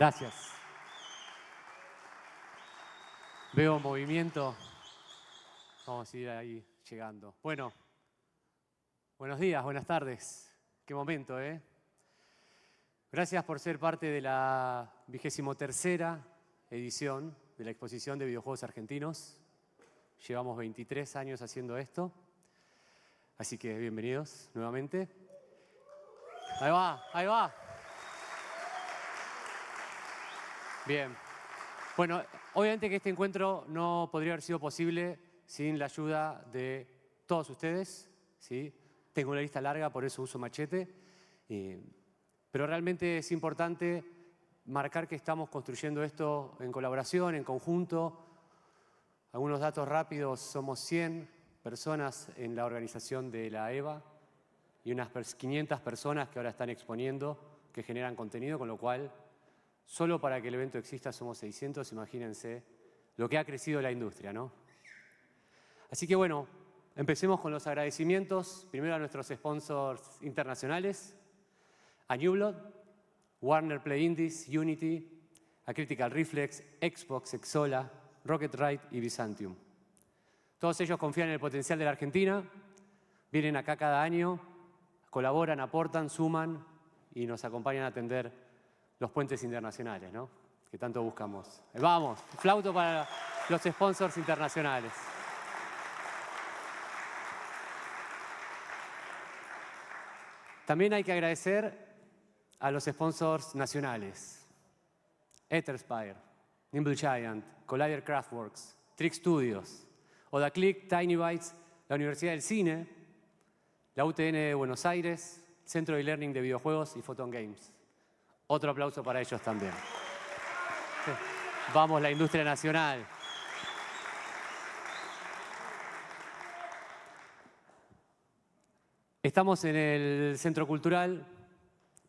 Gracias. Veo movimiento. Vamos a ir ahí llegando. Bueno, buenos días, buenas tardes. Qué momento, ¿eh? Gracias por ser parte de la 23ª edición de la exposición de videojuegos argentinos. Llevamos 23 años haciendo esto. Así que bienvenidos nuevamente. Ahí va, ahí va. Bien. Bueno, obviamente que este encuentro no podría haber sido posible sin la ayuda de todos ustedes, ¿sí? Tengo una lista larga, por eso uso machete. Pero realmente es importante marcar que estamos construyendo esto en colaboración, en conjunto. Algunos datos rápidos, somos 100 personas en la organización de la EVA y unas 500 personas que ahora están exponiendo, que generan contenido, con lo cual, solo para que el evento exista somos 600, imagínense lo que ha crecido la industria, ¿no? Así que bueno, empecemos con los agradecimientos, primero a nuestros sponsors internacionales, a Newblood, Warner Play Indies, Unity, a Critical Reflex, Xbox, Exola, Rocket Ride y Byzantium. Todos ellos confían en el potencial de la Argentina, vienen acá cada año, colaboran, aportan, suman y nos acompañan a atender los puentes internacionales, ¿no? Que tanto buscamos. Vamos, flauto para los sponsors internacionales. También hay que agradecer a los sponsors nacionales. Etherspire, Nimble Giant, Collider Craftworks, Trick Studios, Odaclick, Tiny Bytes, la Universidad del Cine, la UTN de Buenos Aires, Centro de Learning de Videojuegos y Photon Games. Otro aplauso para ellos también. Vamos, la industria nacional. Estamos en el Centro Cultural,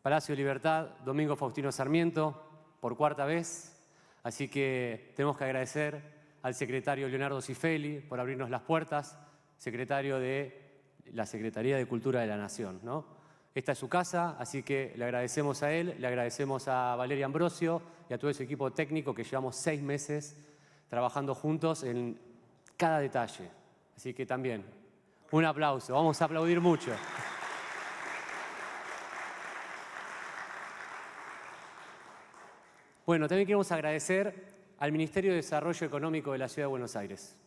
Palacio de Libertad, Domingo Faustino Sarmiento, por 4ª vez. Así que tenemos que agradecer al secretario Leonardo Cifeli por abrirnos las puertas, secretario de la Secretaría de Cultura de la Nación, ¿no? Esta es su casa, así que le agradecemos a él, le agradecemos a Valeria Ambrosio y a todo ese equipo técnico que llevamos 6 meses trabajando juntos en cada detalle. Así que también, un aplauso, vamos a aplaudir mucho. Bueno, también queremos agradecer al Ministerio de Desarrollo Económico de la Ciudad de Buenos Aires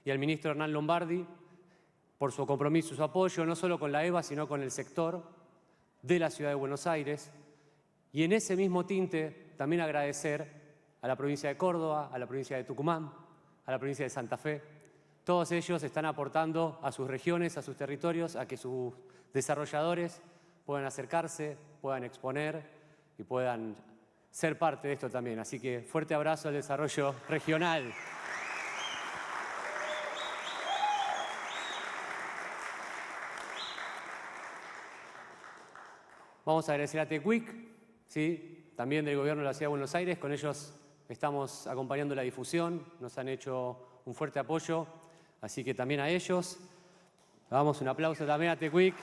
y al ministro Hernán Lombardi por su compromiso y su apoyo, no solo con la EVA, sino con el sector de la Ciudad de Buenos Aires. Y en ese mismo tinte, también agradecer a la provincia de Córdoba, a la provincia de Tucumán, a la provincia de Santa Fe. Todos ellos están aportando a sus regiones, a sus territorios, a que sus desarrolladores puedan acercarse, puedan exponer y puedan ser parte de esto también. Así que fuerte abrazo al desarrollo regional. Vamos a agradecer a TechWeek, ¿sí? También del Gobierno de la Ciudad de Buenos Aires. Con ellos estamos acompañando la difusión, nos han hecho un fuerte apoyo, así que también a ellos. Damos un aplauso también a TechWeek.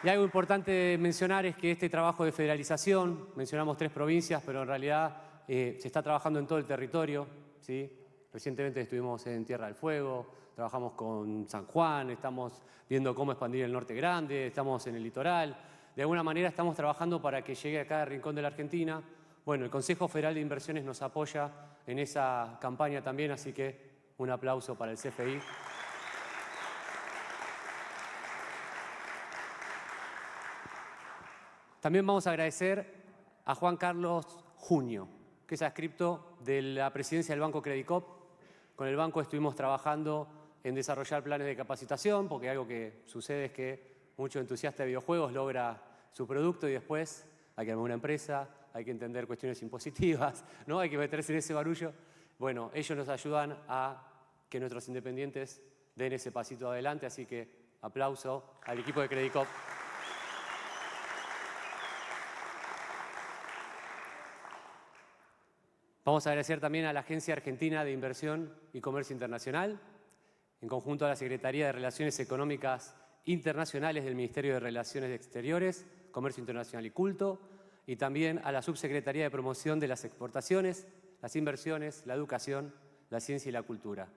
Y algo importante mencionar es que este trabajo de federalización, mencionamos 3 provincias, pero en realidad se está trabajando en todo el territorio, ¿sí? Recientemente estuvimos en Tierra del Fuego, trabajamos con San Juan, estamos viendo cómo expandir el Norte Grande, estamos en el litoral. De alguna manera estamos trabajando para que llegue a cada rincón de la Argentina. Bueno, el Consejo Federal de Inversiones nos apoya en esa campaña también, así que un aplauso para el CFI. También vamos a agradecer a Juan Carlos Junio, que es adscripto de la presidencia del Banco Credicop. Con el banco estuvimos trabajando en desarrollar planes de capacitación, porque algo que sucede es que mucho entusiasta de videojuegos logra su producto y después hay que armar una empresa, hay que entender cuestiones impositivas, ¿no? Hay que meterse en ese barullo. Bueno, ellos nos ayudan a que nuestros independientes den ese pasito adelante, así que aplauso al equipo de Credicop. Vamos a agradecer también a la Agencia Argentina de Inversión y Comercio Internacional, en conjunto a la Secretaría de Relaciones Económicas Internacionales del Ministerio de Relaciones Exteriores, Comercio Internacional y Culto, y también a la Subsecretaría de Promoción de las Exportaciones, las Inversiones, la Educación, la Ciencia y la Cultura.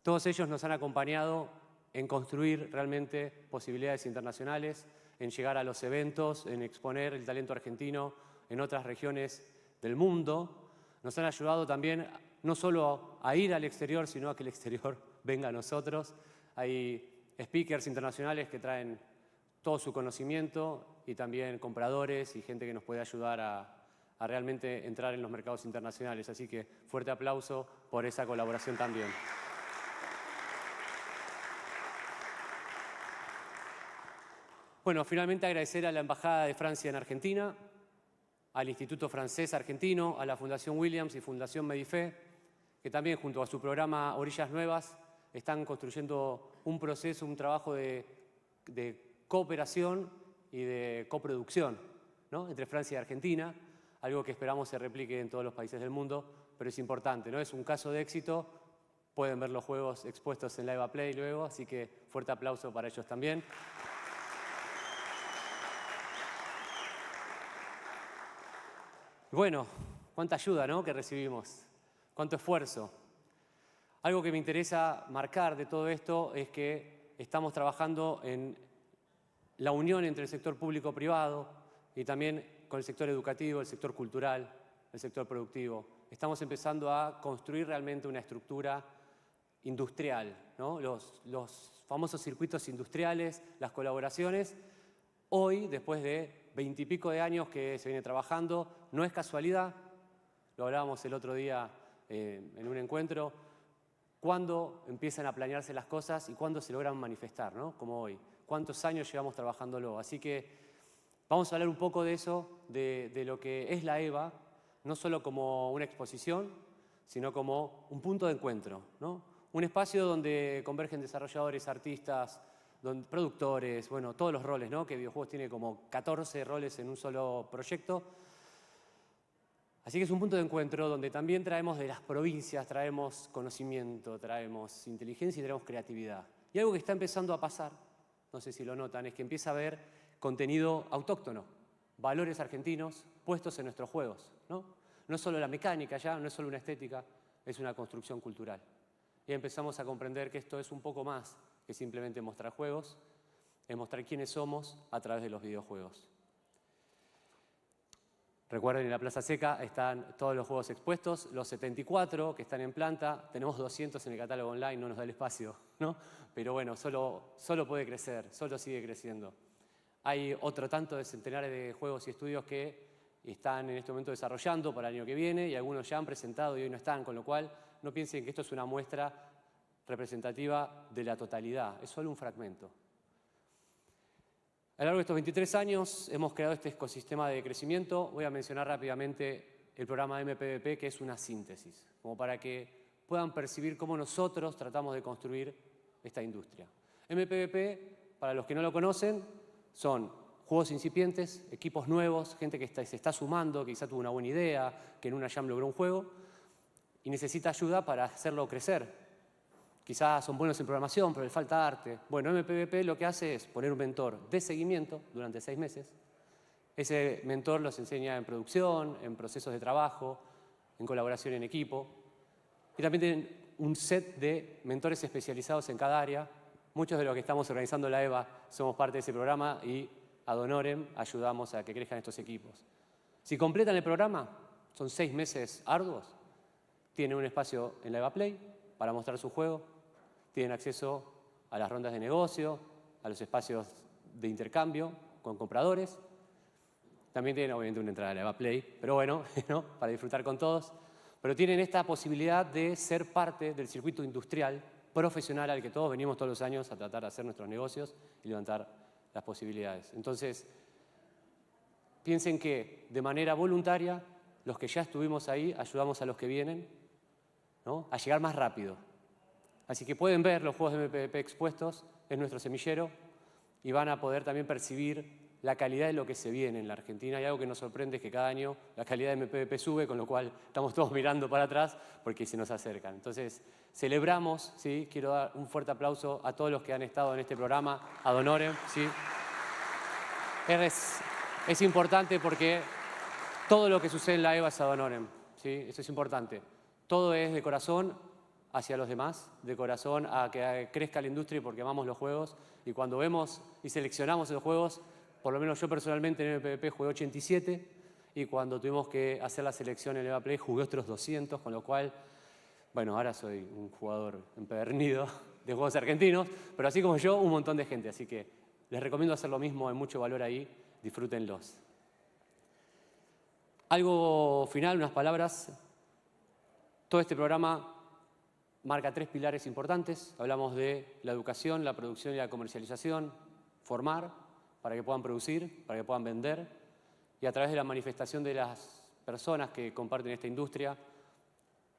Todos ellos nos han acompañado en construir realmente posibilidades internacionales, en llegar a los eventos, en exponer el talento argentino en otras regiones del mundo. Nos han ayudado también no solo a ir al exterior, sino a que el exterior venga a nosotros. Hay speakers internacionales que traen todo su conocimiento y también compradores y gente que nos puede ayudar a realmente entrar en los mercados internacionales. Así que fuerte aplauso por esa colaboración también. Bueno, finalmente agradecer a la Embajada de Francia en Argentina, al Instituto Francés Argentino, a la Fundación Williams y Fundación Medifé, que también junto a su programa Orillas Nuevas están construyendo un proceso, un trabajo de cooperación y de coproducción, ¿no?, entre Francia y Argentina, algo que esperamos se replique en todos los países del mundo, pero es importante, ¿no? Es un caso de éxito, pueden ver los juegos expuestos en la EVA Play luego, así que fuerte aplauso para ellos también. Bueno, cuánta ayuda, ¿no?, que recibimos, cuánto esfuerzo. Algo que me interesa marcar de todo esto es que estamos trabajando en la unión entre el sector público-privado y también con el sector educativo, el sector cultural, el sector productivo. Estamos empezando a construir realmente una estructura industrial, ¿no? Los famosos circuitos industriales, las colaboraciones. Hoy, después de 20 y pico de años que se viene trabajando, no es casualidad, lo hablábamos el otro día en un encuentro, cuándo empiezan a planearse las cosas y cuándo se logran manifestar, ¿no?, como hoy. Cuántos años llevamos trabajándolo. Así que vamos a hablar un poco de eso, de lo que es la EVA, no solo como una exposición, sino como un punto de encuentro, ¿no? Un espacio donde convergen desarrolladores, artistas, productores, bueno, todos los roles, ¿no?, que videojuegos tiene como 14 roles en un solo proyecto. Así que es un punto de encuentro donde también traemos de las provincias, traemos conocimiento, traemos inteligencia y traemos creatividad. Y algo que está empezando a pasar, no sé si lo notan, es que empieza a haber contenido autóctono, valores argentinos puestos en nuestros juegos, ¿no? No es solo la mecánica ya, no es solo una estética, es una construcción cultural. Y empezamos a comprender que esto es un poco más que simplemente mostrar juegos, es mostrar quiénes somos a través de los videojuegos. Recuerden, en la Plaza Seca están todos los juegos expuestos, los 74 que están en planta, tenemos 200 en el catálogo online, no nos da el espacio, ¿no? Pero bueno, solo puede crecer, solo sigue creciendo. Hay otro tanto de centenares de juegos y estudios que están en este momento desarrollando para el año que viene y algunos ya han presentado y hoy no están, con lo cual no piensen que esto es una muestra representativa de la totalidad, es solo un fragmento. A lo largo de estos 23 años hemos creado este ecosistema de crecimiento. Voy a mencionar rápidamente el programa MPVP, que es una síntesis, como para que puedan percibir cómo nosotros tratamos de construir esta industria. MPVP, para los que no lo conocen, son juegos incipientes, equipos nuevos, gente que se está sumando, que quizá tuvo una buena idea, que en una jam logró un juego y necesita ayuda para hacerlo crecer. Quizás son buenos en programación, pero les falta arte. Bueno, MPVP lo que hace es poner un mentor de seguimiento durante 6 meses. Ese mentor los enseña en producción, en procesos de trabajo, en colaboración en equipo. Y también tienen un set de mentores especializados en cada área. Muchos de los que estamos organizando la EVA somos parte de ese programa y ad honorem ayudamos a que crezcan estos equipos. Si completan el programa, son 6 meses arduos, tienen un espacio en la EVA Play para mostrar su juego, tienen acceso a las rondas de negocio, a los espacios de intercambio con compradores. También tienen obviamente una entrada a la EVA Play, pero bueno, ¿no?, para disfrutar con todos. Pero tienen esta posibilidad de ser parte del circuito industrial profesional al que todos venimos todos los años a tratar de hacer nuestros negocios y levantar las posibilidades. Entonces, piensen que de manera voluntaria, los que ya estuvimos ahí, ayudamos a los que vienen, ¿no?, a llegar más rápido. Así que pueden ver los juegos de MPVP expuestos en nuestro semillero y van a poder también percibir la calidad de lo que se viene en la Argentina. Y algo que nos sorprende es que cada año la calidad de MPVP sube, con lo cual estamos todos mirando para atrás porque se nos acercan. Entonces, celebramos, ¿sí? Quiero dar un fuerte aplauso a todos los que han estado en este programa, ad honorem, ¿sí? es importante porque todo lo que sucede en la EVA es ad honorem, ¿sí? Eso es importante. Todo es de corazón hacia los demás, de corazón a que crezca la industria porque amamos los juegos. Y cuando vemos y seleccionamos los juegos, por lo menos yo personalmente en el PvP jugué 87 y cuando tuvimos que hacer la selección en el EVA Play jugué otros 200, con lo cual, bueno, ahora soy un jugador empedernido de juegos argentinos, pero así como yo, un montón de gente. Así que les recomiendo hacer lo mismo, hay mucho valor ahí, disfrútenlos. Algo final, unas palabras. Todo este programa marca 3 pilares importantes. Hablamos de la educación, la producción y la comercialización, formar para que puedan producir, para que puedan vender, y a través de la manifestación de las personas que comparten esta industria,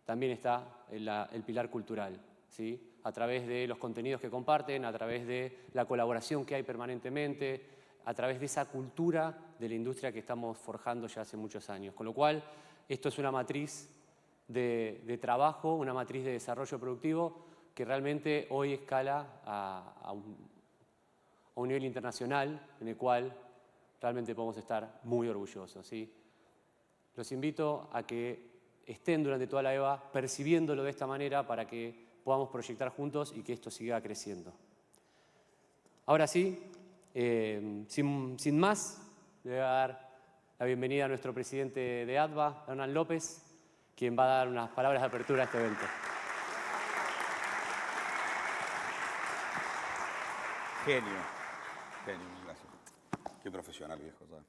también está el pilar cultural, ¿sí? A través de los contenidos que comparten, a través de la colaboración que hay permanentemente, a través de esa cultura de la industria que estamos forjando ya hace muchos años. Con lo cual, esto es una matriz de trabajo, una matriz de desarrollo productivo que realmente hoy escala a un nivel internacional en el cual realmente podemos estar muy orgullosos, ¿sí? Los invito a que estén durante toda la EVA percibiéndolo de esta manera para que podamos proyectar juntos y que esto siga creciendo. Ahora sí, sin más, le voy a dar la bienvenida a nuestro presidente de ADVA, Hernán López, quien va a dar unas palabras de apertura a este evento. Genio, gracias. Qué profesional, viejo, ¿sabes?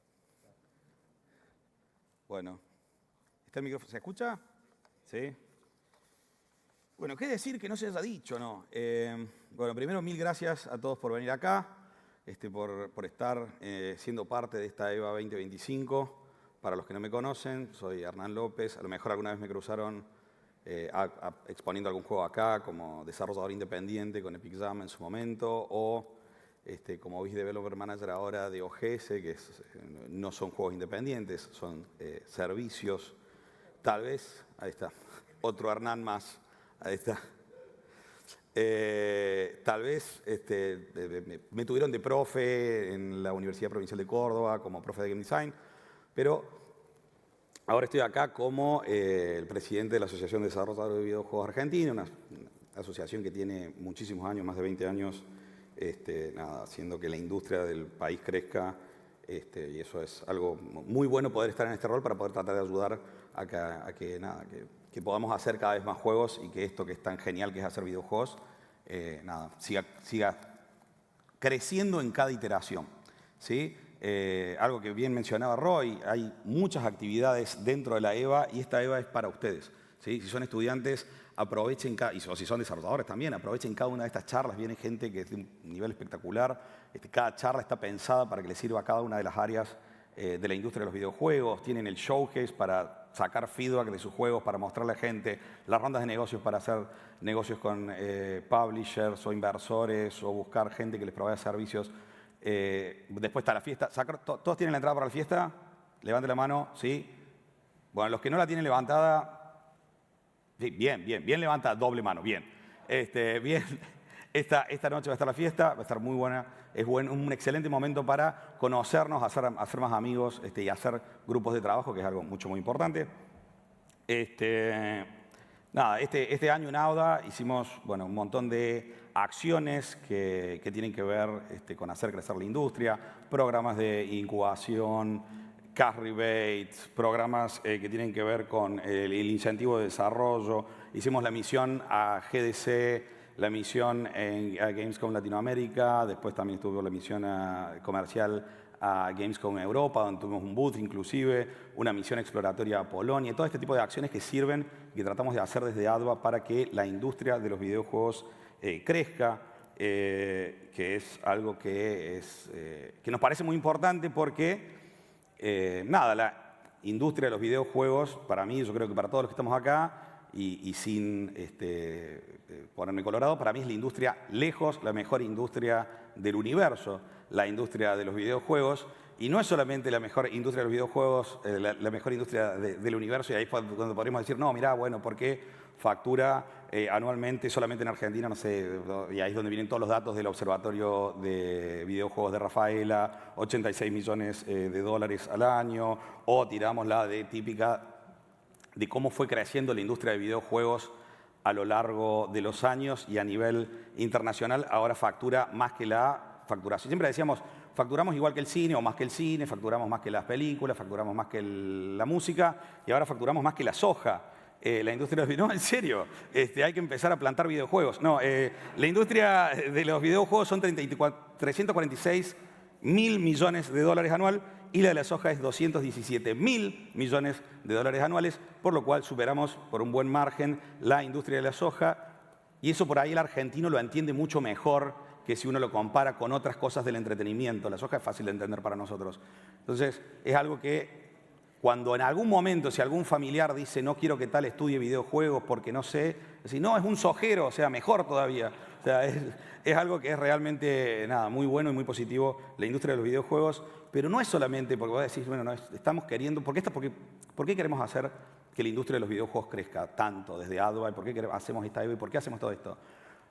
Bueno, ¿está el micrófono? ¿Se escucha? Sí. Bueno, ¿qué decir que no se haya dicho, no? Bueno, primero, mil gracias a todos por venir acá, por estar siendo parte de esta EVA 2025. Para los que no me conocen, soy Hernán López. A lo mejor alguna vez me cruzaron exponiendo algún juego acá como desarrollador independiente con Epic Jam en su momento, o como Biz Developer Manager ahora de OGS, que no son juegos independientes, son servicios. Tal vez, ahí está, otro Hernán más, ahí está. Tal vez me tuvieron de profe en la Universidad Provincial de Córdoba, como profe de Game Design, pero ahora estoy acá como el presidente de la Asociación de Desarrolladores de Videojuegos Argentina, una asociación que tiene muchísimos años, más de 20 años, haciendo que la industria del país crezca, y eso es algo muy bueno poder estar en este rol para poder tratar de ayudar a que podamos hacer cada vez más juegos y que esto que es tan genial que es hacer videojuegos, siga creciendo en cada iteración, ¿sí? Algo que bien mencionaba Roy, hay muchas actividades dentro de la EVA y esta EVA es para ustedes, ¿sí? Si son estudiantes, aprovechen, o si son desarrolladores también, aprovechen cada una de estas charlas. Viene gente que es de un nivel espectacular. Cada charla está pensada para que les sirva a cada una de las áreas de la industria de los videojuegos. Tienen el showcase para sacar feedback de sus juegos, para mostrarle a gente, las rondas de negocios para hacer negocios con publishers o inversores o buscar gente que les provea servicios. Después está la fiesta. ¿Todos tienen la entrada para la fiesta? Levante la mano, ¿sí? Bueno, los que no la tienen levantada, sí, bien levantada, doble mano, bien. Bien, esta noche va a estar la fiesta, va a estar muy buena. Es un excelente momento para conocernos, hacer más amigos y hacer grupos de trabajo, que es algo muy importante. Este año en AUDA hicimos un montón de acciones que tienen que ver con hacer crecer la industria, programas de incubación, cash rebates, programas que tienen que ver con el incentivo de desarrollo. Hicimos la misión a GDC, la misión a Gamescom Latinoamérica, después también estuvo la misión comercial a Gamescom Europa, donde tuvimos un booth inclusive, una misión exploratoria a Polonia, todo este tipo de acciones que sirven y que tratamos de hacer desde ADVA para que la industria de los videojuegos crezca, que es algo que nos parece muy importante porque la industria de los videojuegos, para mí, yo creo que para todos los que estamos acá, y sin ponerme colorado, para mí es la industria lejos, la mejor industria del universo, la industria de los videojuegos, y no es solamente la mejor industria de los videojuegos, la mejor industria del universo, y ahí es cuando podríamos decir, no, mirá, bueno, ¿por qué factura anualmente, solamente en Argentina, no sé, y ahí es donde vienen todos los datos del Observatorio de Videojuegos de Rafaela, 86 millones de dólares al año, o tiramos la de típica de cómo fue creciendo la industria de videojuegos a lo largo de los años y a nivel internacional ahora factura más que la facturación. Siempre decíamos, facturamos igual que el cine o más que el cine, facturamos más que las películas, facturamos más que la música y ahora facturamos más que la soja. La industria de los videojuegos, no, en serio, hay que empezar a plantar videojuegos. No, la industria de los videojuegos son 346 mil millones de dólares anual y la de la soja es 217 mil millones de dólares anuales, por lo cual superamos por un buen margen la industria de la soja y eso por ahí el argentino lo entiende mucho mejor que si uno lo compara con otras cosas del entretenimiento. La soja es fácil de entender para nosotros. Entonces, es algo que cuando en algún momento, si algún familiar dice no quiero que tal estudie videojuegos porque no sé, decir, no, es un sojero, o sea, mejor todavía. O sea, es algo que es realmente nada, muy bueno y muy positivo la industria de los videojuegos, pero no es solamente porque vos decís, bueno, no, estamos queriendo, ¿por qué queremos hacer que la industria de los videojuegos crezca tanto desde ADVA? ¿Por qué hacemos esta EVA y por qué hacemos todo esto?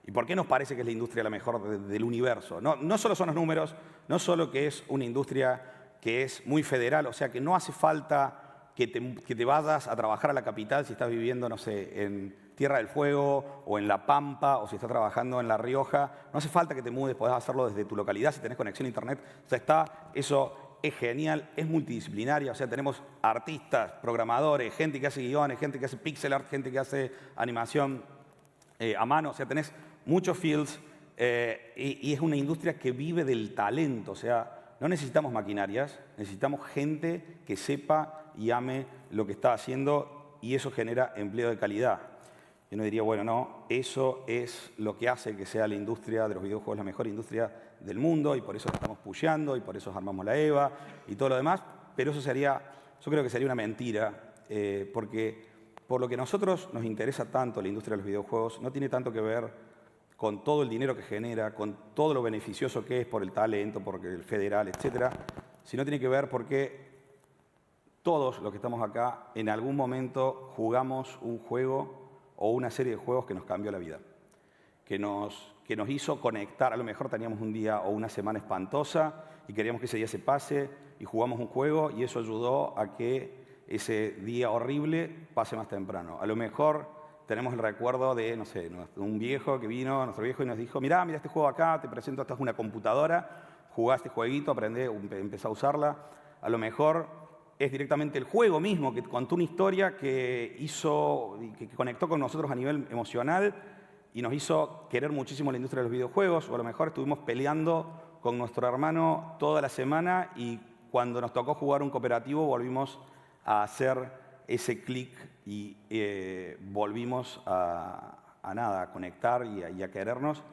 ¿Y por qué nos parece que es la industria la mejor del universo? No solo son los números, no solo que es una industria que es muy federal, o sea que no hace falta que te vayas a trabajar a la capital si estás viviendo, no sé, en Tierra del Fuego o en La Pampa o si estás trabajando en La Rioja. No hace falta que te mudes, podés hacerlo desde tu localidad si tenés conexión a internet. O sea, eso es genial, es multidisciplinaria, o sea, tenemos artistas, programadores, gente que hace guiones, gente que hace pixel art, gente que hace animación a mano, o sea, tenés muchos fields y es una industria que vive del talento, o sea, no necesitamos maquinarias, necesitamos gente que sepa y ame lo que está haciendo y eso genera empleo de calidad. Yo no diría, bueno, no, eso es lo que hace que sea la industria de los videojuegos la mejor industria del mundo y por eso la estamos pusheando y por eso armamos la EVA y todo lo demás, pero eso yo creo que sería una mentira, porque por lo que a nosotros nos interesa tanto la industria de los videojuegos, no tiene tanto que ver con todo el dinero que genera, con todo lo beneficioso que es por el talento, por el federal, etcétera, sino tiene que ver porque todos los que estamos acá en algún momento jugamos un juego o una serie de juegos que nos cambió la vida, que nos hizo conectar. A lo mejor teníamos un día o una semana espantosa y queríamos que ese día se pase y jugamos un juego y eso ayudó a que ese día horrible pase más temprano. A lo mejor tenemos el recuerdo de, no sé, un viejo que vino, nuestro viejo, y nos dijo, mirá este juego acá, te presento, esta es una computadora, jugá este jueguito, aprendé, empezá a usarla. A lo mejor es directamente el juego mismo que contó una historia que conectó con nosotros a nivel emocional y nos hizo querer muchísimo la industria de los videojuegos, o a lo mejor estuvimos peleando con nuestro hermano toda la semana y cuando nos tocó jugar un cooperativo volvimos a hacer ese clic y volvimos a conectar y a querernos.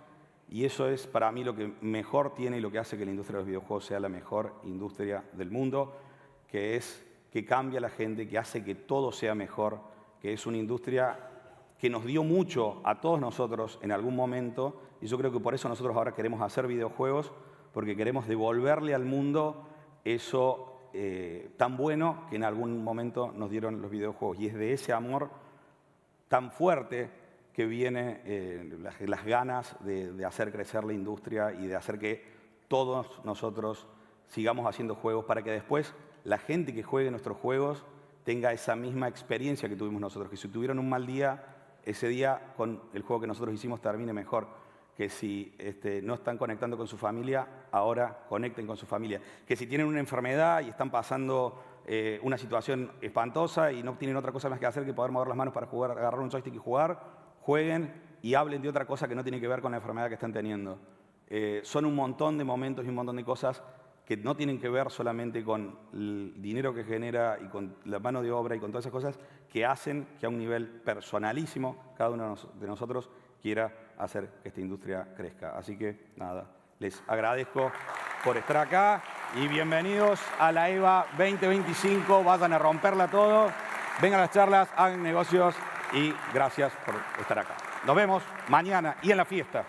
Y eso es para mí lo que mejor tiene y lo que hace que la industria de los videojuegos sea la mejor industria del mundo, que es que cambia a la gente, que hace que todo sea mejor, que es una industria que nos dio mucho a todos nosotros en algún momento, y yo creo que por eso nosotros ahora queremos hacer videojuegos, porque queremos devolverle al mundo eso tan bueno que en algún momento nos dieron los videojuegos. Y es de ese amor tan fuerte que viene las ganas de hacer crecer la industria y de hacer que todos nosotros sigamos haciendo juegos para que después la gente que juegue nuestros juegos tenga esa misma experiencia que tuvimos nosotros, que si tuvieron un mal día, ese día con el juego que nosotros hicimos termine mejor. Que si no están conectando con su familia, ahora conecten con su familia. Que si tienen una enfermedad y están pasando una situación espantosa y no tienen otra cosa más que hacer que poder mover las manos para jugar, agarrar un joystick y jugar, jueguen y hablen de otra cosa que no tiene que ver con la enfermedad que están teniendo. Son un montón de momentos y un montón de cosas que no tienen que ver solamente con el dinero que genera y con la mano de obra y con todas esas cosas que hacen que a un nivel personalísimo cada uno de nosotros quiera hacer que esta industria crezca. Así que, nada, les agradezco por estar acá y bienvenidos a la EVA 2025. Vayan a romperla todo, vengan a las charlas, hagan negocios y gracias por estar acá. Nos vemos mañana y en la fiesta.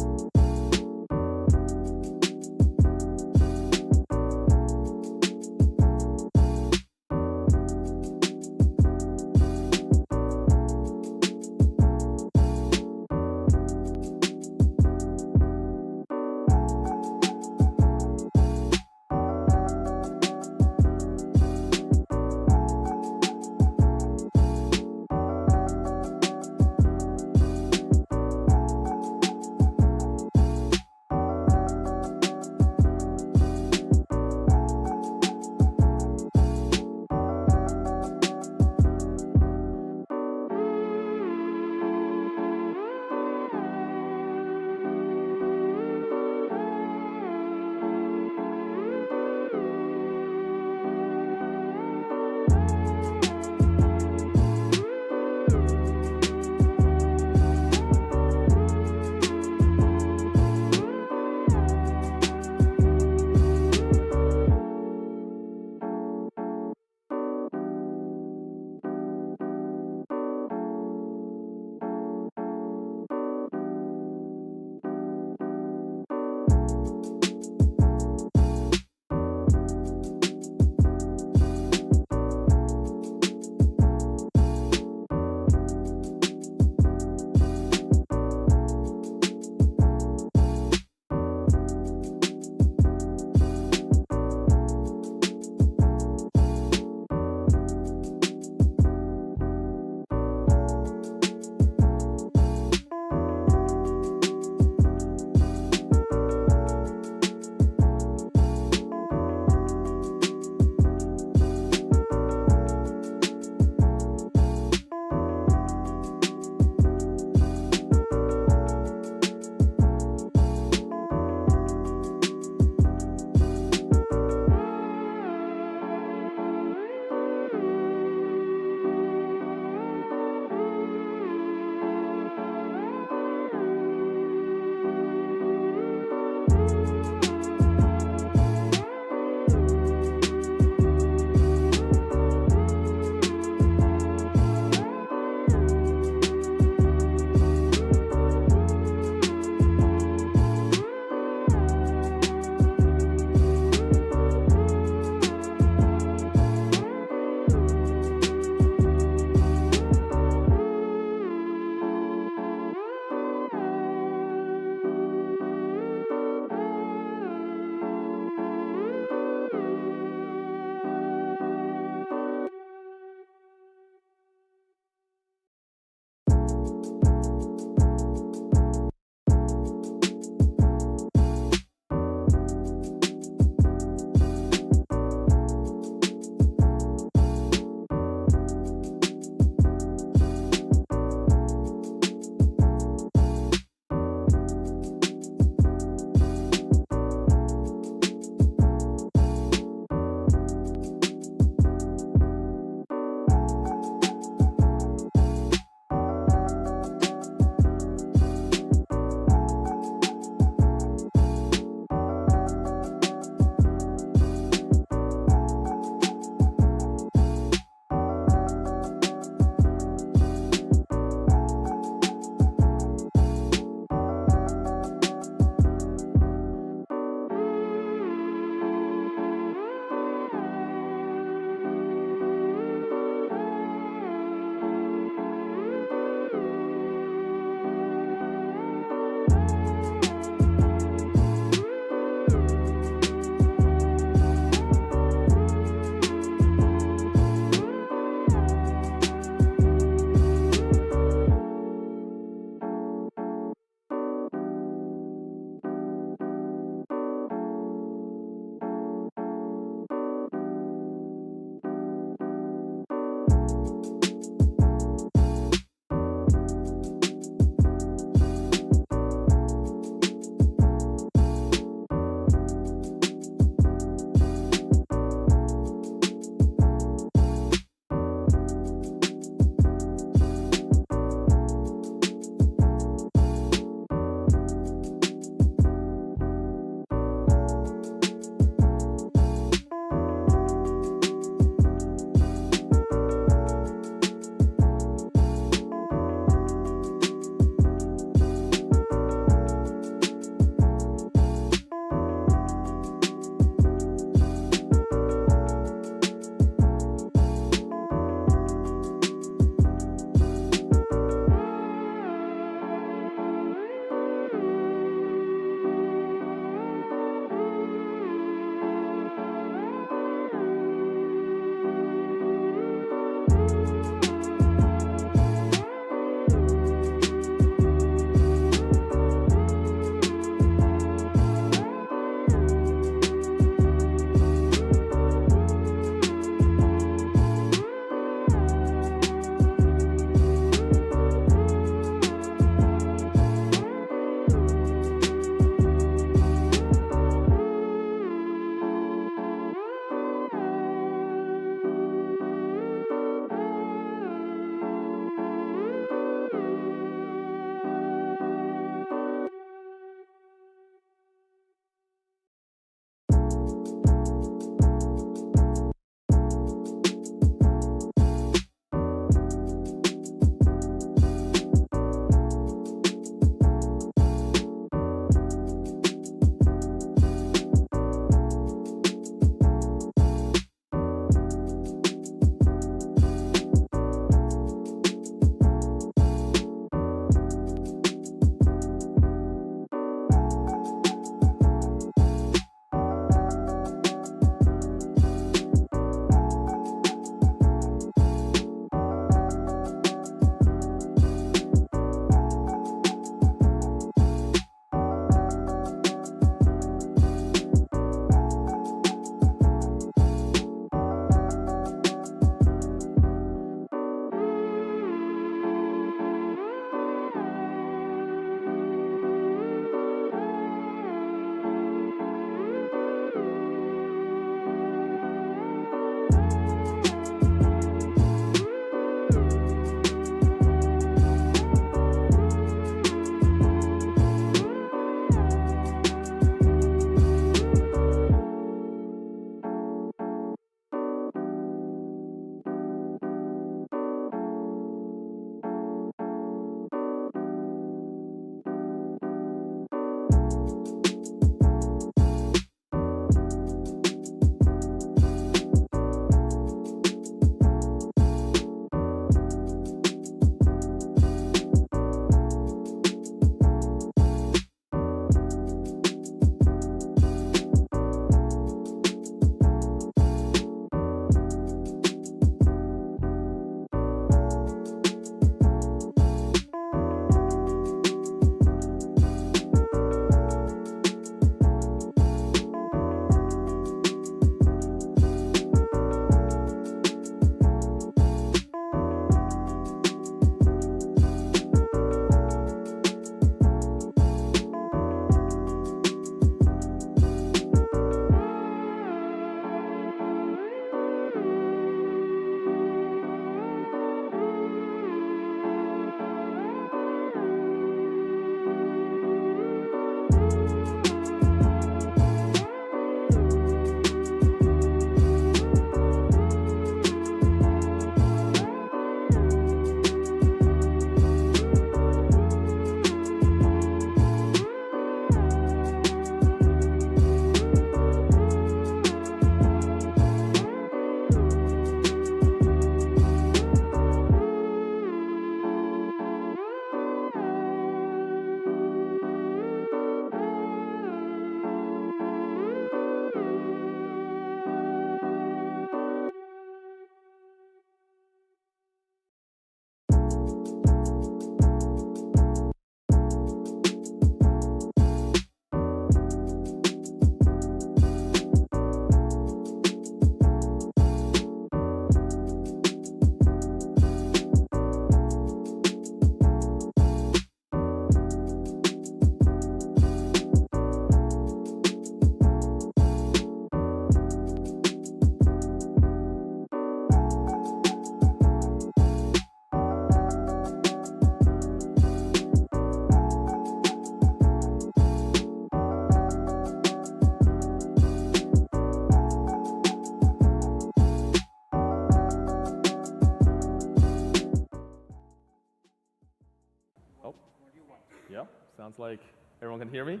Yeah, sounds like everyone can hear me.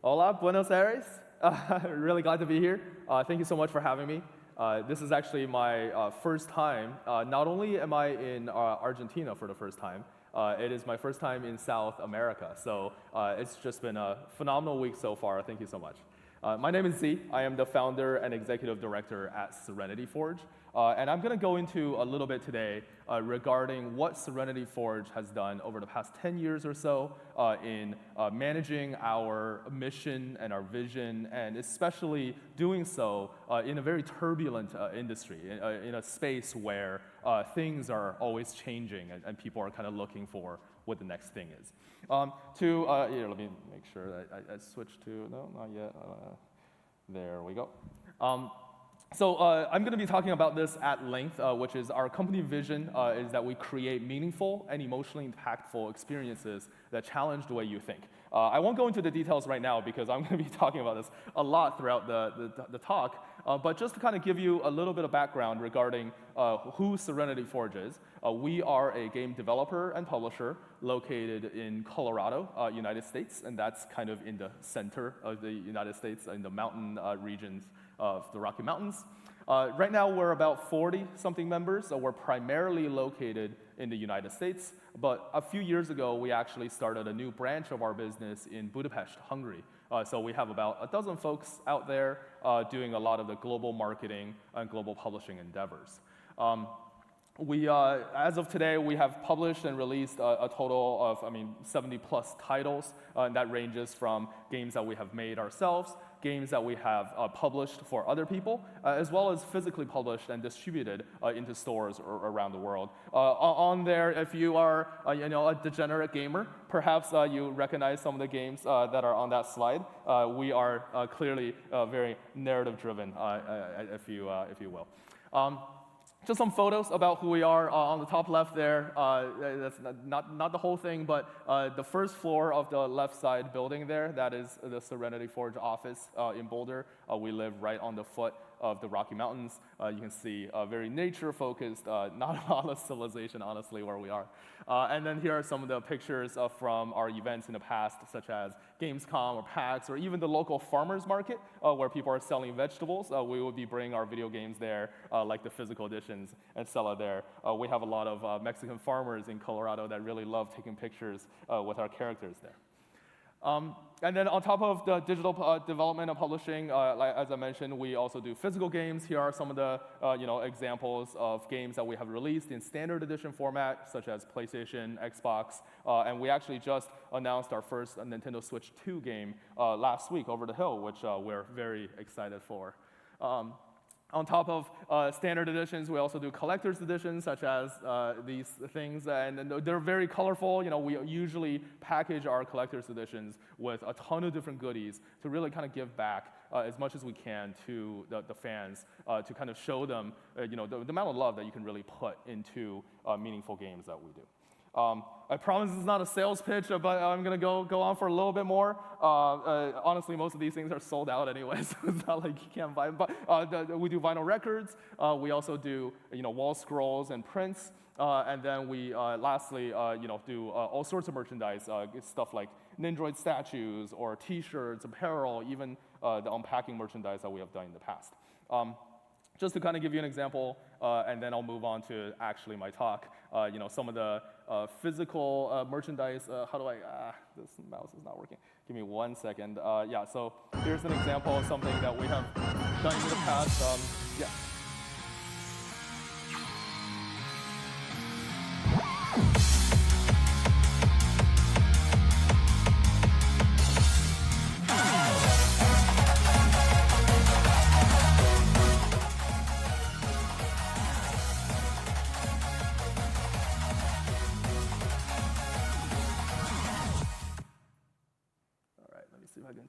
Hola, Buenos Aires. Really glad to be here. Thank you so much for having me. This is actually my first time. Not only am I in Argentina for the first time, it is my first time in South America. So it's just been a phenomenal week so far. Thank you so much. My name is Z. I am the founder and executive director at Serenity Forge. And I'm going to go into a little bit today regarding what Serenity Forge has done over the past 10 years or so in managing our mission and our vision, and especially doing so in a very turbulent industry, in a space where things are always changing and people are kind of looking for what the next thing is. Here, let me make sure that I switch to, no, not yet. There we go. So I'm going to be talking about this at length, which is our company vision is that we create meaningful and emotionally impactful experiences that challenge the way you think. I won't go into the details right now because I'm going to be talking about this a lot throughout the talk, but just to kind of give you a little bit of background regarding who Serenity Forge is. We are a game developer and publisher located in Colorado, United States, and that's kind of in the center of the United States, in the mountain regions of the Rocky Mountains. Right now, we're about 40-something members. So we're primarily located in the United States, but a few years ago, we actually started a new branch of our business in Budapest, Hungary. So we have about a dozen folks out there doing a lot of the global marketing and global publishing endeavors. As of today, we have published and released a total of, 70-plus titles, and that ranges from games that we have made ourselves, games that we have published for other people, as well as physically published and distributed into stores around the world. On there, if you are a degenerate gamer, perhaps you recognize some of the games that are on that slide. We are clearly very narrative-driven, if you will. Just some photos about who we are on the top left there. That's not the whole thing, but the first floor of the left side building there, that is the Serenity Forge office in Boulder. We live right on the foot of the Rocky Mountains. You can see very nature-focused, not a lot of civilization, honestly, where we are. And then here are some of the pictures from our events in the past, such as Gamescom or PAX, or even the local farmers market, where people are selling vegetables. We will be bringing our video games there, like the physical editions and Sala there. We have a lot of Mexican farmers in Colorado that really love taking pictures with our characters there. And then on top of the digital development and publishing, as I mentioned, we also do physical games. Here are some of the examples of games that we have released in standard edition format, such as PlayStation, Xbox, and we actually just announced our first Nintendo Switch 2 game last week, Over the Hill, which we're very excited for. On top of standard editions, we also do collector's editions, such as these things, and they're very colorful. We usually package our collector's editions with a ton of different goodies to really kind of give back as much as we can to the fans, to kind of show them, the amount of love that you can really put into meaningful games that we do. I promise this is not a sales pitch, but I'm going to go on for a little bit more. Honestly, most of these things are sold out anyway, so it's not like you can't buy them. But we do vinyl records. We also do wall scrolls and prints. And then we lastly do all sorts of merchandise, stuff like Nindroid statues or T-shirts, apparel, even the unpacking merchandise that we have done in the past. Just to kind of give you an example, and then I'll move on to actually my talk. Some of the physical merchandise. How do I? This mouse is not working. Give me 1 second. Yeah. So here's an example of something that we have done in the past. Yeah.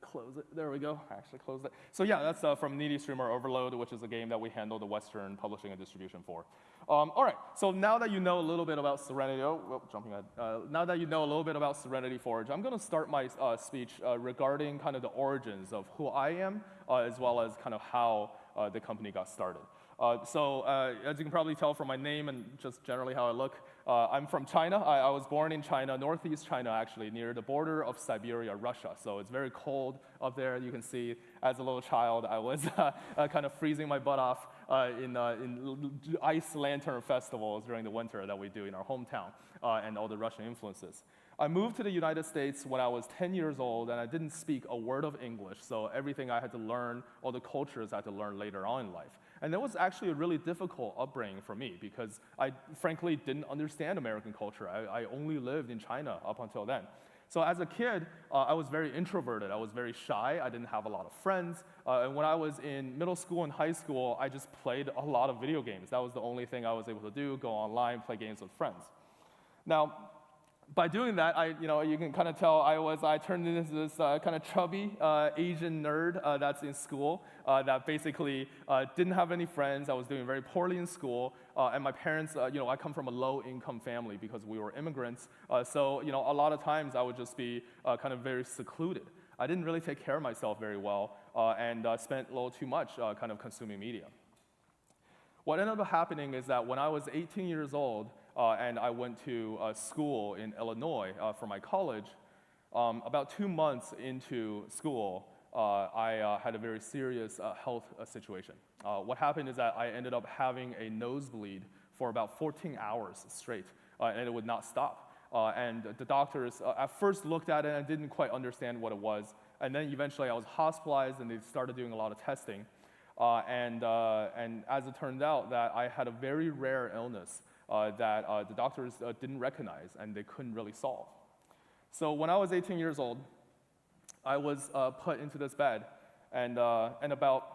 Close it. There we go. I actually closed it. So yeah, that's from Needy Streamer Overload, which is a game that we handle the Western publishing and distribution for. All right. So now that you know a little bit about Serenity, now that you know a little bit about Serenity Forge, I'm going to start my speech regarding kind of the origins of who I am, as well as kind of how the company got started. As you can probably tell from my name and just generally how I look, I'm from China. I was born in China, northeast China actually, near the border of Siberia, Russia. So it's very cold up there. You can see as a little child, I was kind of freezing my butt off in ice lantern festivals during the winter that we do in our hometown and all the Russian influences. I moved to the United States when I was 10 years old, and I didn't speak a word of English, so everything I had to learn, all the cultures I had to learn later on in life. And that was actually a really difficult upbringing for me because I frankly didn't understand American culture. I only lived in China up until then. So as a kid, I was very introverted. I was very shy. I didn't have a lot of friends. And when I was in middle school and high school, I just played a lot of video games. That was the only thing I was able to do, go online, play games with friends. Now, by doing that, you can kind of tell I turned into this kind of chubby Asian nerd that's in school that basically didn't have any friends. I was doing very poorly in school, and my parents, I come from a low-income family because we were immigrants. So a lot of times I would just be kind of very secluded. I didn't really take care of myself very well, and spent a little too much kind of consuming media. What ended up happening is that when I was 18 years old, and I went to school in Illinois for my college. About 2 months into school, I had a very serious health situation. What happened is that I ended up having a nosebleed for about 14 hours straight, and it would not stop. And the doctors at first looked at it and didn't quite understand what it was. And then eventually I was hospitalized, and they started doing a lot of testing. And as it turned out, that I had a very rare illness that the doctors didn't recognize and they couldn't really solve. So when I was 18 years old, I was put into this bed, and about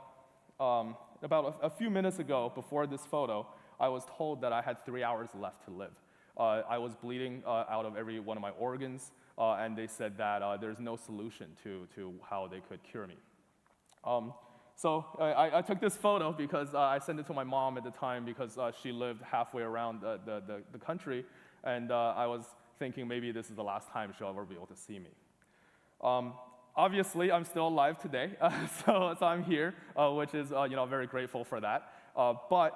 a few minutes ago, before this photo, I was told that I had 3 hours left to live. I was bleeding out of every one of my organs, and they said that there's no solution to how they could cure me. So I took this photo because I sent it to my mom at the time because she lived halfway around the country, and I was thinking maybe this is the last time she'll ever be able to see me. Obviously, I'm still alive today, so I'm here, which is very grateful for that. But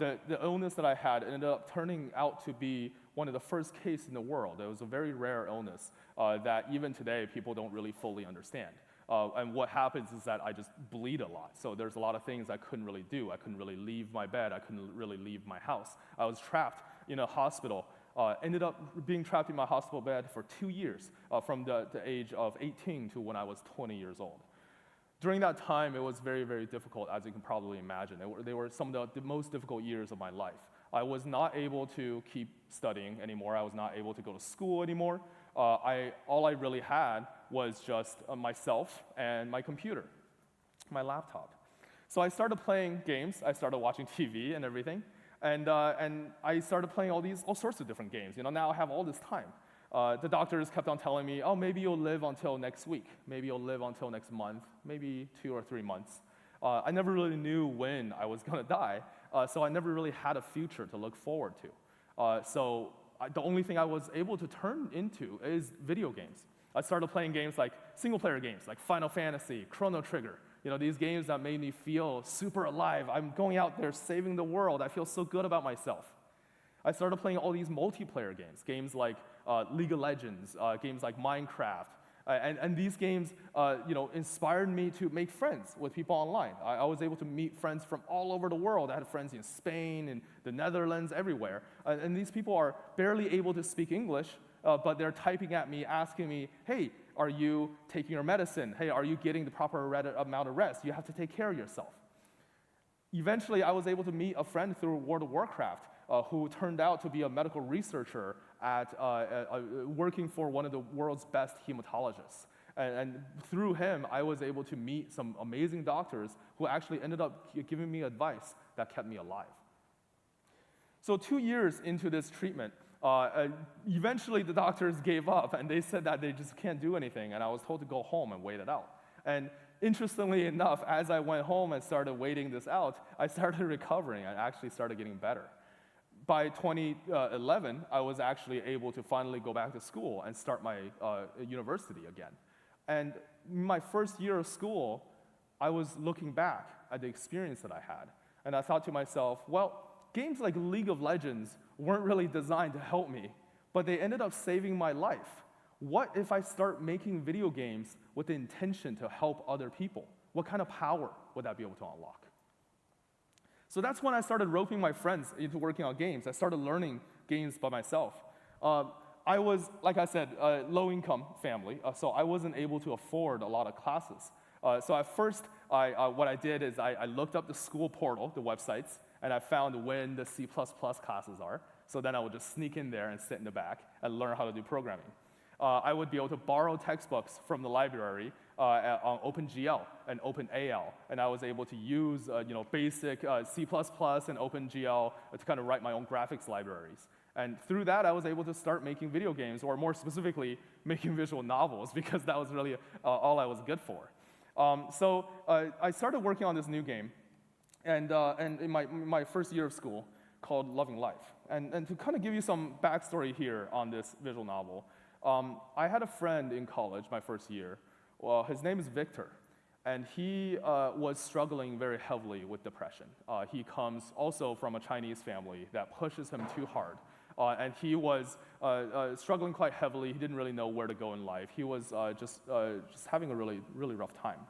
the illness that I had ended up turning out to be one of the first cases in the world. It was a very rare illness that even today people don't really fully understand. And what happens is that I just bleed a lot. So there's a lot of things I couldn't really do. I couldn't really leave my bed. I couldn't really leave my house. I was trapped in a hospital. Ended up being trapped in my hospital bed for 2 years, from the age of 18 to when I was 20 years old. During that time, it was very, very difficult, as you can probably imagine. They were some of the most difficult years of my life. I was not able to keep studying anymore. I was not able to go to school anymore. All I really had was just myself and my computer, my laptop. So I started playing games. I started watching TV and everything. And I started playing all sorts of different games. Now I have all this time. The doctors kept on telling me, oh, maybe you'll live until next week. Maybe you'll live until next month, maybe 2 or 3 months. I never really knew when I was going to die, so I never really had a future to look forward to. The only thing I was able to turn into is video games. I started playing games like single-player games, like Final Fantasy, Chrono Trigger. These games that made me feel super alive. I'm going out there saving the world. I feel so good about myself. I started playing all these multiplayer games like League of Legends, games like Minecraft. And these games inspired me to make friends with people online. I was able to meet friends from all over the world. I had friends in Spain, in the Netherlands, everywhere. And these people are barely able to speak English, but they're typing at me, asking me, hey, are you taking your medicine? Hey, are you getting the proper amount of rest? You have to take care of yourself. Eventually, I was able to meet a friend through World of Warcraft who turned out to be a medical researcher at working for one of the world's best hematologists. And through him, I was able to meet some amazing doctors who actually ended up giving me advice that kept me alive. So 2 years into this treatment, eventually the doctors gave up, and they said that they just can't do anything, and I was told to go home and wait it out. And interestingly enough, as I went home and started waiting this out, I started recovering. I actually started getting better. By 2011, I was actually able to finally go back to school and start my university again. And my first year of school, I was looking back at the experience that I had. And I thought to myself, well, games like League of Legends weren't really designed to help me, but they ended up saving my life. What if I start making video games with the intention to help other people? What kind of power would that be able to unlock? So that's when I started roping my friends into working on games. I started learning games by myself. I was, like I said, a low-income family, so I wasn't able to afford a lot of classes. So at first, what I did is I looked up the school portal, the websites, and I found when the C++ classes are. So then I would just sneak in there and sit in the back and learn how to do programming. I would be able to borrow textbooks from the library on OpenGL and OpenAL, and I was able to use basic C++ and OpenGL to kind of write my own graphics libraries. And through that, I was able to start making video games, or more specifically, making visual novels, because that was really all I was good for. So I started working on this new game, and in my first year of school, called Loving Life. And to kind of give you some backstory here on this visual novel, I had a friend in college my first year. Well, his name is Victor, and he was struggling very heavily with depression. He comes also from a Chinese family that pushes him too hard. And he was struggling quite heavily. He didn't really know where to go in life. He was just having a really, really rough time.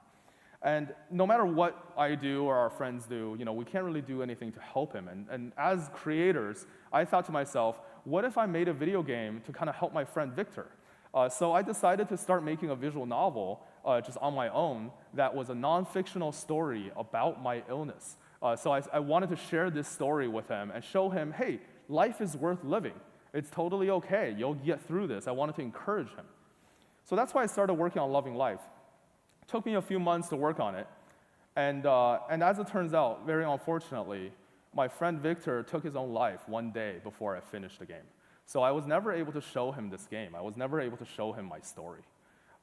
And no matter what I do or our friends do, we can't really do anything to help him. And as creators, I thought to myself, what if I made a video game to kind of help my friend Victor? So I decided to start making a visual novel just on my own that was a non-fictional story about my illness. So I wanted to share this story with him and show him, hey, life is worth living. It's totally okay. You'll get through this. I wanted to encourage him. So that's why I started working on Loving Life. It took me a few months to work on it. And as it turns out, very unfortunately, my friend Victor took his own life one day before I finished the game. So I was never able to show him this game. I was never able to show him my story.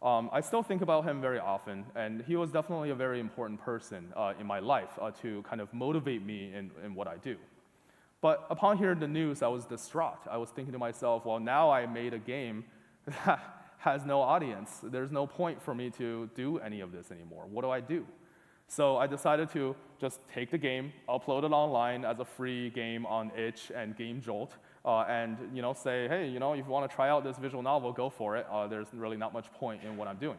I still think about him very often, and he was definitely a very important person in my life to kind of motivate me in what I do. But upon hearing the news, I was distraught. I was thinking to myself, well, now I made a game that has no audience. There's no point for me to do any of this anymore. What do I do? So I decided to just take the game, upload it online as a free game on itch and Game Jolt, and say, hey, if you want to try out this visual novel, go for it. There's really not much point in what I'm doing.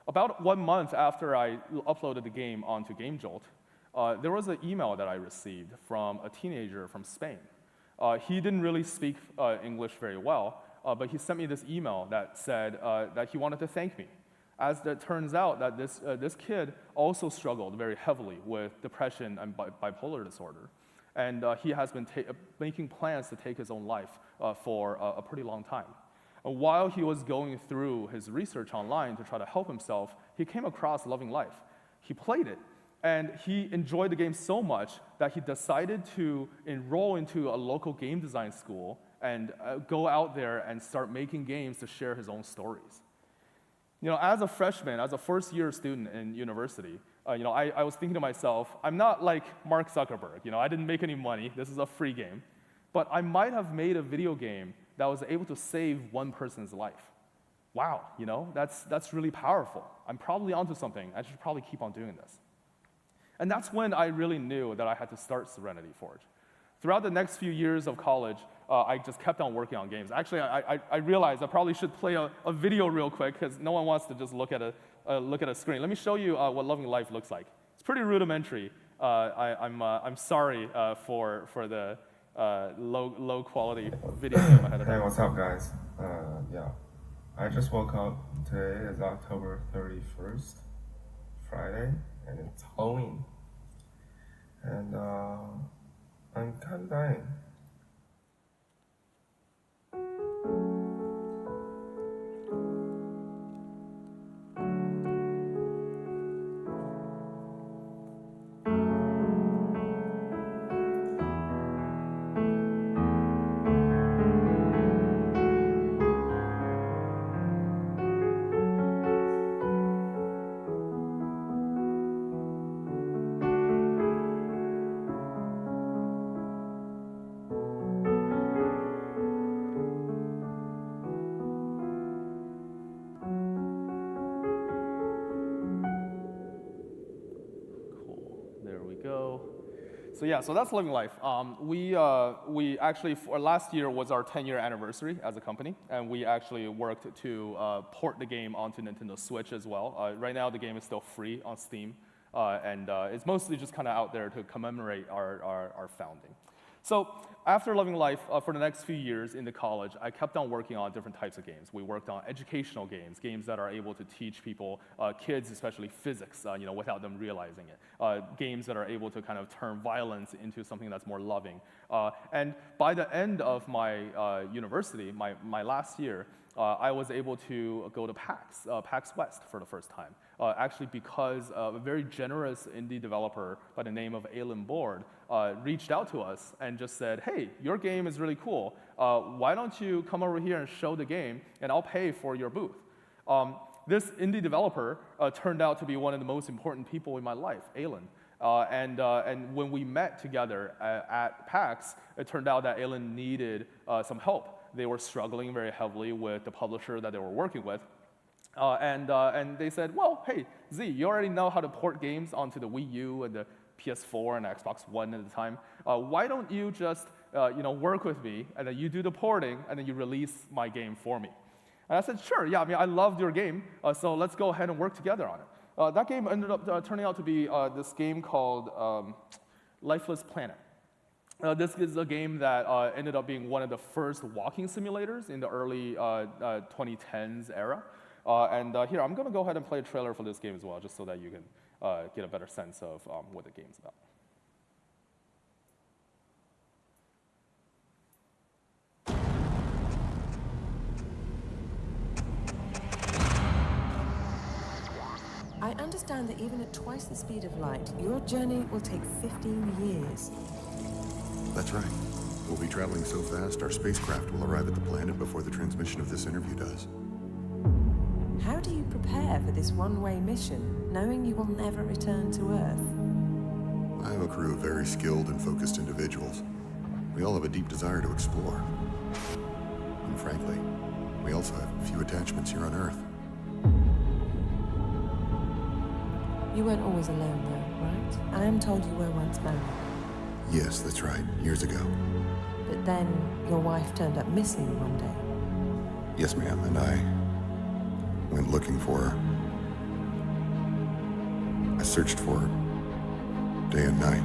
About 1 month after I uploaded the game onto Game Jolt, there was an email that I received from a teenager from Spain. He didn't really speak English very well, but he sent me this email that said that he wanted to thank me. As it turns out, that this kid also struggled very heavily with depression and bipolar disorder. And he has been making plans to take his own life for a pretty long time. And while he was going through his research online to try to help himself, he came across Loving Life. He played it, and he enjoyed the game so much that he decided to enroll into a local game design school and go out there and start making games to share his own stories. As a freshman, as a first-year student in university, I was thinking to myself, I'm not like Mark Zuckerberg. I didn't make any money. This is a free game. But I might have made a video game that was able to save one person's life. Wow, that's really powerful. I'm probably onto something. I should probably keep on doing this. And that's when I really knew that I had to start Serenity Forge. Throughout the next few years of college, I just kept on working on games. Actually, I realized I probably should play a video real quick because no one wants to just look at a screen. Let me show you what Loving Life looks like. It's pretty rudimentary. I'm sorry for the low quality video game ahead of time. Hey, what's up, guys? Yeah, I just woke up. Today is October 31st, Friday, and it's Halloween. And I'm kind of dying. So yeah, so that's Living Life. We actually, for last year was our 10-year anniversary as a company, and we actually worked to port the game onto Nintendo Switch as well. Right now, the game is still free on Steam, and it's mostly just kind of out there to commemorate our founding. So after Living Life, for the next few years into college, I kept on working on different types of games. We worked on educational games, games that are able to teach people, kids especially, physics, without them realizing it. Games that are able to kind of turn violence into something that's more loving. And by the end of my university, my last year, I was able to go to PAX West for the first time. Actually because a very generous indie developer by the name of Alan Board reached out to us and just said, hey, your game is really cool. Why don't you come over here and show the game, and I'll pay for your booth. This indie developer turned out to be one of the most important people in my life, Alan. And when we met together at PAX, it turned out that Alan needed some help. They were struggling very heavily with the publisher that they were working with. And they said, well, hey, Z, you already know how to port games onto the Wii U and the PS4 and Xbox One at the time. Why don't you just work with me, and then you do the porting, and then you release my game for me? And I said, sure, yeah, I mean, I loved your game, so let's go ahead and work together on it. That game ended up turning out to be this game called Lifeless Planet. This is a game that ended up being one of the first walking simulators in the early 2010s era. Here, I'm going to go ahead and play a trailer for this game as well, just so that you can get a better sense of what the game's about. I understand that even at twice the speed of light, your journey will take 15 years. That's right. We'll be traveling so fast, our spacecraft will arrive at the planet before the transmission of this interview does. How do you prepare for this one-way mission, knowing you will never return to Earth? I have a crew of very skilled and focused individuals. We all have a deep desire to explore. And frankly, we also have a few attachments here on Earth. You weren't always alone, though, right? I am told you were once married. Yes, that's right, years ago. But then your wife turned up missing one day. Yes, ma'am, and I went looking for her. I searched for her day and night.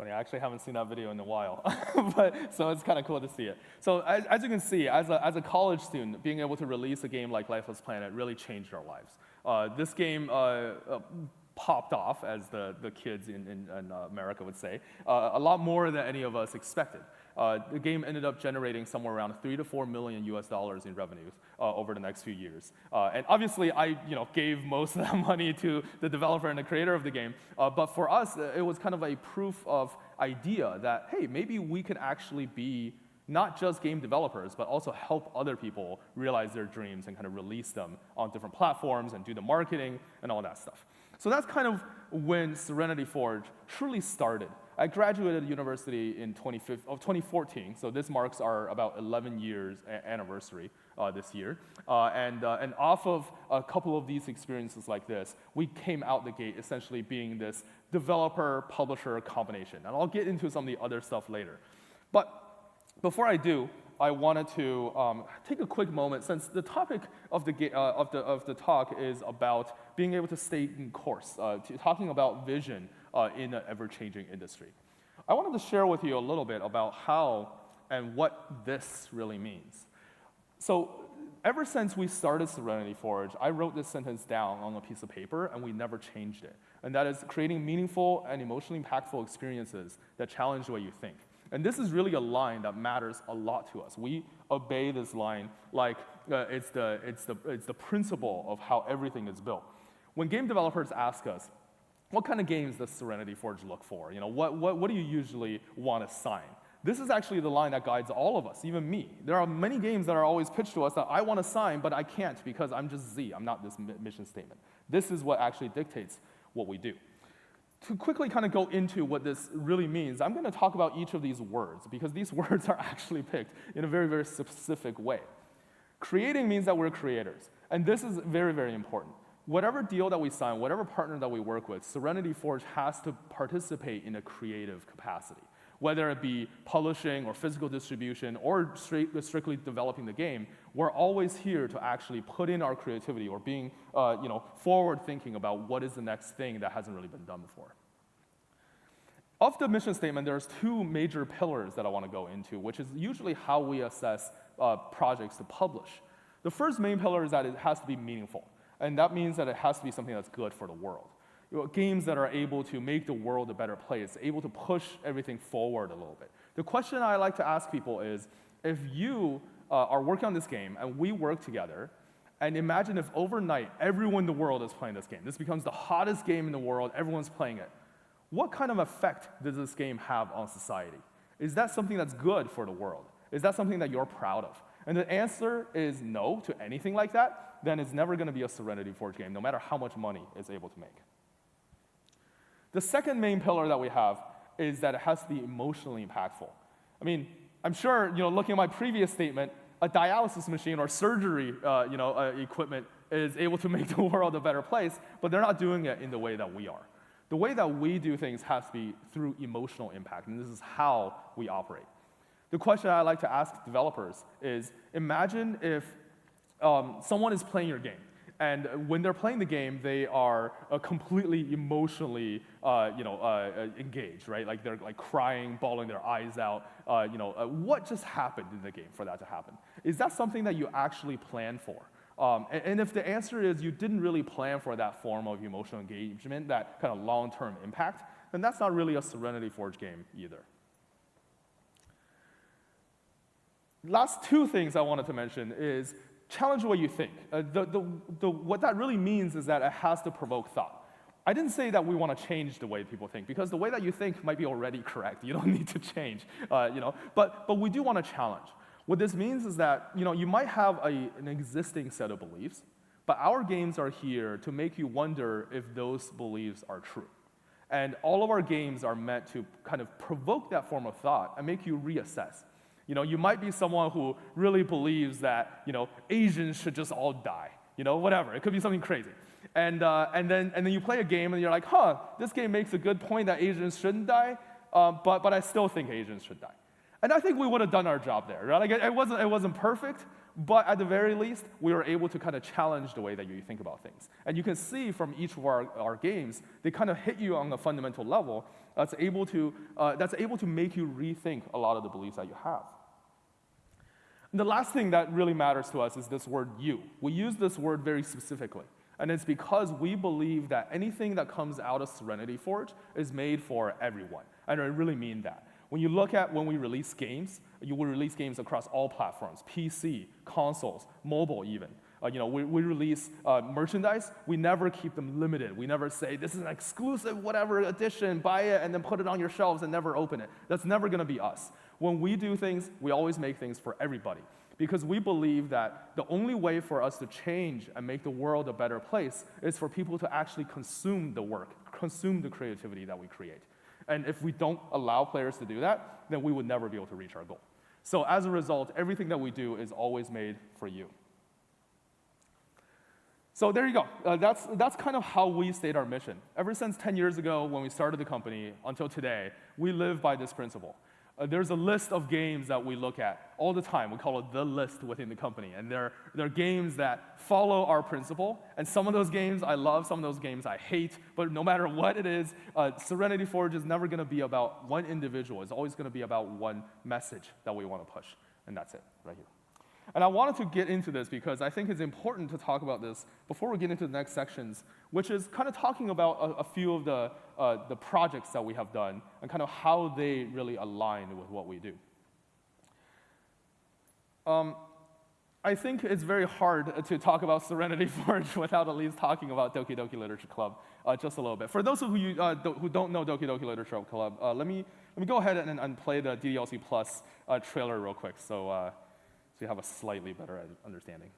I actually haven't seen that video in a while, so it's kind of cool to see it. So as you can see, as a college student, being able to release a game like Lifeless Planet really changed our lives. This game popped off, as the kids in America would say, a lot more than any of us expected. The game ended up generating somewhere around $3 to $4 million US in revenues over the next few years. And obviously, I gave most of that money to the developer and the creator of the game. But for us, it was kind of a proof of idea that, hey, maybe we could actually be not just game developers, but also help other people realize their dreams and kind of release them on different platforms and do the marketing and all that stuff. So that's kind of when Serenity Forge truly started. I graduated university in 2014, so this marks our about 11 years anniversary this year. And off of a couple of these experiences like this, we came out the gate essentially being this developer-publisher combination. And I'll get into some of the other stuff later. But before I do, I wanted to take a quick moment, since the topic of the talk is about being able to stay in course, talking about vision in an ever-changing industry. I wanted to share with you a little bit about how and what this really means. So ever since we started Serenity Forge, I wrote this sentence down on a piece of paper, and we never changed it. And that is creating meaningful and emotionally impactful experiences that challenge the way you think. And this is really a line that matters a lot to us. We obey this line like it's the principle of how everything is built. When game developers ask us, what kind of games does Serenity Forge look for? What do you usually want to sign? This is actually the line that guides all of us, even me. There are many games that are always pitched to us that I want to sign, but I can't because I'm just Z. I'm not this mission statement. This is what actually dictates what we do. To quickly kind of go into what this really means, I'm going to talk about each of these words because these words are actually picked in a very, very specific way. Creating means that we're creators, and this is very, very important. Whatever deal that we sign, whatever partner that we work with, Serenity Forge has to participate in a creative capacity. Whether it be publishing or physical distribution or strictly developing the game, we're always here to actually put in our creativity or being forward thinking about what is the next thing that hasn't really been done before. Of the mission statement, there's two major pillars that I want to go into, which is usually how we assess projects to publish. The first main pillar is that it has to be meaningful, and that means that it has to be something that's good for the world. Games that are able to make the world a better place, able to push everything forward a little bit. The question I like to ask people is, if you are working on this game and we work together, and imagine if overnight everyone in the world is playing this game. This becomes the hottest game in the world, everyone's playing it. What kind of effect does this game have on society? Is that something that's good for the world? Is that something that you're proud of? And the answer is no to anything like that, then it's never going to be a Serenity Forge game, no matter how much money it's able to make. The second main pillar that we have is that it has to be emotionally impactful. I mean, I'm sure, looking at my previous statement, a dialysis machine or surgery, equipment is able to make the world a better place, but they're not doing it in the way that we are. The way that we do things has to be through emotional impact, and this is how we operate. The question I like to ask developers is, imagine if someone is playing your game, and when they're playing the game, they are completely emotionally engaged, right? Like they're like crying, bawling their eyes out. What just happened in the game for that to happen? Is that something that you actually planned for? And if the answer is you didn't really plan for that form of emotional engagement, that kind of long-term impact, then that's not really a Serenity Forge game either. Last two things I wanted to mention is challenge the way you think. What that really means is that it has to provoke thought. I didn't say that we want to change the way people think, because the way that you think might be already correct. You don't need to change, but we do want to challenge. What this means is that you might have an existing set of beliefs, but our games are here to make you wonder if those beliefs are true. And all of our games are meant to kind of provoke that form of thought and make you reassess. You might be someone who really believes that, Asians should just all die, whatever. It could be something crazy. And then you play a game and you're like, this game makes a good point that Asians shouldn't die, but I still think Asians should die. And I think we would have done our job there, right? Like it wasn't perfect, but at the very least, we were able to kind of challenge the way that you think about things. And you can see from each of our games, they kind of hit you on a fundamental level that's able to make you rethink a lot of the beliefs that you have. And the last thing that really matters to us is this word you. We use this word very specifically. And it's because we believe that anything that comes out of Serenity Forge is made for everyone. And I really mean that. When you look at when we release games, you will release games across all platforms, PC, consoles, mobile even. We release merchandise, we never keep them limited. We never say, this is an exclusive whatever edition, buy it and then put it on your shelves and never open it. That's never gonna be us. When we do things, we always make things for everybody, because we believe that the only way for us to change and make the world a better place is for people to actually consume the work, consume the creativity that we create. And if we don't allow players to do that, then we would never be able to reach our goal. So as a result, everything that we do is always made for you. So there you go. That's kind of how we state our mission. Ever since 10 years ago when we started the company until today, we live by this principle. There's a list of games that we look at all the time. We call it the list within the company. And they're games that follow our principle. And some of those games I love, some of those games I hate. But no matter what it is, Serenity Forge is never going to be about one individual. It's always going to be about one message that we want to push. And that's it, right here. And I wanted to get into this because I think it's important to talk about this before we get into the next sections, which is kind of talking about a few of the projects that we have done and kind of how they really align with what we do. I think it's very hard to talk about Serenity Forge without at least talking about Doki Doki Literature Club just a little bit. For those of you who don't know Doki Doki Literature Club, let me go ahead and play the DDLC Plus trailer real quick so you have a slightly better understanding.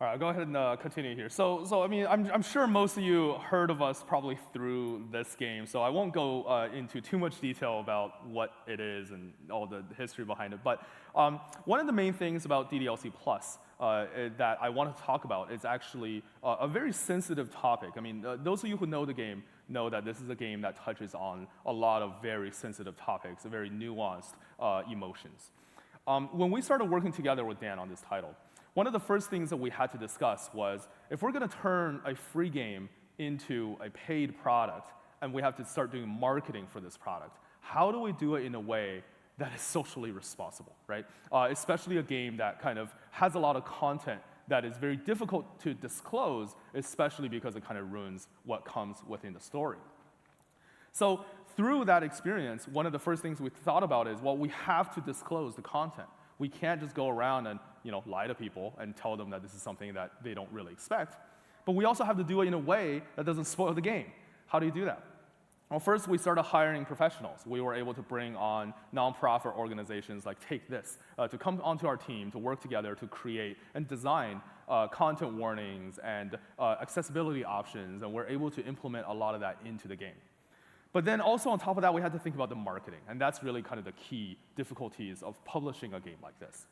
All right, I'll go ahead and continue here. So I mean, I'm sure most of you heard of us probably through this game, so I won't go into too much detail about what it is and all the history behind it. But one of the main things about DDLC Plus that I want to talk about is actually a very sensitive topic. I mean, those of you who know the game know that this is a game that touches on a lot of very sensitive topics, very nuanced emotions. When we started working together with Dan on this title, one of the first things that we had to discuss was, if we're going to turn a free game into a paid product, and we have to start doing marketing for this product, how do we do it in a way that is socially responsible, right? Especially a game that kind of has a lot of content that is very difficult to disclose, especially because it kind of ruins what comes within the story. So through that experience, one of the first things we thought about is, well, we have to disclose the content. We can't just go around and lie to people and tell them that this is something that they don't really expect. But we also have to do it in a way that doesn't spoil the game. How do you do that? Well, first, we started hiring professionals. We were able to bring on nonprofit organizations like Take This to come onto our team to work together to create and design content warnings and accessibility options, and we're able to implement a lot of that into the game. But then also on top of that, we had to think about the marketing, and that's really kind of the key difficulties of publishing a game like this.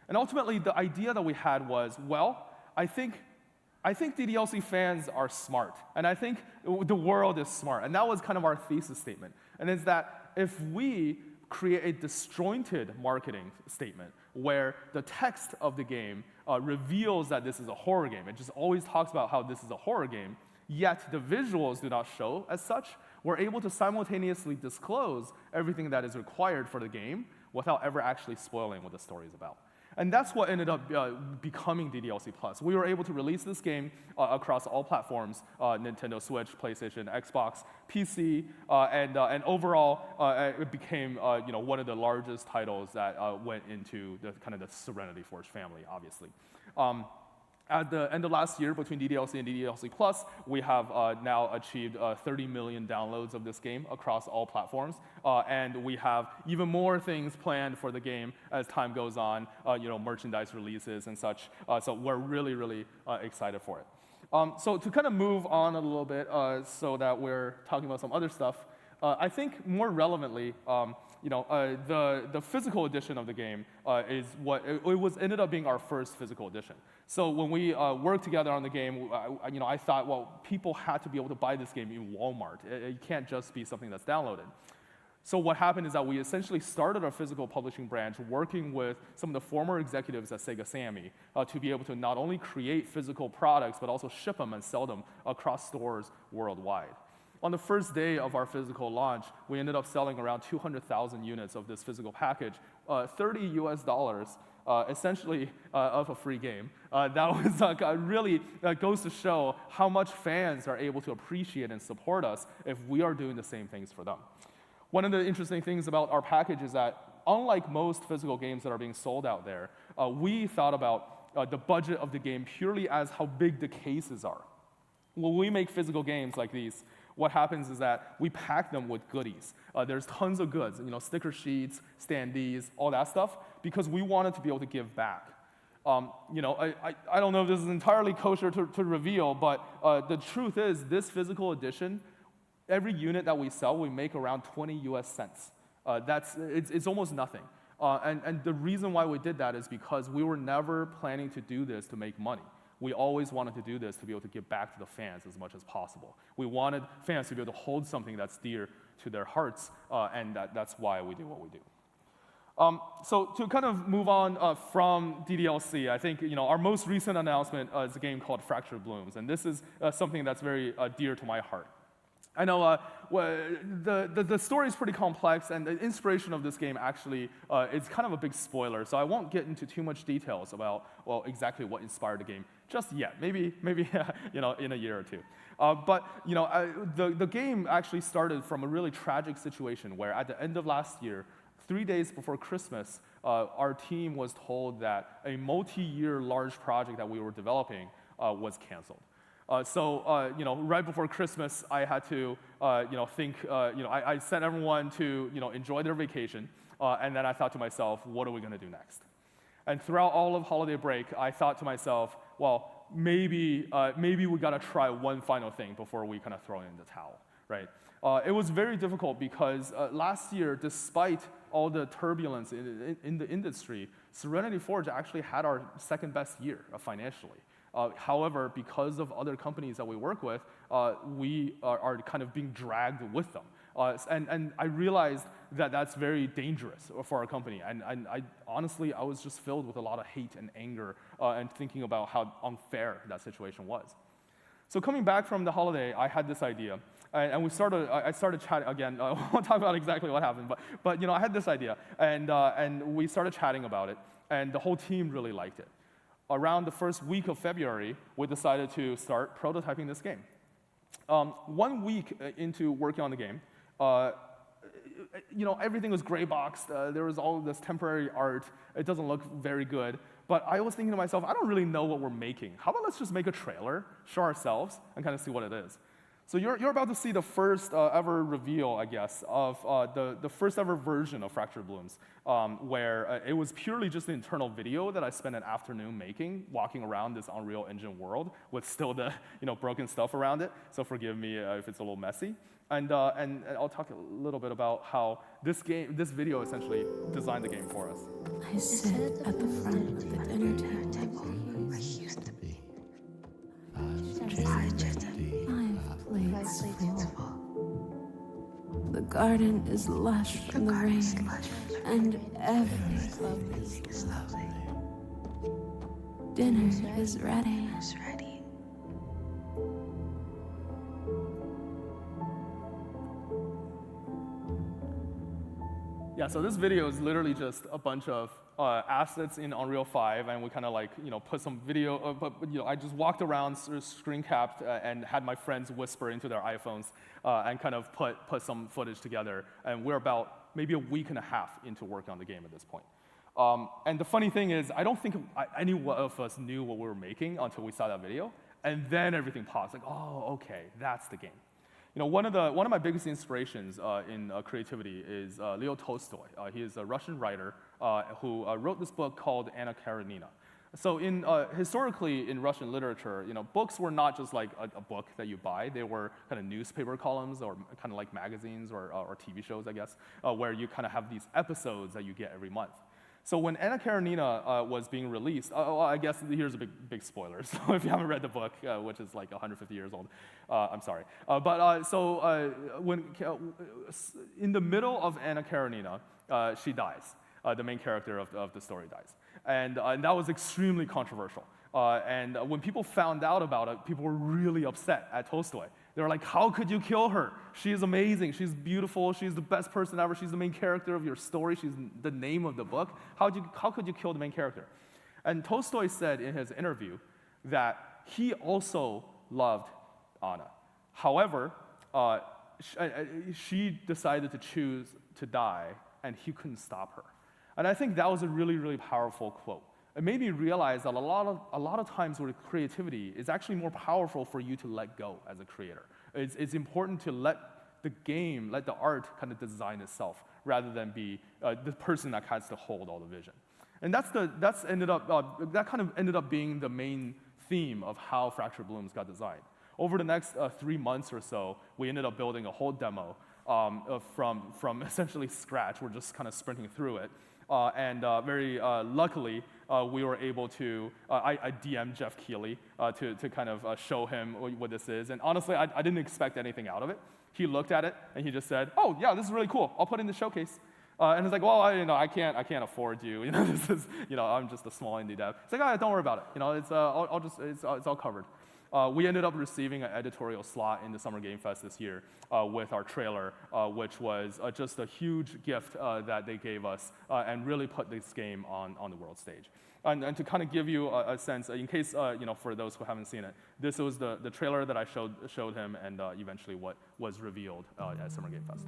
And ultimately, the idea that we had was, well, I think DDLC fans are smart, and I think the world is smart, and that was kind of our thesis statement. And it's that if we create a disjointed marketing statement where the text of the game reveals that this is a horror game, it just always talks about how this is a horror game, yet the visuals do not show as such, we're able to simultaneously disclose everything that is required for the game without ever actually spoiling what the story is about. And that's what ended up becoming DDLC Plus. We were able to release this game across all platforms, Nintendo Switch, PlayStation, Xbox, PC, and overall, it became one of the largest titles that went into the kind of the Serenity Forge family, obviously. At the end of last year, between DDLC and DDLC Plus, we have now achieved 30 million downloads of this game across all platforms, and we have even more things planned for the game as time goes on, merchandise releases and such. So we're really, really excited for it. So to kind of move on a little bit, so that we're talking about some other stuff, I think more relevantly, the physical edition of the game is what it ended up being our first physical edition. So when we worked together on the game, I thought, well, people had to be able to buy this game in Walmart. It can't just be something that's downloaded. So what happened is that we essentially started our physical publishing branch working with some of the former executives at Sega Sammy to be able to not only create physical products, but also ship them and sell them across stores worldwide. On the first day of our physical launch, we ended up selling around 200,000 units of this physical package, $30 US, essentially of a free game. That was really goes to show how much fans are able to appreciate and support us if we are doing the same things for them. One of the interesting things about our package is that, unlike most physical games that are being sold out there, we thought about the budget of the game purely as how big the cases are. When we make physical games like these, what happens is that we pack them with goodies. There's tons of goods, sticker sheets, standees, all that stuff, because we wanted to be able to give back. I don't know if this is entirely kosher to reveal, but the truth is this physical edition, every unit that we sell, we make around 20 US cents. It's almost nothing. And the reason why we did that is because we were never planning to do this to make money. We always wanted to do this to be able to give back to the fans as much as possible. We wanted fans to be able to hold something that's dear to their hearts, and that's why we do what we do. So to kind of move on from DDLC, I think our most recent announcement is a game called Fractured Blooms, and this is something that's very dear to my heart. I know the story is pretty complex, and the inspiration of this game actually is kind of a big spoiler, so I won't get into too much details about exactly what inspired the game just yet. Maybe in a year or two. But the game actually started from a really tragic situation where at the end of last year, 3 days before Christmas, our team was told that a multi-year large project that we were developing was canceled. So right before Christmas, I had to I sent everyone to enjoy their vacation, and then I thought to myself, what are we going to do next? And throughout all of holiday break, I thought to myself, well, maybe we got to try one final thing before we kind of throw in the towel, right? It was very difficult because last year, despite all the turbulence in the industry, Serenity Forge actually had our second best year financially. However, because of other companies that we work with, we are kind of being dragged with them. And I realized that that's very dangerous for our company. And I honestly, I was just filled with a lot of hate and anger and thinking about how unfair that situation was. So coming back from the holiday, I had this idea. And I started chatting again. I won't talk about exactly what happened, but I had this idea, and we started chatting about it, and the whole team really liked it. Around the first week of February, we decided to start prototyping this game. 1 week into working on the game, everything was gray boxed. There was all this temporary art. It doesn't look very good. But I was thinking to myself, I don't really know what we're making. How about let's just make a trailer, show ourselves, and kind of see what it is. So you're about to see the first ever reveal, I guess, of the first ever version of Fractured Blooms, where it was purely just an internal video that I spent an afternoon making, walking around this Unreal Engine world with still the broken stuff around it. So forgive me if it's a little messy. And I'll talk a little bit about how this video essentially designed the game for us. I sit at the front of the dinner table where he used to be. The garden is lush from the rain, and everything is lovely. Dinner is ready. Yeah, so this video is literally just a bunch of assets in Unreal 5, and we kind of put some video, I just walked around, screen capped, and had my friends whisper into their iPhones and kind of put some footage together. And we're about maybe a week and a half into working on the game at this point. And the funny thing is, I don't think any one of us knew what we were making until we saw that video, and then everything paused, like, oh, okay, that's the game. One of my biggest inspirations in creativity is Leo Tolstoy. He is a Russian writer who wrote this book called Anna Karenina. So historically in Russian literature, books were not just like a book that you buy. They were kind of newspaper columns or kind of like magazines or TV shows, I guess, where you kind of have these episodes that you get every month. So when Anna Karenina was being released, I guess here's a big spoiler. So if you haven't read the book, which is like 150 years old, I'm sorry. When in the middle of Anna Karenina, she dies. The main character of the story dies, and that was extremely controversial. And when people found out about it, people were really upset at Tolstoy. They were like, how could you kill her? She is amazing, she's beautiful, she's the best person ever, she's the main character of your story, she's the name of the book. How could you kill the main character? And Tolstoy said in his interview that he also loved Anna. However, she decided to choose to die, and he couldn't stop her. And I think that was a really, really powerful quote. It made me realize that a lot of times with creativity, it's actually more powerful for you to let go as a creator. It's important to let the game, let the art kind of design itself, rather than be the person that has to hold all the vision. And that kind of ended up being the main theme of how Fractured Blooms got designed. Over the next 3 months or so, we ended up building a whole demo from essentially scratch. We're just kind of sprinting through it. Very luckily, we were able to, I DM'd Jeff Keighley to kind of show him what this is. And honestly, I didn't expect anything out of it. He looked at it, and he just said, oh, yeah, this is really cool. I'll put it in the showcase. And it's like, well, I can't afford you. This is, I'm just a small indie dev. It's like, don't worry about it. It's all covered. We ended up receiving an editorial slot in the Summer Game Fest this year with our trailer, which was just a huge gift that they gave us and really put this game on the world stage. And to kind of give you a sense, in case, for those who haven't seen it, this was the trailer that I showed him and eventually what was revealed at Summer Game Fest.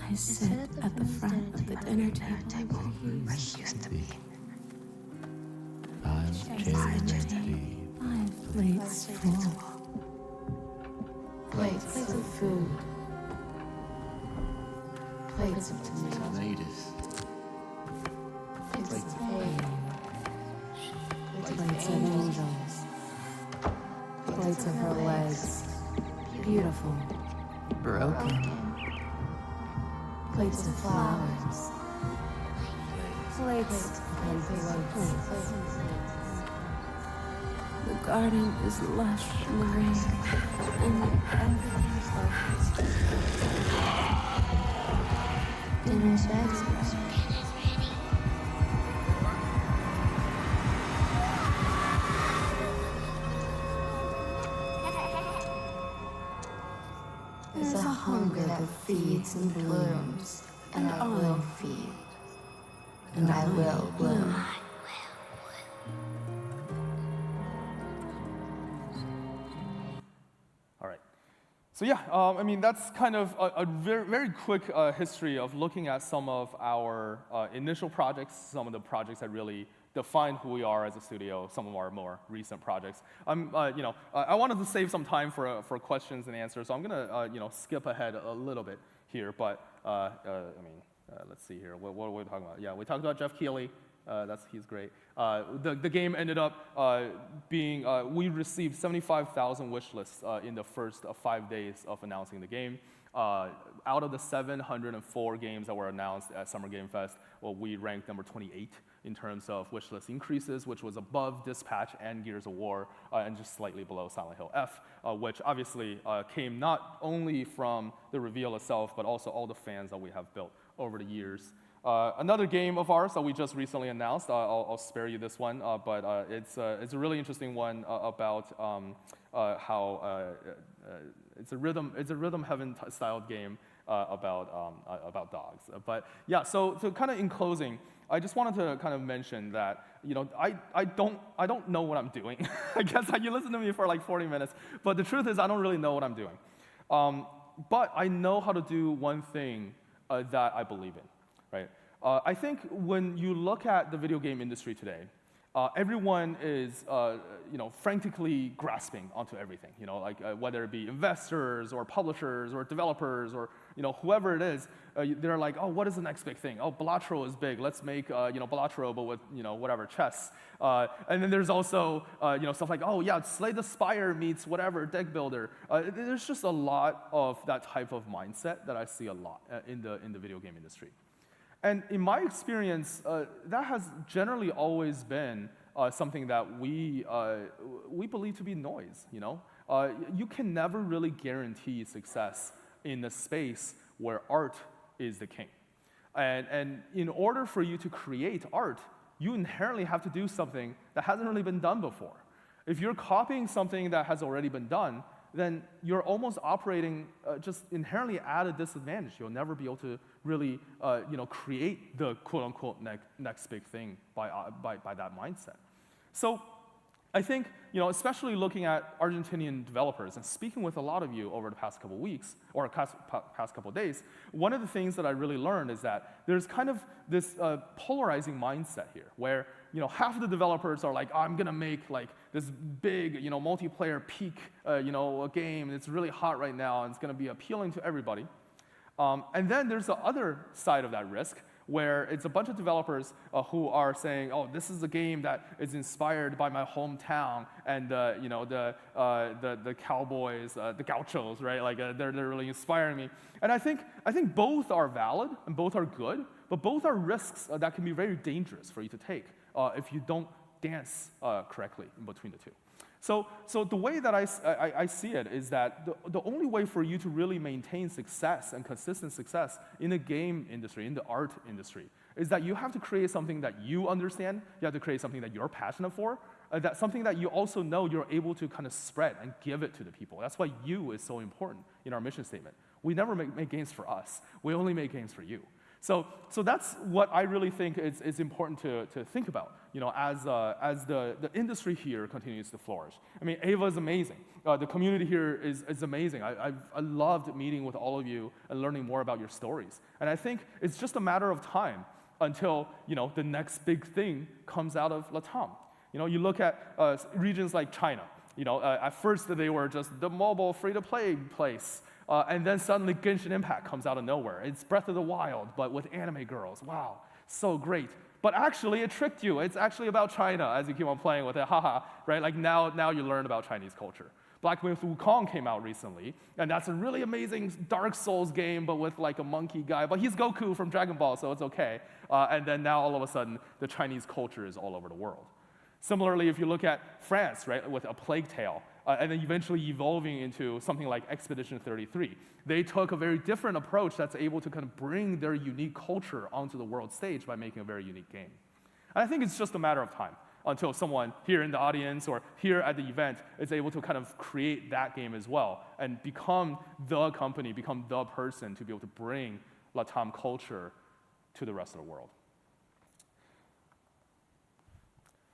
I sit at the front of the dinner table where he used to be. 5 chairs deep, 5 plates full. Plates of food. Plates of tomatoes. Plates of hay. Plates of angels. Plates of her legs. Beautiful. Broken. Plates of flowers. Plates and plates. The garden is lush in the rain, and everything's focused. Dinner's ready. There's a hunger that feeds and blooms, and I will feed, and I will bloom. All right. So yeah, that's kind of a very, very quick history of looking at some of our initial projects, some of the projects that really define who we are as a studio, some of our more recent projects. I wanted to save some time for questions and answers, so I'm gonna skip ahead a little bit here. But let's see here. What are we talking about? Yeah, we talked about Jeff Keighley. He's great. The game ended up being, we received 75,000 wish lists in the first 5 days of announcing the game. Out of the 704 games that were announced at Summer Game Fest, we ranked number 28 in terms of wish list increases, which was above Dispatch and Gears of War, and just slightly below Silent Hill F, which obviously came not only from the reveal itself, but also all the fans that we have built over the years. Another game of ours that we just recently announced, I'll spare you this one, but it's a really interesting one about how it's a rhythm heaven styled game about dogs. But yeah, so kind of in closing, I just wanted to kind of mention that I don't know what I'm doing. I guess you listen to me for like 40 minutes, but the truth is I don't really know what I'm doing. But I know how to do one thing that I believe in. Right? I think when you look at the video game industry today, everyone is frantically grasping onto everything. Like whether it be investors or publishers or developers or whoever it is, they're like, oh, what is the next big thing? Oh, Balatro is big. Let's make Balatro, but with whatever chess. And then there's also stuff like, oh yeah, Slay the Spire meets whatever deck builder. There's just a lot of that type of mindset that I see a lot in the video game industry. And in my experience, that has generally always been something that we believe to be noise. You can never really guarantee success in a space where art is the king. And in order for you to create art, you inherently have to do something that hasn't really been done before. If you're copying something that has already been done, then you're almost operating just inherently at a disadvantage. You'll never be able to really create the quote-unquote next big thing by that mindset. So I think, especially looking at Argentinian developers and speaking with a lot of you over the past couple weeks or past couple days, one of the things that I really learned is that there's kind of this polarizing mindset here where half of the developers are like, oh, I'm gonna make like this big multiplayer peak a game. It's really hot right now and it's gonna be appealing to everybody. And then there's the other side of that risk, where it's a bunch of developers who are saying, oh, this is a game that is inspired by my hometown and the cowboys, the gauchos, right? Like they're really inspiring me. And I think both are valid and both are good, but both are risks that can be very dangerous for you to take if you don't dance correctly in between the two. So the way that I see it is that the only way for you to really maintain success and consistent success in the game industry, in the art industry, is that you have to create something that you understand, you have to create something that you're passionate for, that something that you also know you're able to kind of spread and give it to the people. That's why you is so important in our mission statement. We never make games for us. We only make games for you. So that's what I really think is important to think about, as the industry here continues to flourish. I mean, EVA is amazing. The community here is amazing. I loved meeting with all of you and learning more about your stories. And I think it's just a matter of time until the next big thing comes out of LATAM. You look at regions like China. At first they were just the mobile free-to-play place. And then suddenly Genshin Impact comes out of nowhere. It's Breath of the Wild, but with anime girls. Wow, so great. But actually, it tricked you. It's actually about China as you keep on playing with it. Haha, right? Like now you learn about Chinese culture. Black Myth Wukong came out recently, and that's a really amazing Dark Souls game, but with like a monkey guy. But he's Goku from Dragon Ball, so it's okay. And then now all of a sudden, the Chinese culture is all over the world. Similarly, if you look at France, right, with A Plague Tale, and then eventually evolving into something like Expedition 33. They took a very different approach that's able to kind of bring their unique culture onto the world stage by making a very unique game. And I think it's just a matter of time until someone here in the audience or here at the event is able to kind of create that game as well and become the company, become the person to be able to bring LATAM culture to the rest of the world.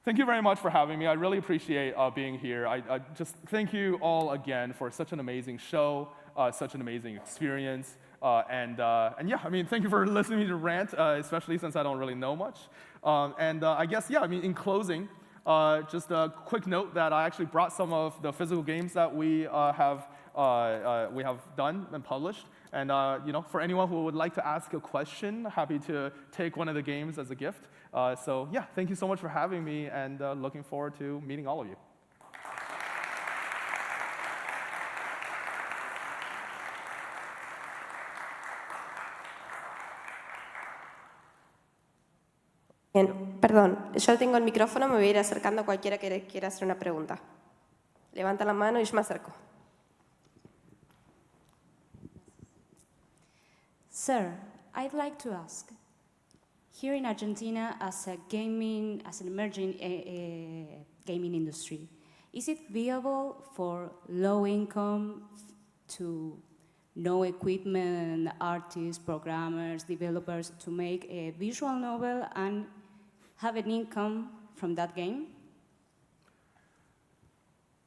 Thank you very much for having me. I really appreciate being here. I just thank you all again for such an amazing show, such an amazing experience. And yeah, I mean, thank you for listening to me rant, especially since I don't really know much. I guess, yeah, I mean, in closing, just a quick note that I actually brought some of the physical games that we have done and published. And for anyone who would like to ask a question, happy to take one of the games as a gift. So yeah, thank you so much for having me, and looking forward to meeting all of you. Bien, perdón, yo tengo el micrófono, me voy a ir acercando a cualquiera que quiera hacer una pregunta. Levanta la mano y yo me acerco. Sir, I'd like to ask, here in Argentina, as an emerging gaming industry, is it viable for low income to no equipment artists, programmers, developers to make a visual novel and have an income from that game?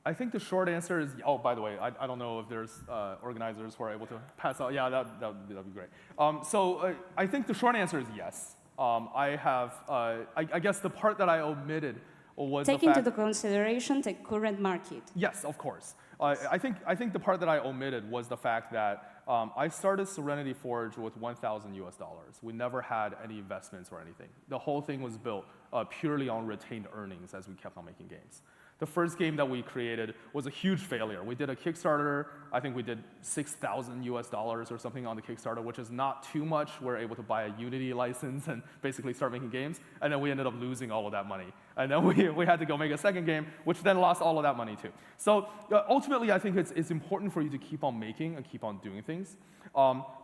I think the short answer is, oh, by the way, I don't know if there's organizers who are able to pass out. Yeah, that'd be great. I think the short answer is yes. I guess the part that I omitted was Take the fact... into consideration the current market. Yes, of course. I think the part that I omitted was the fact that I started Serenity Forge with $1,000 US. We never had any investments or anything. The whole thing was built purely on retained earnings as we kept on making games. The first game that we created was a huge failure. We did a Kickstarter. I think we did $6,000 US or something on the Kickstarter, which is not too much. We're able to buy a Unity license and basically start making games. And then we ended up losing all of that money. And then we had to go make a second game, which then lost all of that money too. So ultimately, I think it's important for you to keep on making and keep on doing things.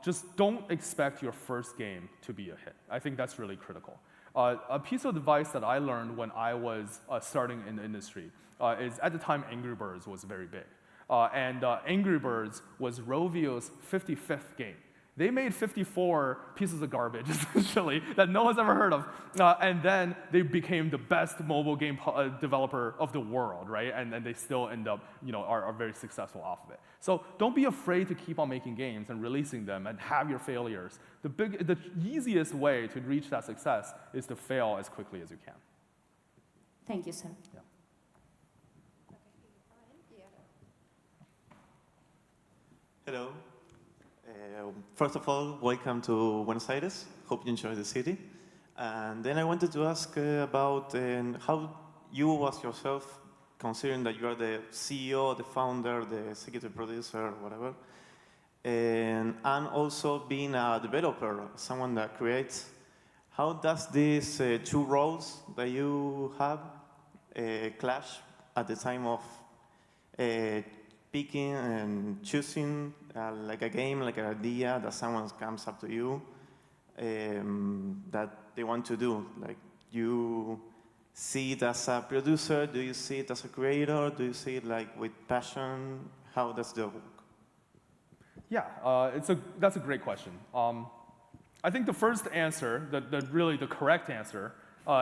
Just don't expect your first game to be a hit. I think that's really critical. A piece of advice that I learned when I was starting in the industry is at the time Angry Birds was very big. Angry Birds was Rovio's 55th game. They made 54 pieces of garbage, essentially, that no one's ever heard of. And then they became the best mobile game developer of the world, right? And they still end up, are very successful off of it. So don't be afraid to keep on making games and releasing them and have your failures. The easiest way to reach that success is to fail as quickly as you can. Thank you, sir. Yeah. Hello. First of all, welcome to Buenos Aires. Hope you enjoy the city. And then I wanted to ask about how you was yourself, considering that you are the CEO, the founder, the executive producer, whatever, and also being a developer, someone that creates, how does these two roles that you have clash at the time of picking and choosing like a game, like an idea that someone comes up to you that they want to do? Like, you see it as a producer? Do you see it as a creator? Do you see it like with passion? How does that work? Yeah, that's a great question. I think the first answer, really the correct answer,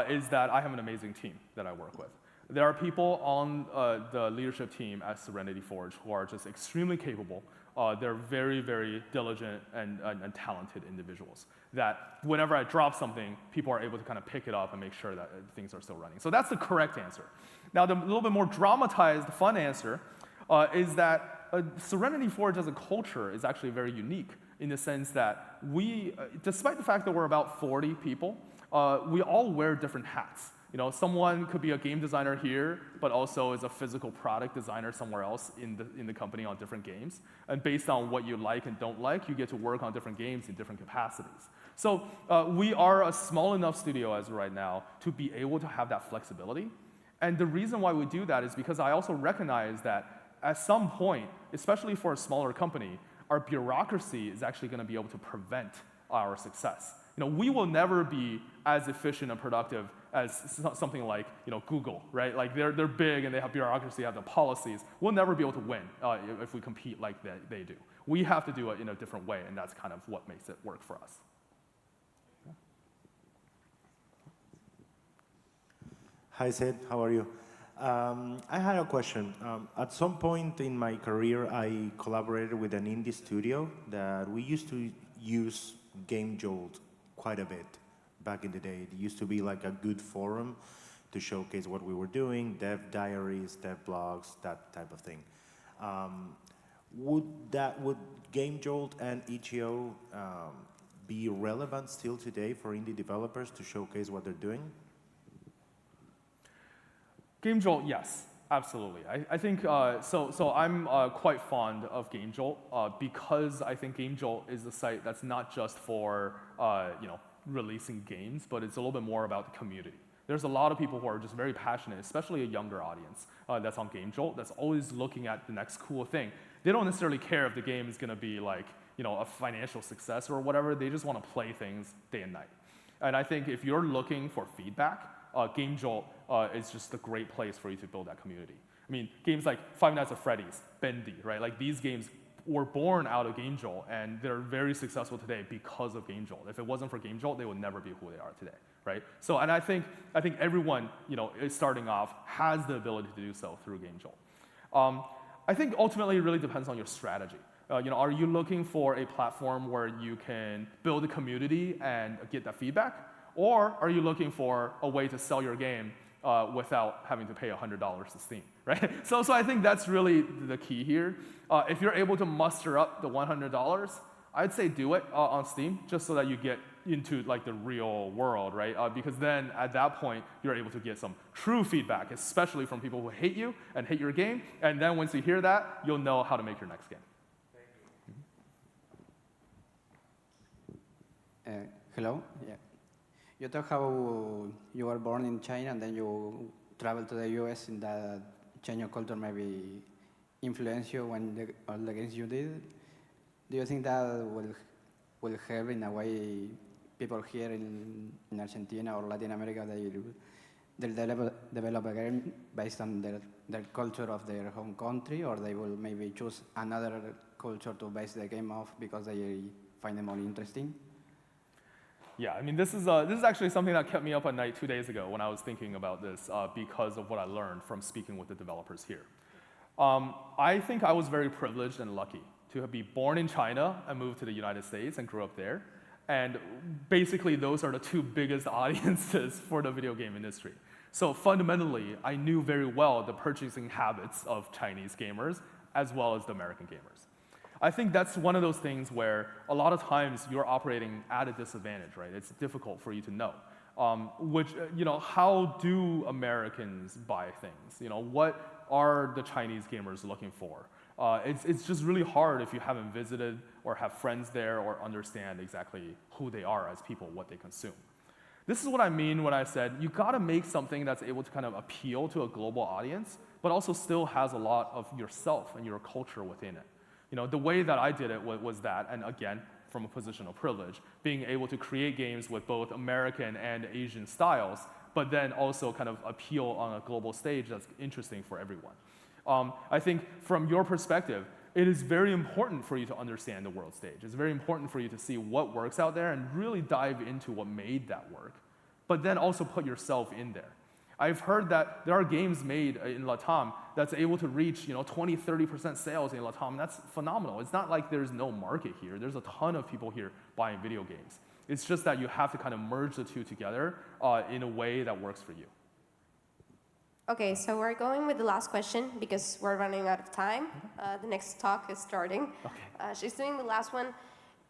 is that I have an amazing team that I work with. There are people on the leadership team at Serenity Forge who are just extremely capable. They're very, very diligent and talented individuals that whenever I drop something, people are able to kind of pick it up and make sure that things are still running. So that's the correct answer. Now, the little bit more dramatized, fun answer is that Serenity Forge as a culture is actually very unique in the sense that we, despite the fact that we're about 40 people, we all wear different hats. Someone could be a game designer here, but also is a physical product designer somewhere else in the company on different games. And based on what you like and don't like, you get to work on different games in different capacities. So we are a small enough studio as right now to be able to have that flexibility. And the reason why we do that is because I also recognize that at some point, especially for a smaller company, our bureaucracy is actually going to be able to prevent our success. We will never be as efficient and productive as something like Google, right? Like they're big and they have bureaucracy, have the policies. We'll never be able to win if we compete like they do. We have to do it in a different way, and that's kind of what makes it work for us. Hi, Sid. How are you? I had a question. At some point in my career, I collaborated with an indie studio that we used to use Game Jolt quite a bit back in the day. It used to be like a good forum to showcase what we were doing, dev diaries, dev blogs, that type of thing. Would Game Jolt and EGO be relevant still today for indie developers to showcase what they're doing? Game Jolt, yes, absolutely. I think, so I'm quite fond of Game Jolt because I think Game Jolt is a site that's not just for, releasing games, but it's a little bit more about the community. There's a lot of people who are just very passionate, especially a younger audience that's on Game Jolt, that's always looking at the next cool thing. They don't necessarily care if the game is gonna be like, a financial success or whatever. They just wanna play things day and night. And I think if you're looking for feedback, Game Jolt is just a great place for you to build that community. I mean, games like Five Nights at Freddy's, Bendy, right? Like these games were born out of Game Jolt, and they're very successful today because of Game Jolt. If it wasn't for Game Jolt, they would never be who they are today, right? So, and I think everyone, is starting off has the ability to do so through Game Jolt. I think ultimately it really depends on your strategy. Are you looking for a platform where you can build a community and get that feedback? Or are you looking for a way to sell your game without having to pay $100 to Steam, right? So I think that's really the key here. If you're able to muster up the $100, I'd say do it on Steam, just so that you get into like the real world, right? Because then at that point, you're able to get some true feedback, especially from people who hate you and hate your game. And then once you hear that, you'll know how to make your next game. Hello. Yeah. You talk how you were born in China and then you travel to the US, and that change of culture maybe influence you when all the games you did. Do you think that will help in a way people here in Argentina or Latin America, they'll develop a game based on their culture of their home country, or they will maybe choose another culture to base the game off because they find it more interesting? Yeah, I mean, this is actually something that kept me up at night 2 days ago when I was thinking about this because of what I learned from speaking with the developers here. I think I was very privileged and lucky to be born in China and move to the United States and grew up there. And basically, those are the two biggest audiences for the video game industry. So fundamentally, I knew very well the purchasing habits of Chinese gamers as well as the American gamers. I think that's one of those things where a lot of times you're operating at a disadvantage, right? It's difficult for you to know. How do Americans buy things? What are the Chinese gamers looking for? It's just really hard if you haven't visited or have friends there or understand exactly who they are as people, what they consume. This is what I mean when I said you gotta make something that's able to kind of appeal to a global audience, but also still has a lot of yourself and your culture within it. The way that I did it was that, and again, from a position of privilege, being able to create games with both American and Asian styles, but then also kind of appeal on a global stage that's interesting for everyone. I think from your perspective, it is very important for you to understand the world stage. It's very important for you to see what works out there and really dive into what made that work, but then also put yourself in there. I've heard that there are games made in LATAM that's able to reach 20, 30% sales in LATAM. That's phenomenal. It's not like there's no market here. There's a ton of people here buying video games. It's just that you have to kind of merge the two together in a way that works for you. Okay, so we're going with the last question because we're running out of time. The next talk is starting. Okay. She's doing the last one.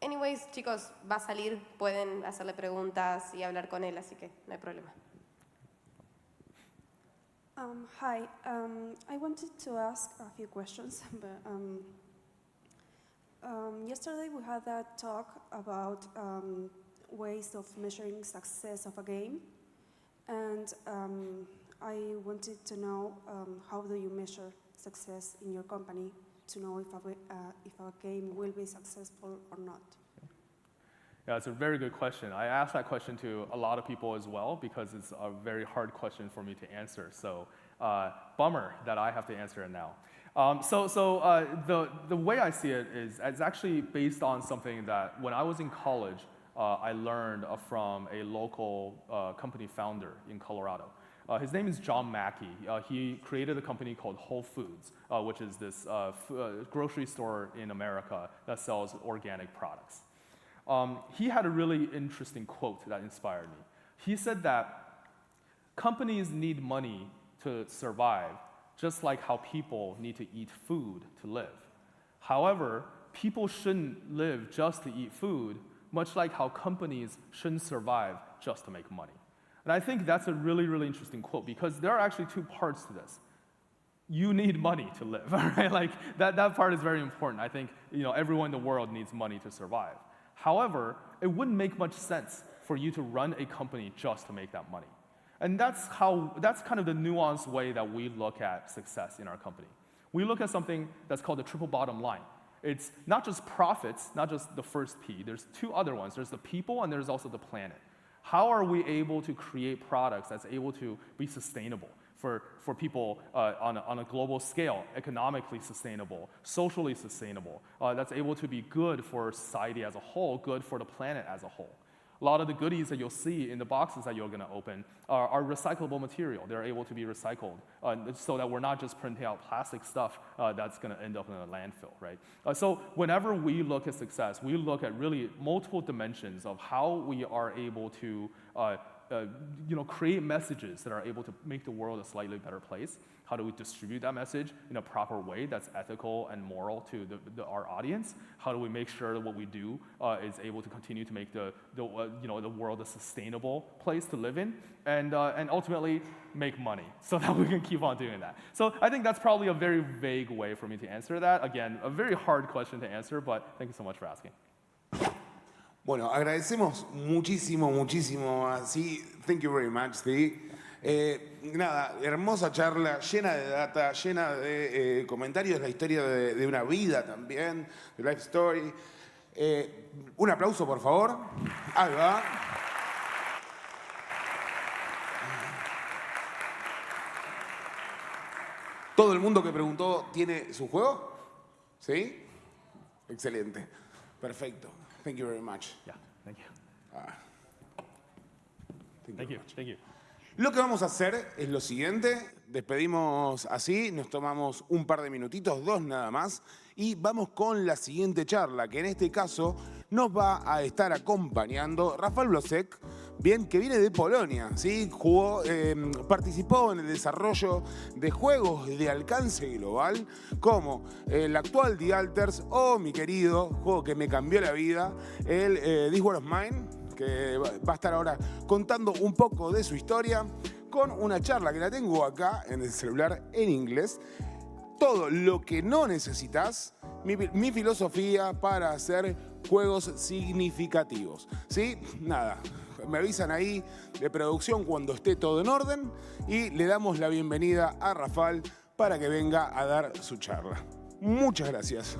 Anyways, chicos, va a salir, pueden hacerle preguntas y hablar con él, así que no hay problema. Hi, I wanted to ask a few questions, but yesterday we had a talk about ways of measuring success of a game, and I wanted to know how do you measure success in your company to know if a game will be successful or not? Yeah, it's a very good question. I asked that question to a lot of people as well because it's a very hard question for me to answer. So bummer that I have to answer it now. The way I see it is it's actually based on something that when I was in college, I learned from a local company founder in Colorado. His name is John Mackey. He created a company called Whole Foods, which is this grocery store in America that sells organic products. He had a really interesting quote that inspired me. He said that companies need money to survive, just like how people need to eat food to live. However, people shouldn't live just to eat food, much like how companies shouldn't survive just to make money. And I think that's a really, really interesting quote because there are actually two parts to this. You need money to live, right? Like that part is very important. I think everyone in the world needs money to survive. However, it wouldn't make much sense for you to run a company just to make that money. And that's kind of the nuanced way that we look at success in our company. We look at something that's called the triple bottom line. It's not just profits, not just the first P. There's two other ones. There's the people and there's also the planet. How are we able to create products that's able to be sustainable for people on a global scale, economically sustainable, socially sustainable, that's able to be good for society as a whole, good for the planet as a whole? A lot of the goodies that you'll see in the boxes that you're going to open are recyclable material. They're able to be recycled so that we're not just printing out plastic stuff that's going to end up in a landfill, right? So whenever we look at success, we look at really multiple dimensions of how we are able to create messages that are able to make the world a slightly better place? How do we distribute that message in a proper way that's ethical and moral to our audience? How do we make sure that what we do is able to continue to make the world a sustainable place to live in, and ultimately make money so that we can keep on doing that? So I think that's probably a very vague way for me to answer that. Again, a very hard question to answer, but thank you so much for asking. Bueno, agradecemos muchísimo, muchísimo a Sí. Thank you very much, Sí. Nada, hermosa charla, llena de data, llena de comentarios, la historia de una vida también, de life story. Un aplauso, por favor. Ahí va. ¿Todo el mundo que preguntó tiene su juego? ¿Sí? Excelente. Perfecto. Thank you very much. Yeah, thank you. Thank you. Thank you. Lo que vamos a hacer es lo siguiente. Despedimos así, nos tomamos un par de minutitos, 2 nada más, y vamos con la siguiente charla, que en este caso nos va a estar acompañando Rafael Blosek, bien, que viene de Polonia, ¿sí? Participó en el desarrollo de juegos de alcance global, como el actual The Alters o mi querido juego que me cambió la vida, el This War of Mine, que va a estar ahora contando un poco de su historia, con una charla que la tengo acá en el celular en inglés. Todo lo que no necesitas, mi filosofía para hacer juegos significativos. ¿Sí? Nada, me avisan ahí de producción cuando esté todo en orden y le damos la bienvenida a Rafael para que venga a dar su charla. Muchas gracias.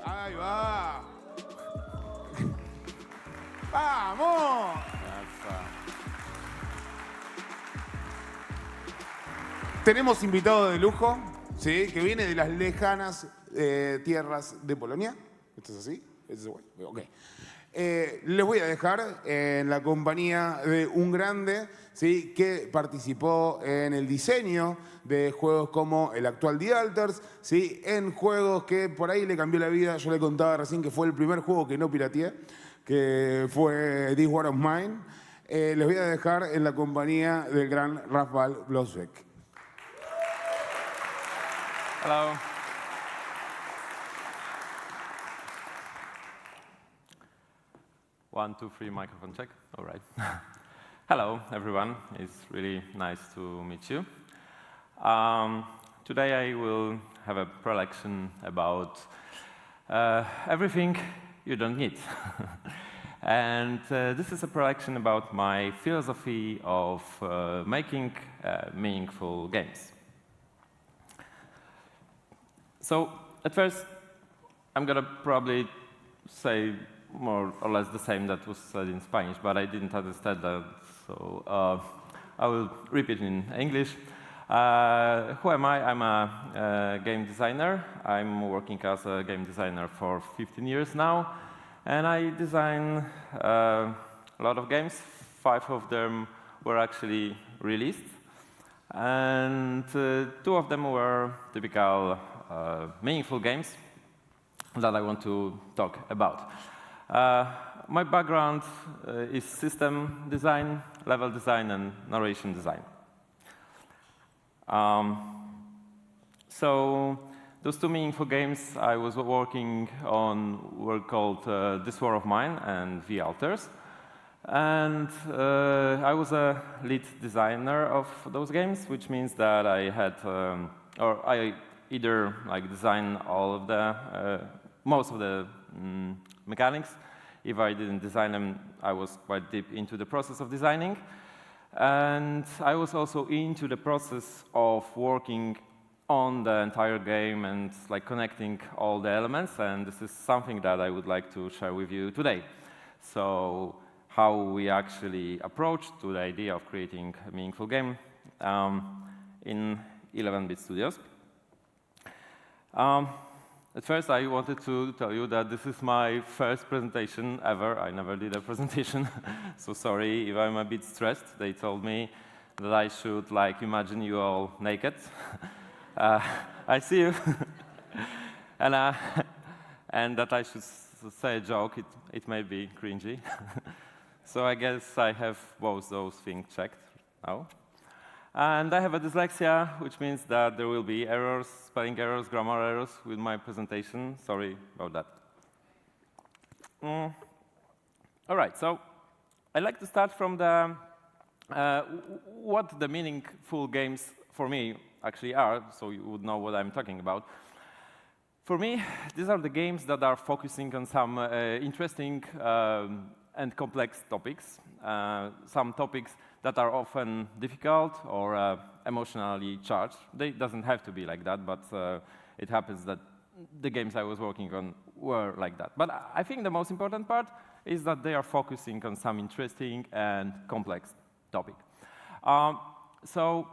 Ahí va. ¡Vamos! Tenemos invitado de lujo, ¿sí? Que viene de las lejanas tierras de Polonia. ¿Esto es así? ¿Esto es bueno? Ok. Les voy a dejar en la compañía de un grande, ¿sí? Que participó en el diseño de juegos como el actual The Alters, ¿sí? En juegos que por ahí le cambió la vida. Yo le contaba recién que fue el primer juego que no pirateé, que fue This War of Mine. Les voy a dejar en la compañía del gran Rafael Blosbeck. Hello. One, two, three, microphone check. All right. Hello, everyone. It's really nice to meet you. Today I will have a prelection about everything you don't need. And this is a prelection about my philosophy of making meaningful games. So, at first, I'm going to probably say more or less the same that was said in Spanish, but I didn't understand that, so I will repeat in English. Who am I? I'm a game designer. I'm working as a game designer for 15 years now, and I design a lot of games. 5 of them were actually released, and 2 of them were typical meaningful games that I want to talk about. My background is system design, level design, and narration design. So those 2 meaningful games I was working on were called This War of Mine and The Alters. And I was a lead designer of those games, which means that I had, or I either design all of the, most of the mechanics. If I didn't design them, I was quite deep into the process of designing. And I was also into the process of working on the entire game and connecting all the elements. And this is something that I would like to share with you today. So how we actually approached to the idea of creating a meaningful game in 11-bit studios. At first, I wanted to tell you that this is my first presentation ever. I never did a presentation, so sorry if I'm a bit stressed. They told me that I should imagine you all naked. I see you. And that I should say a joke. It may be cringy. So I guess I have both those things checked now. And I have a dyslexia, which means that there will be errors, spelling errors, grammar errors with my presentation. Sorry about that. All right, so I'd like to start from the what the meaningful games for me actually are, so you would know what I'm talking about. For me, these are the games that are focusing on some interesting and complex topics, some topics that are often difficult or emotionally charged. They doesn't have to be like that, but it happens that the games I was working on were like that. But I think the most important part is that they are focusing on some interesting and complex topic. So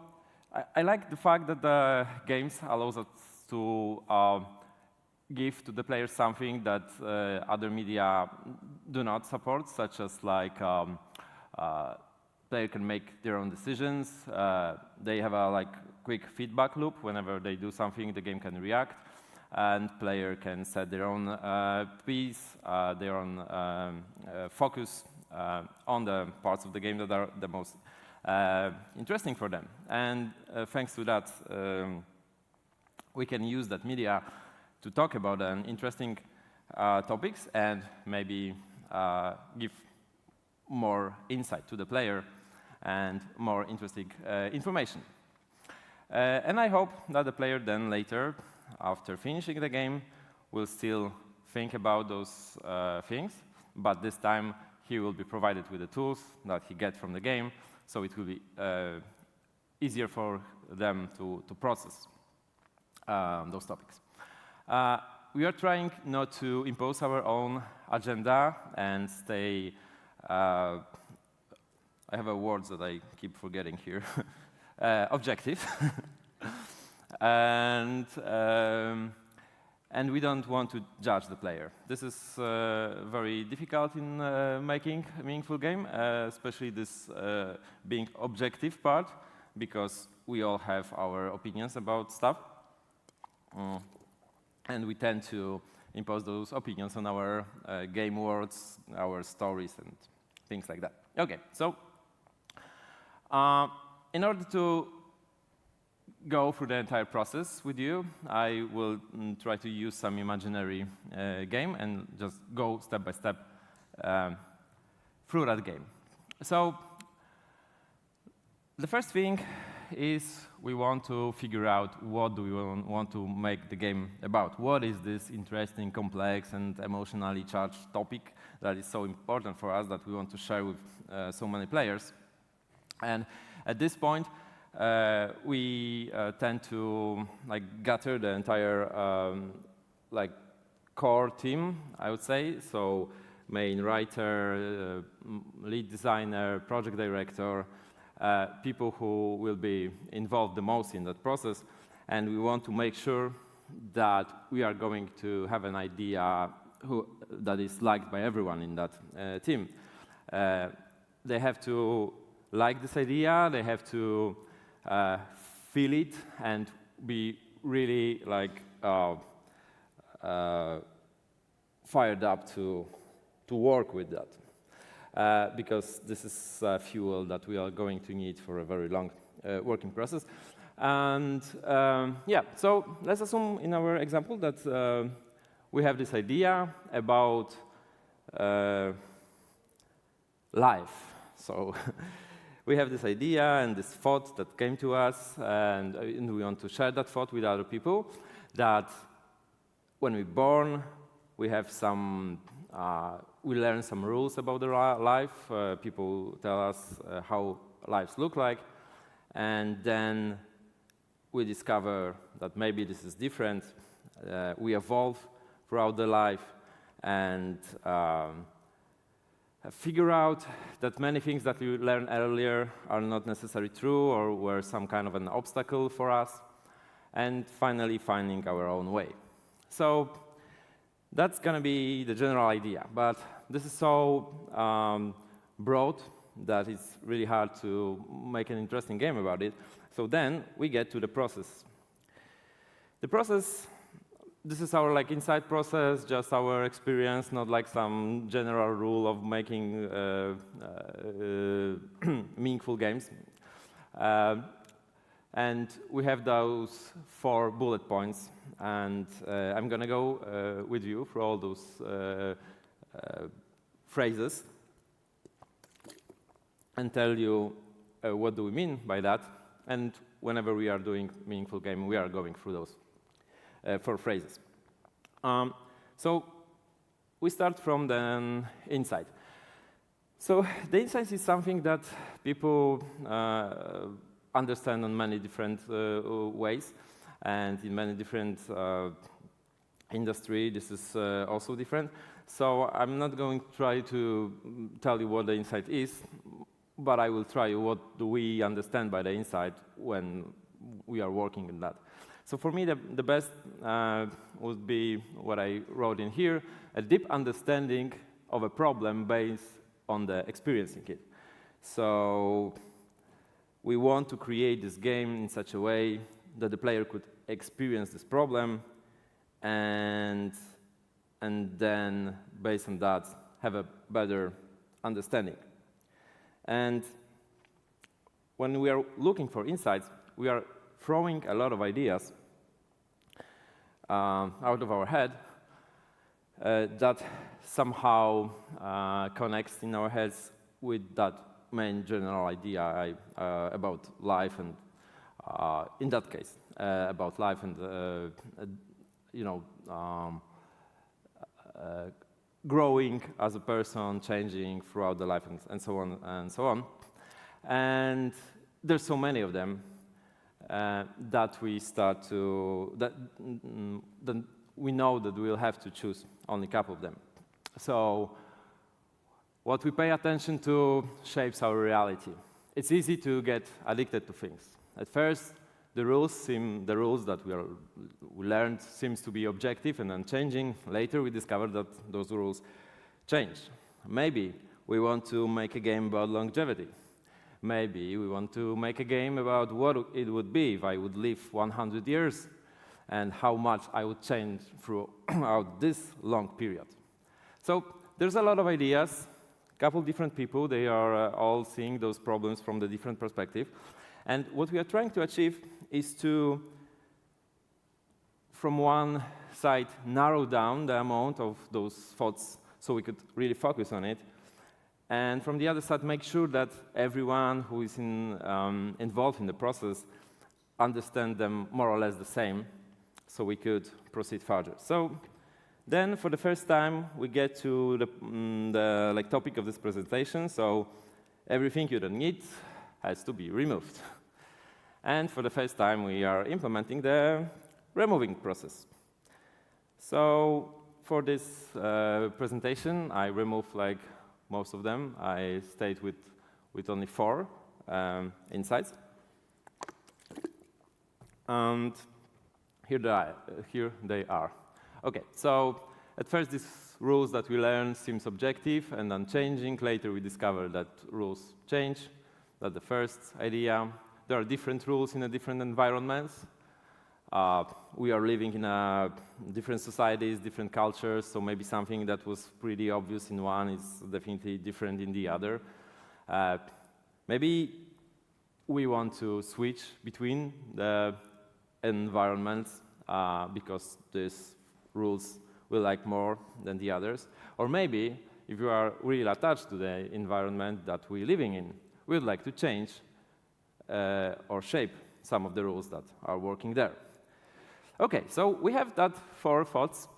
I like the fact that the games allows us to give to the players something that other media do not support, such as player can make their own decisions. They have a quick feedback loop. Whenever they do something, the game can react, and player can set their own piece, their own focus on the parts of the game that are the most interesting for them. And thanks to that, we can use that media to talk about interesting topics and maybe give more insight to the player and more interesting information. And I hope that the player then later, after finishing the game, will still think about those things, but this time he will be provided with the tools that he gets from the game, so it will be easier for them to process those topics. we are trying not to impose our own agenda and stay, I have a word that I keep forgetting here, objective. And we don't want to judge the player. This is very difficult in making a meaningful game, especially this being objective part, because we all have our opinions about stuff. And we tend to impose those opinions on our game worlds, our stories, and things like that. Okay, so in order to go through the entire process with you, I will try to use some imaginary game and just go step by step through that game. So the first thing is we want to figure out what do we want to make the game about. What is this interesting, complex, and emotionally charged topic that is so important for us that we want to share with so many players? And at this point, we tend to gather the entire core team, I would say. So main writer, lead designer, project director, people who will be involved the most in that process. And we want to make sure that we are going to have an idea that is liked by everyone in that team. They have to like this idea, they have to feel it and be really fired up to work with that. Because this is fuel that we are going to need for a very long working process. And yeah, so let's assume in our example that we have this idea about life. So we have this idea and this thought that came to us, and we want to share that thought with other people, that when we're born, we have some, we learn some rules about the life. People tell us how lives look like, and then we discover that maybe this is different. We evolve throughout the life, and figure out that many things that we learned earlier are not necessarily true or were some kind of an obstacle for us, and finally finding our own way. So that's going to be the general idea, but this is so broad that it's really hard to make an interesting game about it. So then we get to the process. The process, this is our inside process, just our experience, not like some general rule of making meaningful games. And we have those 4 bullet points, and I'm going to go with you through all those phrases and tell you what do we mean by that. And whenever we are doing meaningful game, we are going through those 4 phrases. So we start from the inside. So the insight is something that people understand in many different ways, and in many different industries, this is also different. So I'm not going to try to tell you what the insight is, but I will try what do we understand by the insight when we are working on that. So for me, the best would be what I wrote in here, a deep understanding of a problem based on the experiencing it. So we want to create this game in such a way that the player could experience this problem and then, based on that, have a better understanding. And when we are looking for insights, we are throwing a lot of ideas out of our head that somehow connects in our heads with that main general idea about life, and in that case, about life and growing as a person, changing throughout the life, and so on and so on. And there's so many of them that we start to, we know that we'll have to choose only a couple of them. So what we pay attention to shapes our reality. It's easy to get addicted to things. At first, the rules that we learned seems to be objective and unchanging. Later, we discovered that those rules change. Maybe we want to make a game about longevity. Maybe we want to make a game about what it would be if I would live 100 years and how much I would change throughout this long period. So there's a lot of ideas, a couple different people, they are all seeing those problems from the different perspective. And what we are trying to achieve is to, from one side, narrow down the amount of those thoughts so we could really focus on it. And from the other side, make sure that everyone who is involved in the process understands them more or less the same, so we could proceed further. So then, for the first time, we get to the topic of this presentation. So everything you don't need has to be removed. And for the first time, we are implementing the removing process. So for this presentation, I removed most of them. I stayed with only 4 insights. And here they are. Okay, so at first these rules that we learned seem subjective and unchanging. Later we discovered that rules change. That's the first idea. There are different rules in the different environments. We are living in different societies, different cultures, so maybe something that was pretty obvious in one is definitely different in the other. Maybe we want to switch between the environments because these rules we like more than the others. Or maybe, if you are really attached to the environment that we're living in, we'd like to change or shape some of the rules that are working there. Okay, so we have that 4 thoughts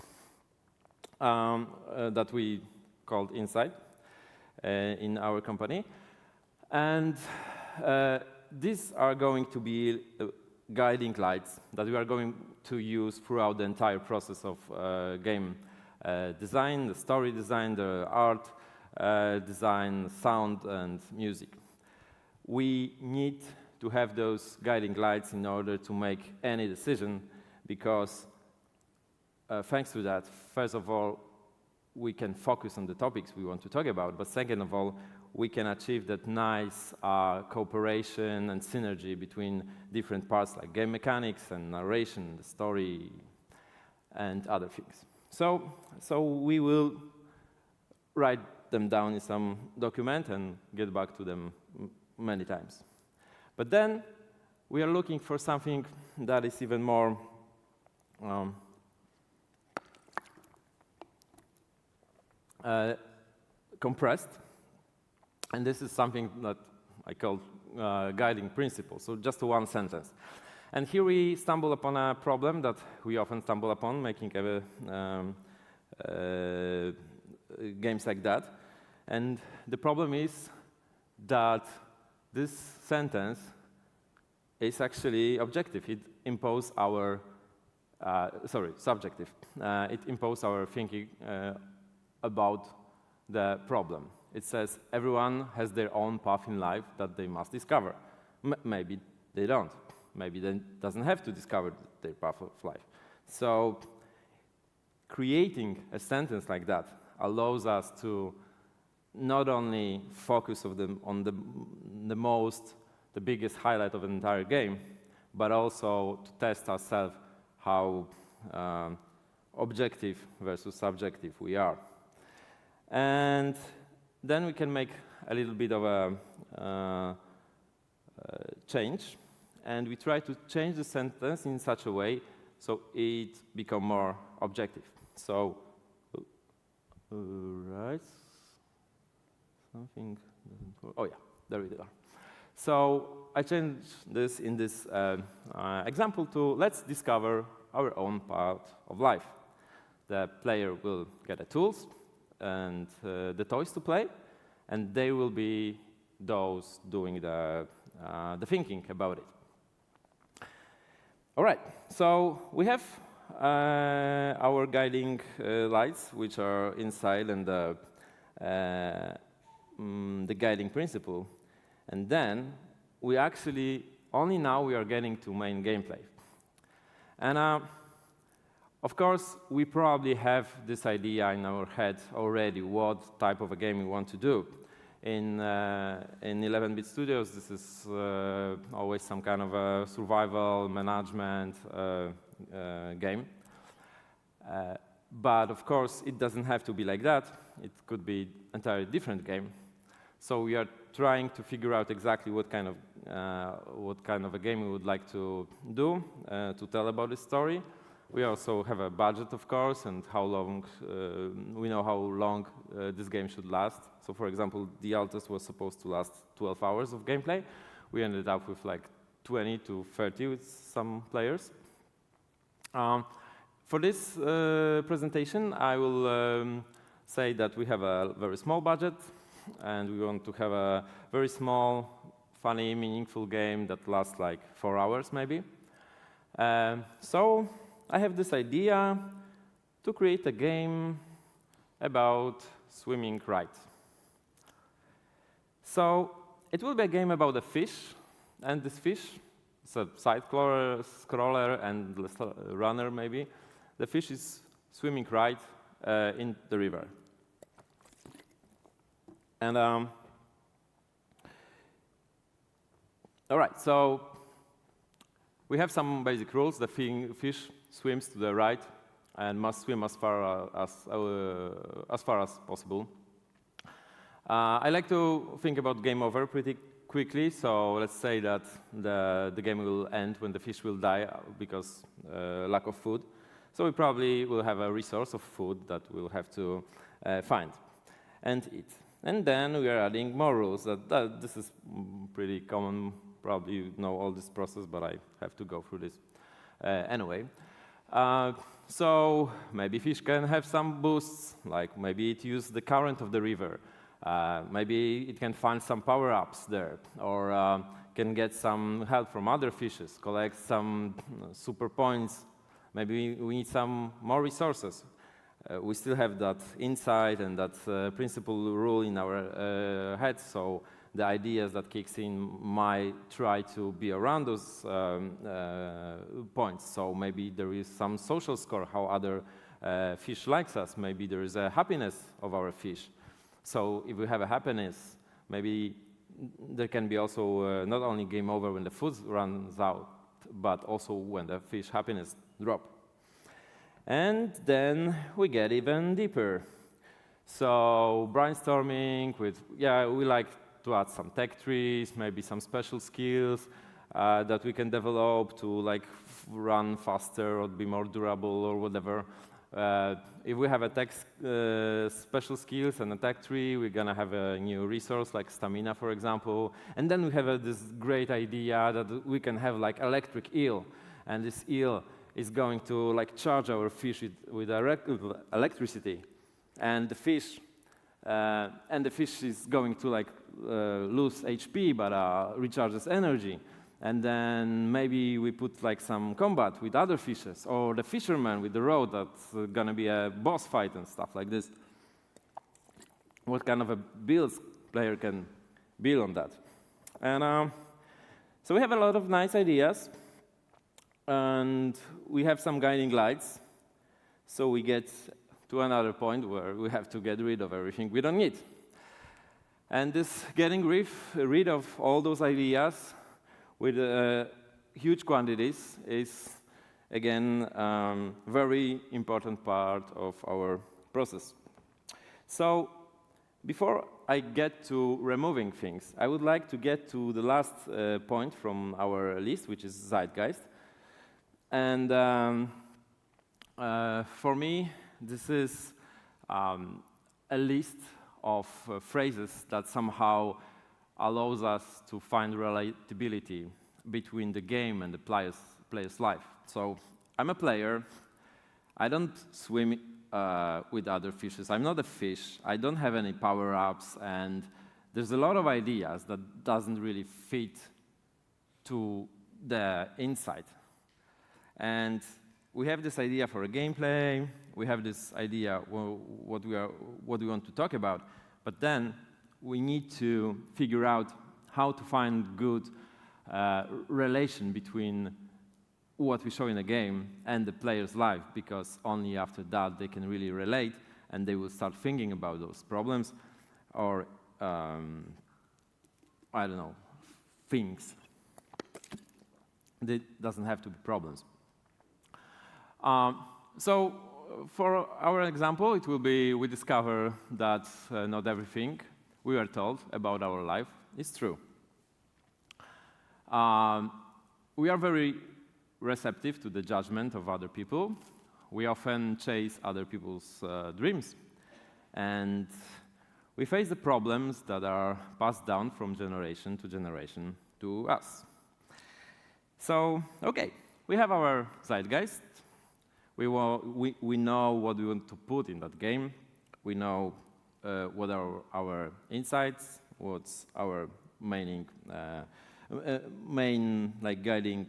that we called insight in our company. And these are going to be guiding lights that we are going to use throughout the entire process of game design, the story design, the art design, sound, and music. We need to have those guiding lights in order to make any decision, because thanks to that, first of all, we can focus on the topics we want to talk about, but second of all, we can achieve that nice cooperation and synergy between different parts like game mechanics and narration, the story, and other things. So we will write them down in some document and get back to them many times. But then we are looking for something that is even more compressed. And this is something that I call guiding principle, so just one sentence. And here we stumble upon a problem that we often stumble upon making games like that. And the problem is that this sentence is actually objective. It imposes our, subjective. It imposes our thinking about the problem. It says everyone has their own path in life that they must discover. Maybe they don't. Maybe they doesn't have to discover their path of life. So creating a sentence like that allows us to not only focus on the biggest highlight of an entire game, but also to test ourselves how objective versus subjective we are. And then we can make a little bit of a change, and we try to change the sentence in such a way so it becomes more objective. So, right, something doesn't work. Oh yeah, there we are. So I changed this in this example to let's discover our own part of life. The player will get the tools and the toys to play, and they will be those doing the thinking about it. All right, so we have our guiding lights, which are inside, and the guiding principle. And then we actually, only now we are getting to main gameplay. And of course, we probably have this idea in our head already, what type of a game we want to do. In 11-bit studios, this is always some kind of a survival management game. But of course, it doesn't have to be like that. It could be an entirely different game. So we are trying to figure out exactly what kind of a game we would like to do to tell about the story. We also have a budget, of course, and how long we know how long this game should last. So, for example, the Altus was supposed to last 12 hours of gameplay. We ended up with like 20 to 30 with some players. For this presentation, I will say that we have a very small budget, and we want to have a very small, funny, meaningful game that lasts like 4 hours, maybe. So I have this idea to create a game about swimming right. So it will be a game about a fish, and this fish is a side-scroller and runner, maybe. The fish is swimming right in the river. And all right, so we have some basic rules. The fish swims to the right and must swim as far as possible. I like to think about game over pretty quickly. So let's say that the game will end when the fish will die because lack of food. So we probably will have a resource of food that we'll have to find and eat. And then we are adding more rules. This is pretty common. Probably you know all this process, but I have to go through this anyway. So maybe fish can have some boosts, like maybe it uses the current of the river. Maybe it can find some power-ups there, or can get some help from other fishes, collect some super points. Maybe we need some more resources. We still have that insight and that principle rule in our heads, so the ideas that kicks in might try to be around those points. So maybe there is some social score, how other fish likes us. Maybe there is a happiness of our fish. So if we have a happiness, maybe there can be also not only game over when the food runs out, but also when the fish happiness drops. And then we get even deeper. So brainstorming with, we like to add some tech trees, maybe some special skills that we can develop to like run faster or be more durable or whatever. If we have a tech special skills and a tech tree, we're gonna have a new resource like stamina, for example. And then we have this great idea that we can have like electric eel, and this eel is going to like charge our fish with electricity, and the fish is going to like lose HP but recharges energy. And then maybe we put like some combat with other fishes, or the fisherman with the rod that's gonna be a boss fight and stuff like this. What kind of a builds player can build on that? And so we have a lot of nice ideas, and we have some guiding lights. So we get to another point where we have to get rid of everything we don't need. And this getting rid of all those ideas with huge quantities is, again, very important part of our process. So before I get to removing things, I would like to get to the last point from our list, which is Zeitgeist. And for me, this is a list of phrases that somehow allows us to find relatability between the game and the player's life. So I'm a player. I don't swim with other fishes. I'm not a fish. I don't have any power-ups, and there's a lot of ideas that doesn't really fit to the insight. And we have this idea for a gameplay, we have this idea what we want to talk about, but then we need to figure out how to find good relation between what we show in a game and the player's life, because only after that they can really relate and they will start thinking about those problems or, I don't know, things. It doesn't have to be problems. So for our example, it will be we discover that not everything we are told about our life is true. We are very receptive to the judgment of other people. We often chase other people's dreams. And we face the problems that are passed down from generation to us. So, okay, we have our zeitgeist. We know what we want to put in that game. We know what are our insights, what's our main like guiding,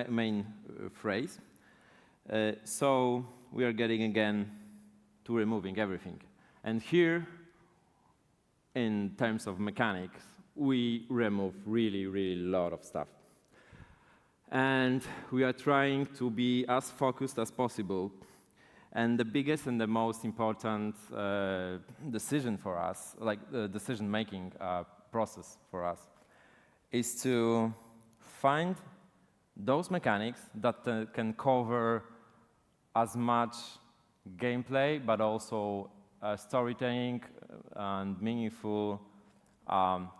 main phrase. So we are getting again to removing everything. And here, in terms of mechanics, we remove really, really a lot of stuff. And we are trying to be as focused as possible. And the biggest and the most important decision for us, like the decision-making process for us, is to find those mechanics that can cover as much gameplay, but also storytelling and meaningful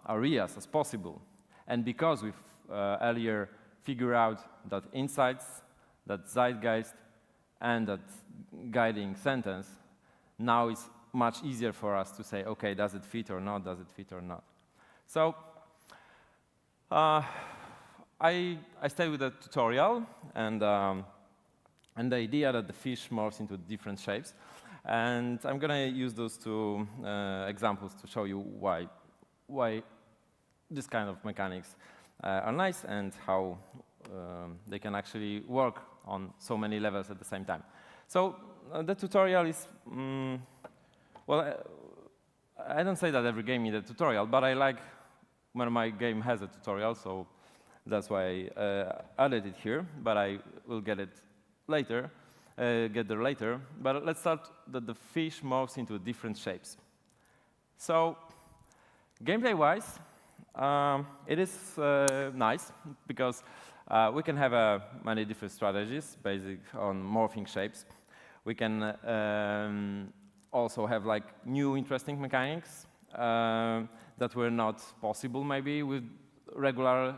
areas as possible. And because we've earlier figured out that insights, that zeitgeist, and that guiding sentence, now it's much easier for us to say, okay, does it fit or not, does it fit or not? So I stay with the tutorial and the idea that the fish morphs into different shapes. And I'm going to use those two examples to show you why this kind of mechanics are nice and how they can actually work on so many levels at the same time. So the tutorial is, well, I don't say that every game needs a tutorial, but I like when my game has a tutorial, so that's why I added it here, but I will get there later. But let's start that the fish morphs into different shapes. So gameplay-wise, it is nice because we can have many different strategies based on morphing shapes. We can also have like new interesting mechanics that were not possible maybe with regular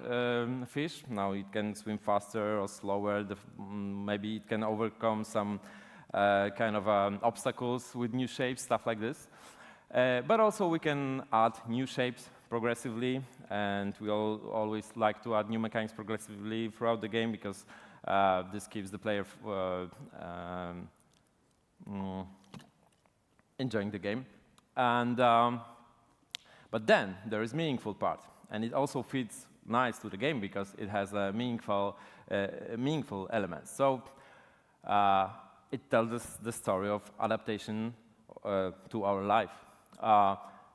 fish. Now it can swim faster or slower. Maybe it can overcome some kind of obstacles with new shapes, stuff like this. But also we can add new shapes progressively, and we always like to add new mechanics progressively throughout the game because this keeps the player enjoying the game. And but then there is meaningful part, and it also fits nice to the game because it has a meaningful elements. So it tells us the story of adaptation to our life.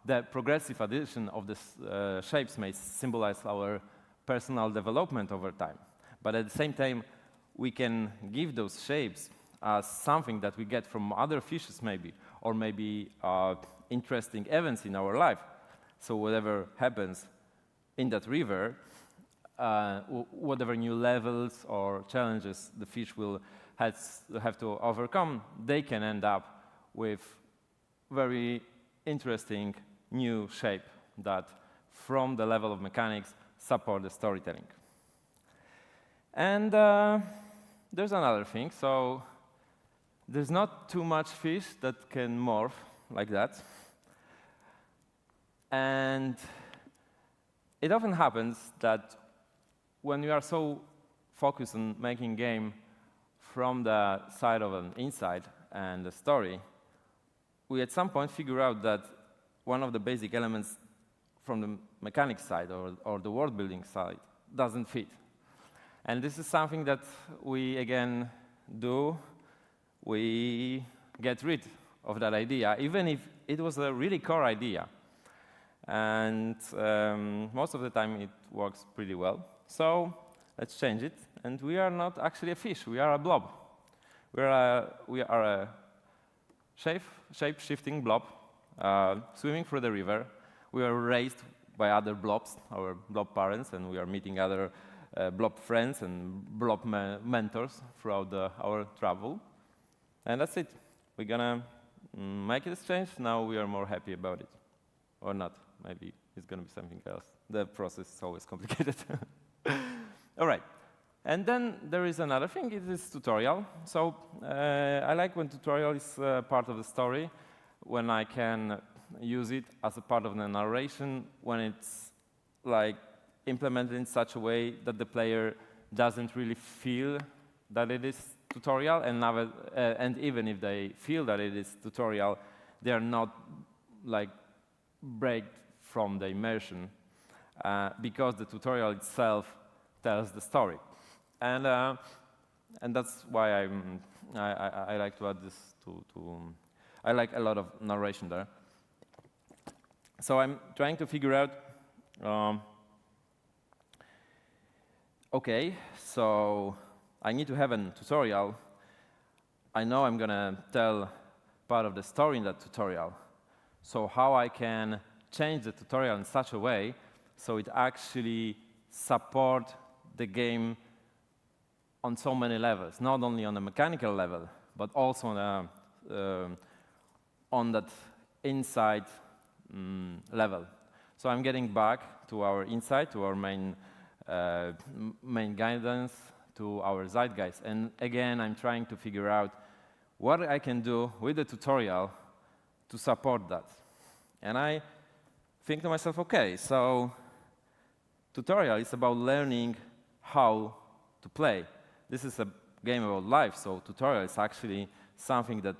The progressive addition of these shapes may symbolize our personal development over time. But at the same time, we can give those shapes as something that we get from other fishes maybe, or maybe interesting events in our life. So whatever happens in that river, whatever new levels or challenges the fish will have to overcome, they can end up with very interesting new shape that, from the level of mechanics, support the storytelling. And there's another thing. So there's not too much fish that can morph like that. And it often happens that when you are so focused on making game from the side of an insight and the story, we at some point figure out that one of the basic elements from the mechanics side or the world building side doesn't fit. And this is something that we, again, do. We get rid of that idea, even if it was a really core idea. And most of the time, it works pretty well. So let's change it. And we are not actually a fish. We are a blob. We are a shape-shifting blob swimming through the river. We are raised by other blobs, our blob parents, and we are meeting other blob friends and blob mentors throughout our travel. And that's it. We're gonna make this change. Now we are more happy about it. Or not. Maybe it's gonna be something else. The process is always complicated. All right. And then there is another thing, it is tutorial. So I like when tutorial is part of the story, when I can use it as a part of the narration, when it's like implemented in such a way that the player doesn't really feel that it is tutorial, and even if they feel that it is tutorial, they are not like break from the immersion because the tutorial itself tells the story. And that's why I like to add this I like a lot of narration there. So I'm trying to figure out, okay, so I need to have a tutorial. I know I'm gonna tell part of the story in that tutorial. So how I can change the tutorial in such a way so it actually support the game on so many levels, not only on a mechanical level, but also on that inside level. So I'm getting back to our insight, to our main guidance, to our zeitgeist. And again, I'm trying to figure out what I can do with the tutorial to support that. And I think to myself, okay, so tutorial is about learning how to play. This is a game about life, so tutorial is actually something that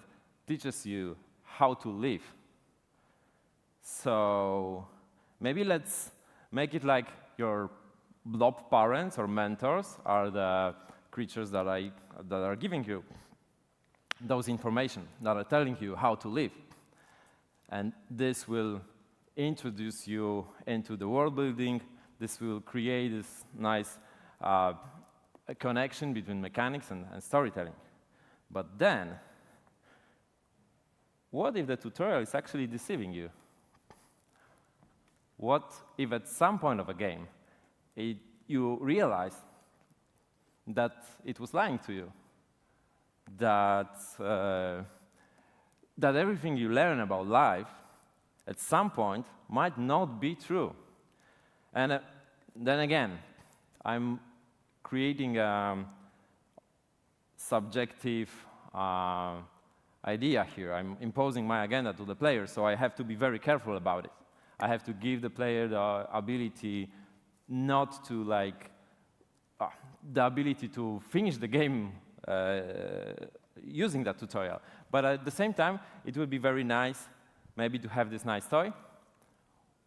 teaches you how to live. So maybe let's make it like your blob parents or mentors are the creatures that are giving you those information, that are telling you how to live. And this will introduce you into the world building. This will create this nice a connection between mechanics and storytelling. But then, what if the tutorial is actually deceiving you? What if at some point of a game, you realize that it was lying to you? That everything you learn about life, at some point, might not be true. And then again, I'm creating a subjective idea here. I'm imposing my agenda to the player, so I have to be very careful about it. I have to give the player the ability not to the ability to finish the game using that tutorial. But at the same time, it would be very nice maybe to have this nice toy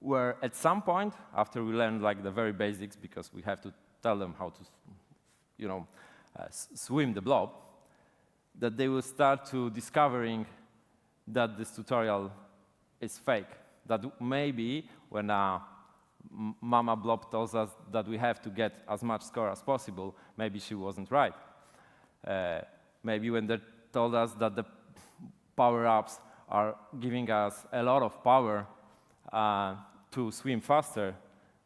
where at some point, after we learn like the very basics, because we have to tell them how to, swim the blob, that they will start to discovering that this tutorial is fake. That maybe when Mama Blob tells us that we have to get as much score as possible, maybe she wasn't right. Maybe when they told us that the power-ups are giving us a lot of power to swim faster,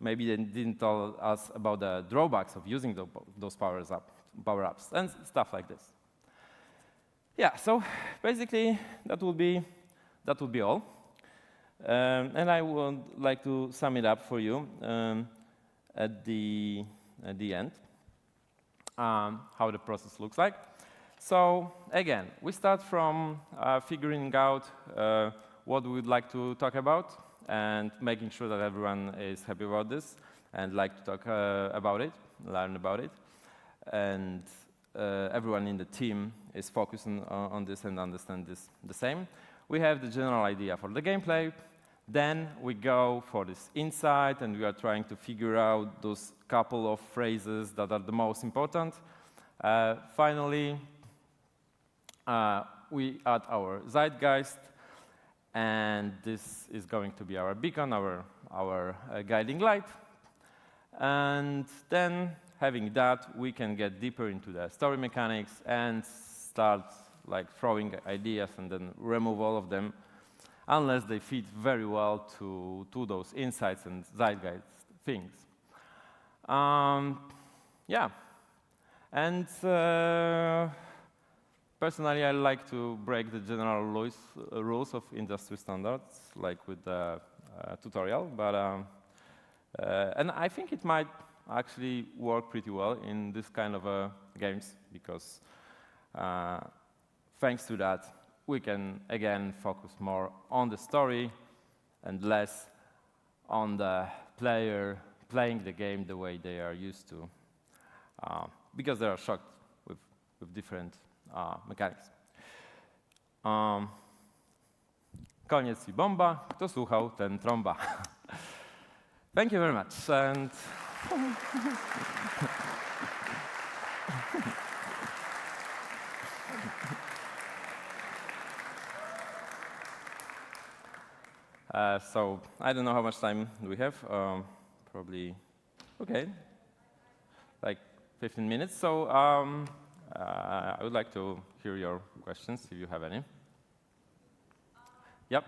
maybe they didn't tell us about the drawbacks of using those power-ups and stuff like this. Yeah, so basically that would be all. And I would like to sum it up for you at the end, how the process looks like. So again, we start from figuring out what we would like to talk about and making sure that everyone is happy about this and like to talk about it, learn about it. And everyone in the team is focusing on this and understand this the same. We have the general idea for the gameplay. Then we go for this insight, and we are trying to figure out those couple of phrases that are the most important. Finally, we add our zeitgeist, and this is going to be our beacon, our guiding light. And then, having that, we can get deeper into the story mechanics and start like throwing ideas and then remove all of them, unless they fit very well to those insights and zeitgeist things. Yeah, and personally, I like to break the general rules of industry standards, like with the tutorial, but and I think it might actually work pretty well in this kind of games, because thanks to that, we can again focus more on the story and less on the player playing the game the way they are used to, because they are shocked with different mechanics. Koniec i bomba. Kto słuchał, ten trąba. Thank you very much. And so I don't know how much time we have. Probably, okay, like 15 minutes. So I would like to hear your questions, if you have any. Yep.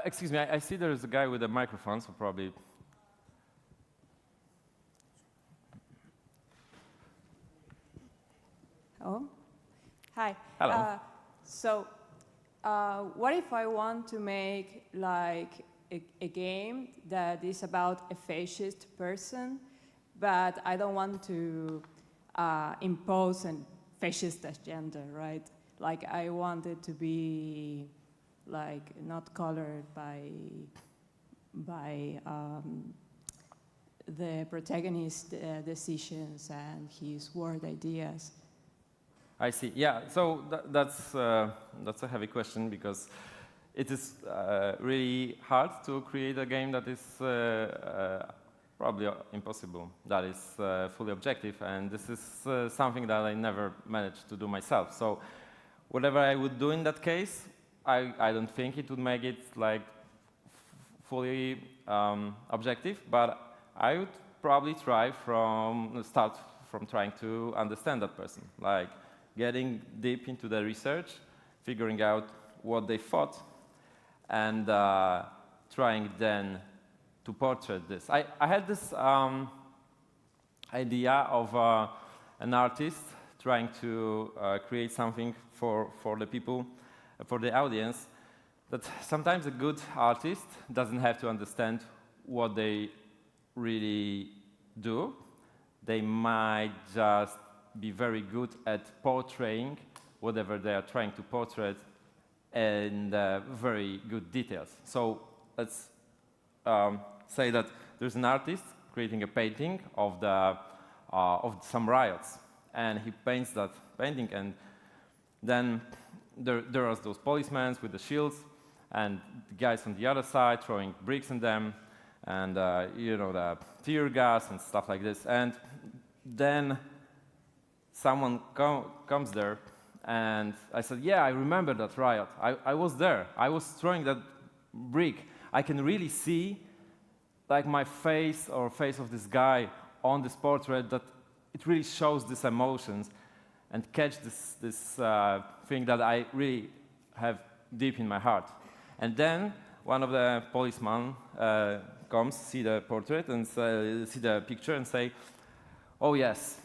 Excuse me, I see there's a guy with a microphone, so probably. Oh, hi. Hello. So, what if I want to make like a game that is about a fascist person, but I don't want to impose a fascist agenda, right? Like I want it to be like not colored by the protagonist's decisions and his word ideas. I see. Yeah. So that's a heavy question, because it is really hard to create a game that is probably impossible, that is fully objective, and this is something that I never managed to do myself. So whatever I would do in that case, I don't think it would make it like fully objective, but I would probably start from trying to understand that person, like getting deep into the research, figuring out what they thought, and trying then to portray this. I had this idea of an artist trying to create something for the people, for the audience, that sometimes a good artist doesn't have to understand what they really do. They might just be very good at portraying whatever they are trying to portray in very good details. So let's say that there's an artist creating a painting of some riots, and he paints that painting, and then there are those policemen with the shields, and the guys on the other side throwing bricks in them, and you know, the tear gas and stuff like this. And then someone comes there, and I said, yeah, I remember that riot. I was there. I was throwing that brick. I can really see like my face or face of this guy on this portrait, that it really shows these emotions and catch this thing that I really have deep in my heart. And then one of the policemen comes, see the portrait and see the picture and say, oh yes,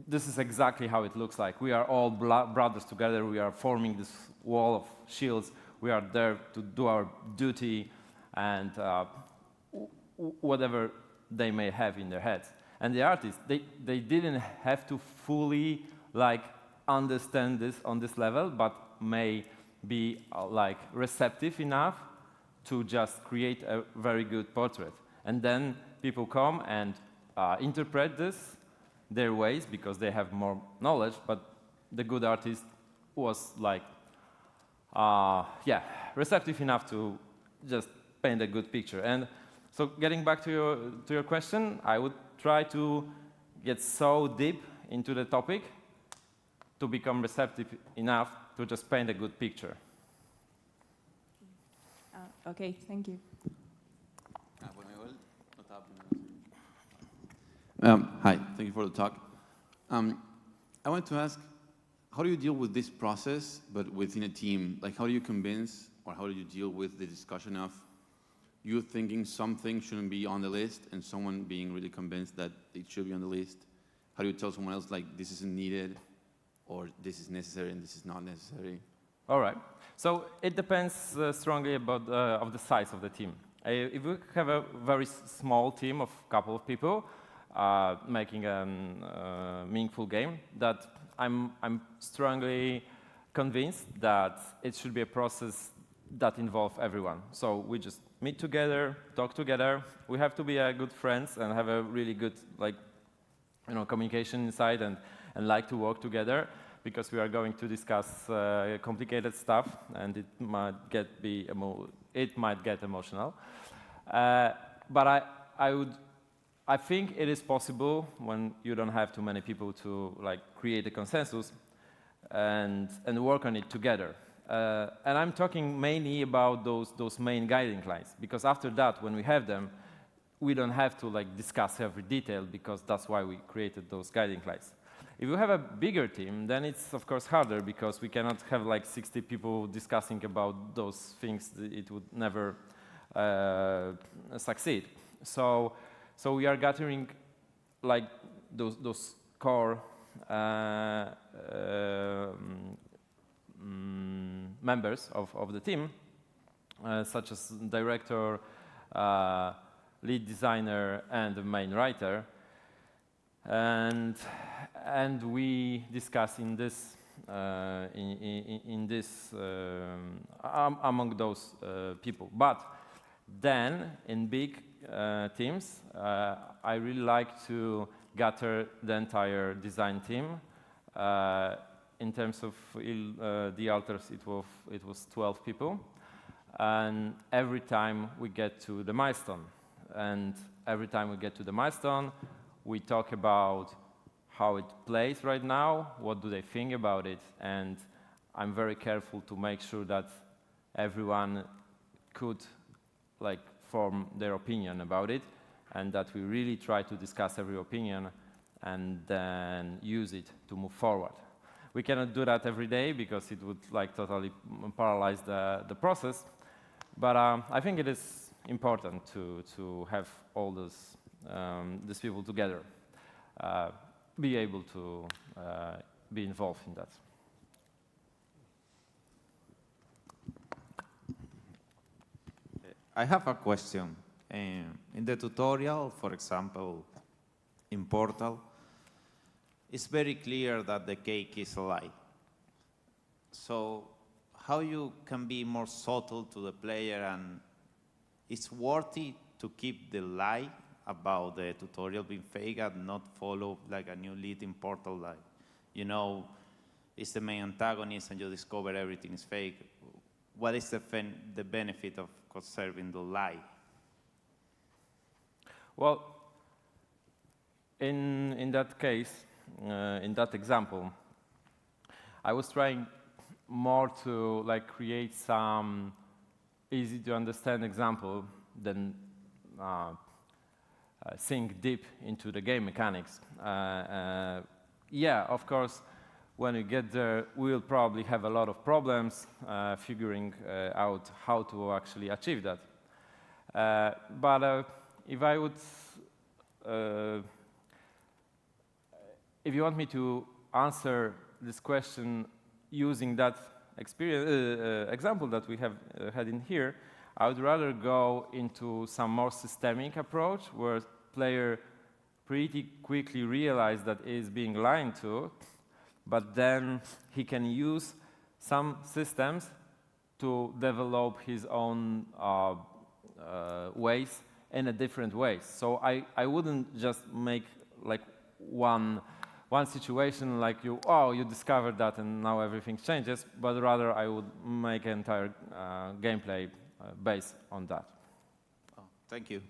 this is exactly how it looks like. We are all brothers together. We are forming this wall of shields. We are there to do our duty, and whatever they may have in their heads. And the artists, they didn't have to fully like understand this on this level, but may be like receptive enough to just create a very good portrait. And then people come and interpret this their ways, because they have more knowledge, but the good artist was like yeah, receptive enough to just paint a good picture. And so getting back to your question, I would try to get so deep into the topic to become receptive enough to just paint a good picture. Okay, thank you. Hi, thank you for the talk. I want to ask, how do you deal with this process, but within a team? Like, how do you convince, or how do you deal with the discussion of you thinking something shouldn't be on the list and someone being really convinced that it should be on the list? How do you tell someone else, like, this isn't needed, or this is necessary and this is not necessary? All right. So it depends strongly about of the size of the team. If we have a very small team of a couple of people making a meaningful game, that I'm strongly convinced that it should be a process that involves everyone. So we just meet together, talk together. We have to be good friends and have a really good communication inside and like to work together, because we are going to discuss complicated stuff and it might get emotional. But I think it is possible when you don't have too many people to create a consensus and work on it together. And I'm talking mainly about those main guiding lines, because after that, when we have them, we don't have to discuss every detail, because that's why we created those guiding lines. If you have a bigger team, then it's of course harder, because we cannot have 60 people discussing about those things. It would never succeed. So we are gathering those core members of the team, such as director, lead designer, and the main writer, and we discuss in this among those people. But then in big teams, I really like to gather the entire design team. In terms of the alters, it was 12 people, and every time we get to the milestone, we talk about how it plays right now, what do they think about it, and I'm very careful to make sure that everyone could form their opinion about it, and that we really try to discuss every opinion and then use it to move forward. We cannot do that every day, because it would totally paralyze the process, but I think it is important to have all these people together, be able to be involved in that. I have a question. In the tutorial, for example, in Portal, it's very clear that the cake is a lie. So how you can be more subtle to the player, and it's worthy to keep the lie about the tutorial being fake and not follow a new lead in Portal, it's the main antagonist and you discover everything is fake. What is the benefit of conserving the lie? Well, in that case, in that example, I was trying more to create some easy to understand example than sink deep into the game mechanics. Yeah, of course, when we get there, we'll probably have a lot of problems figuring out how to actually achieve that. But if I would, if you want me to answer this question using that example that we have had in here, I would rather go into some more systemic approach, where player pretty quickly realize that he is being lied to, but then he can use some systems to develop his own ways in a different ways. So I wouldn't just make one one situation like you discovered that and now everything changes, but rather I would make an entire gameplay based on that. Oh, thank you.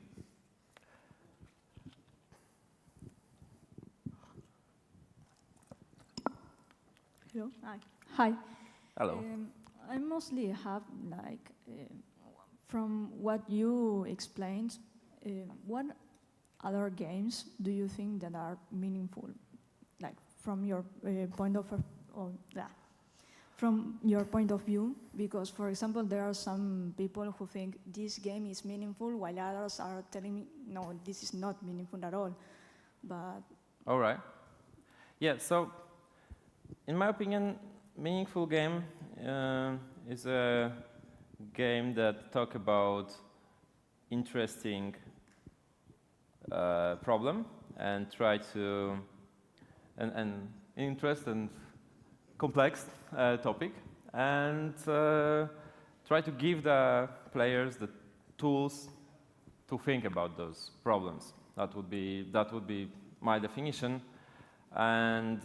Hello. Hi. Hello. I mostly have like, from what you explained, what other games do you think that are meaningful, like from your point of from your point of view? Because, for example, there are some people who think this game is meaningful, while others are telling me, no, this is not meaningful at all. But all right. Yeah. So, in my opinion, meaningful game is a game that talk about interesting problem and try to an interest and complex topic and try to give the players the tools to think about those problems. That would be my definition, and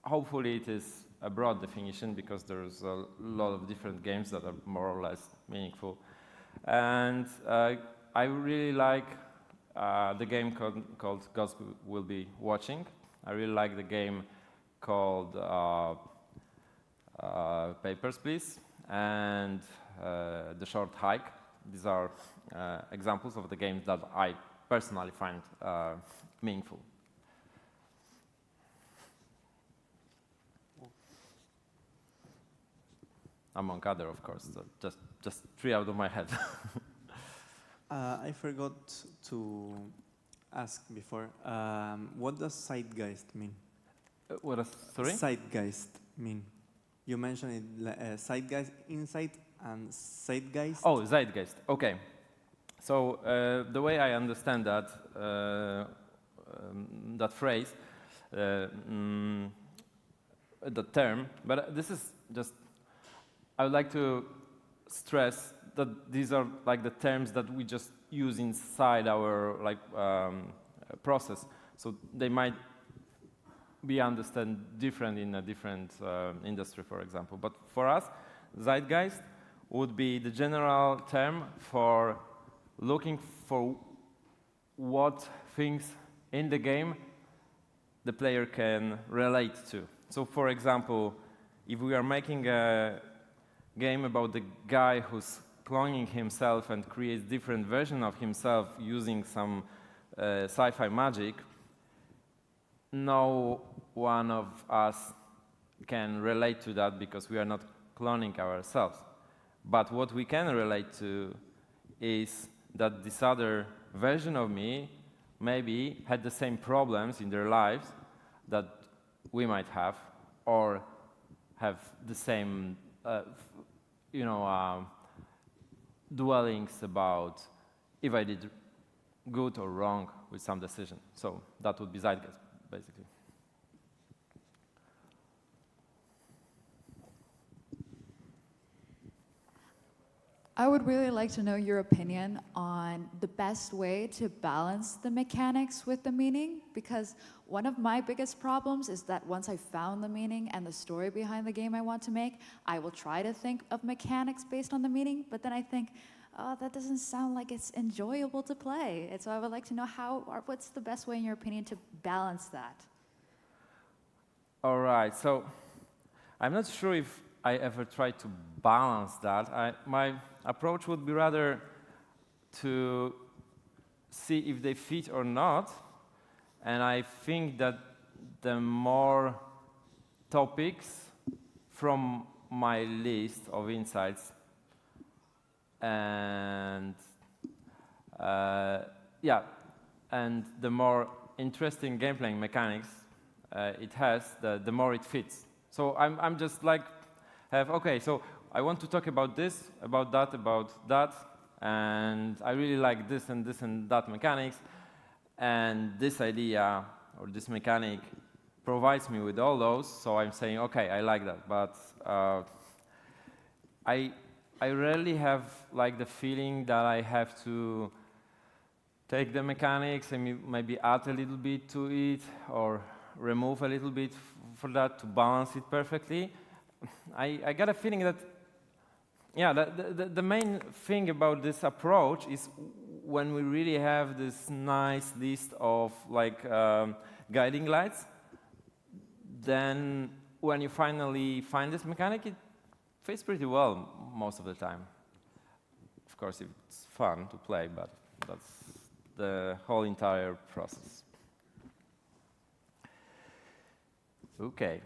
hopefully it is a broad definition because there's a lot of different games that are more or less meaningful. And I really like the game called Gods Will Be Watching. I really like the game called Papers, Please, and The Short Hike. These are examples of the games that I personally find meaningful. Among other, of course, so just three out of my head. I forgot to ask before. What does zeitgeist mean? What does, sorry? Zeitgeist mean. You mentioned it, zeitgeist, insight and zeitgeist. Oh, zeitgeist. Okay. So the way I understand that that phrase, the term, but this is just. I would like to stress that these are like the terms that we just use inside our process. So they might be understood different in a different industry, for example. But for us, zeitgeist would be the general term for looking for what things in the game the player can relate to. So, for example, if we are making a game about the guy who's cloning himself and creates different version of himself using some sci-fi magic, no one of us can relate to that because we are not cloning ourselves. But what we can relate to is that this other version of me maybe had the same problems in their lives that we might have, or have the same dwellings about if I did good or wrong with some decision. So that would be zeitgeist, basically. I would really like to know your opinion on the best way to balance the mechanics with the meaning, because one of my biggest problems is that once I've found the meaning and the story behind the game I want to make, I will try to think of mechanics based on the meaning, but then I think, oh, that doesn't sound like it's enjoyable to play. And so I would like to know what's the best way, in your opinion, to balance that? All right, so I'm not sure if I ever tried to balance that. My approach would be rather to see if they fit or not. And I think that the more topics from my list of insights and and the more interesting gameplay mechanics it has, the more it fits. So I'm just like, okay, so I want to talk about this, about that, and I really like this and that mechanics, and this idea or this mechanic provides me with all those, so I'm saying, okay, I like that, but I rarely have like the feeling that I have to take the mechanics and maybe add a little bit to it or remove a little bit for that to balance it perfectly. I got a feeling that, yeah, the main thing about this approach is when we really have this nice list of like guiding lights, then when you finally find this mechanic, it fits pretty well most of the time. Of course, it's fun to play, but that's the whole entire process. Okay.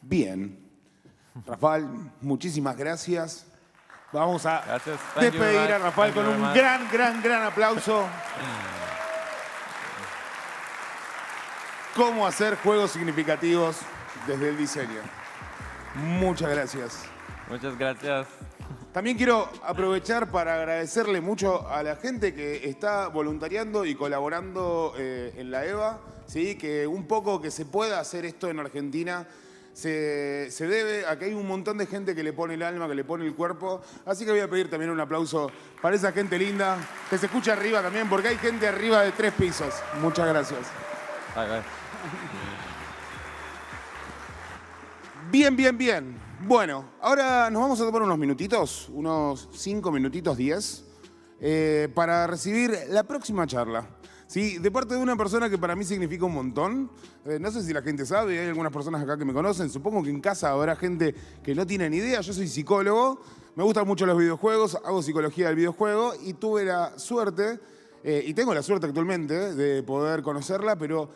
Bien. Rafael, muchísimas gracias. Vamos a Thank you very despedir a much. Rafael Thank you con un very much. gran aplauso. Cómo hacer juegos significativos desde el diseño. Muchas gracias. Muchas gracias. También quiero aprovechar para agradecerle mucho a la gente que está voluntariando y colaborando en la EVA, ¿sí? Que un poco que se pueda hacer esto en Argentina se debe a que hay un montón de gente que le pone el alma, que le pone el cuerpo. Así que voy a pedir también un aplauso para esa gente linda, que se escuche arriba también, porque hay gente arriba de 3 pisos. Muchas gracias. Bien. Bueno, ahora nos vamos a tomar unos minutitos, unos 5 minutitos, 10, para recibir la próxima charla. ¿Sí? De parte de una persona que para mí significa un montón. No sé si la gente sabe, hay algunas personas acá que me conocen. Supongo que en casa habrá gente que no tiene ni idea. Yo soy psicólogo, me gustan mucho los videojuegos, hago psicología del videojuego y tuve la suerte, y tengo la suerte actualmente, de poder conocerla, pero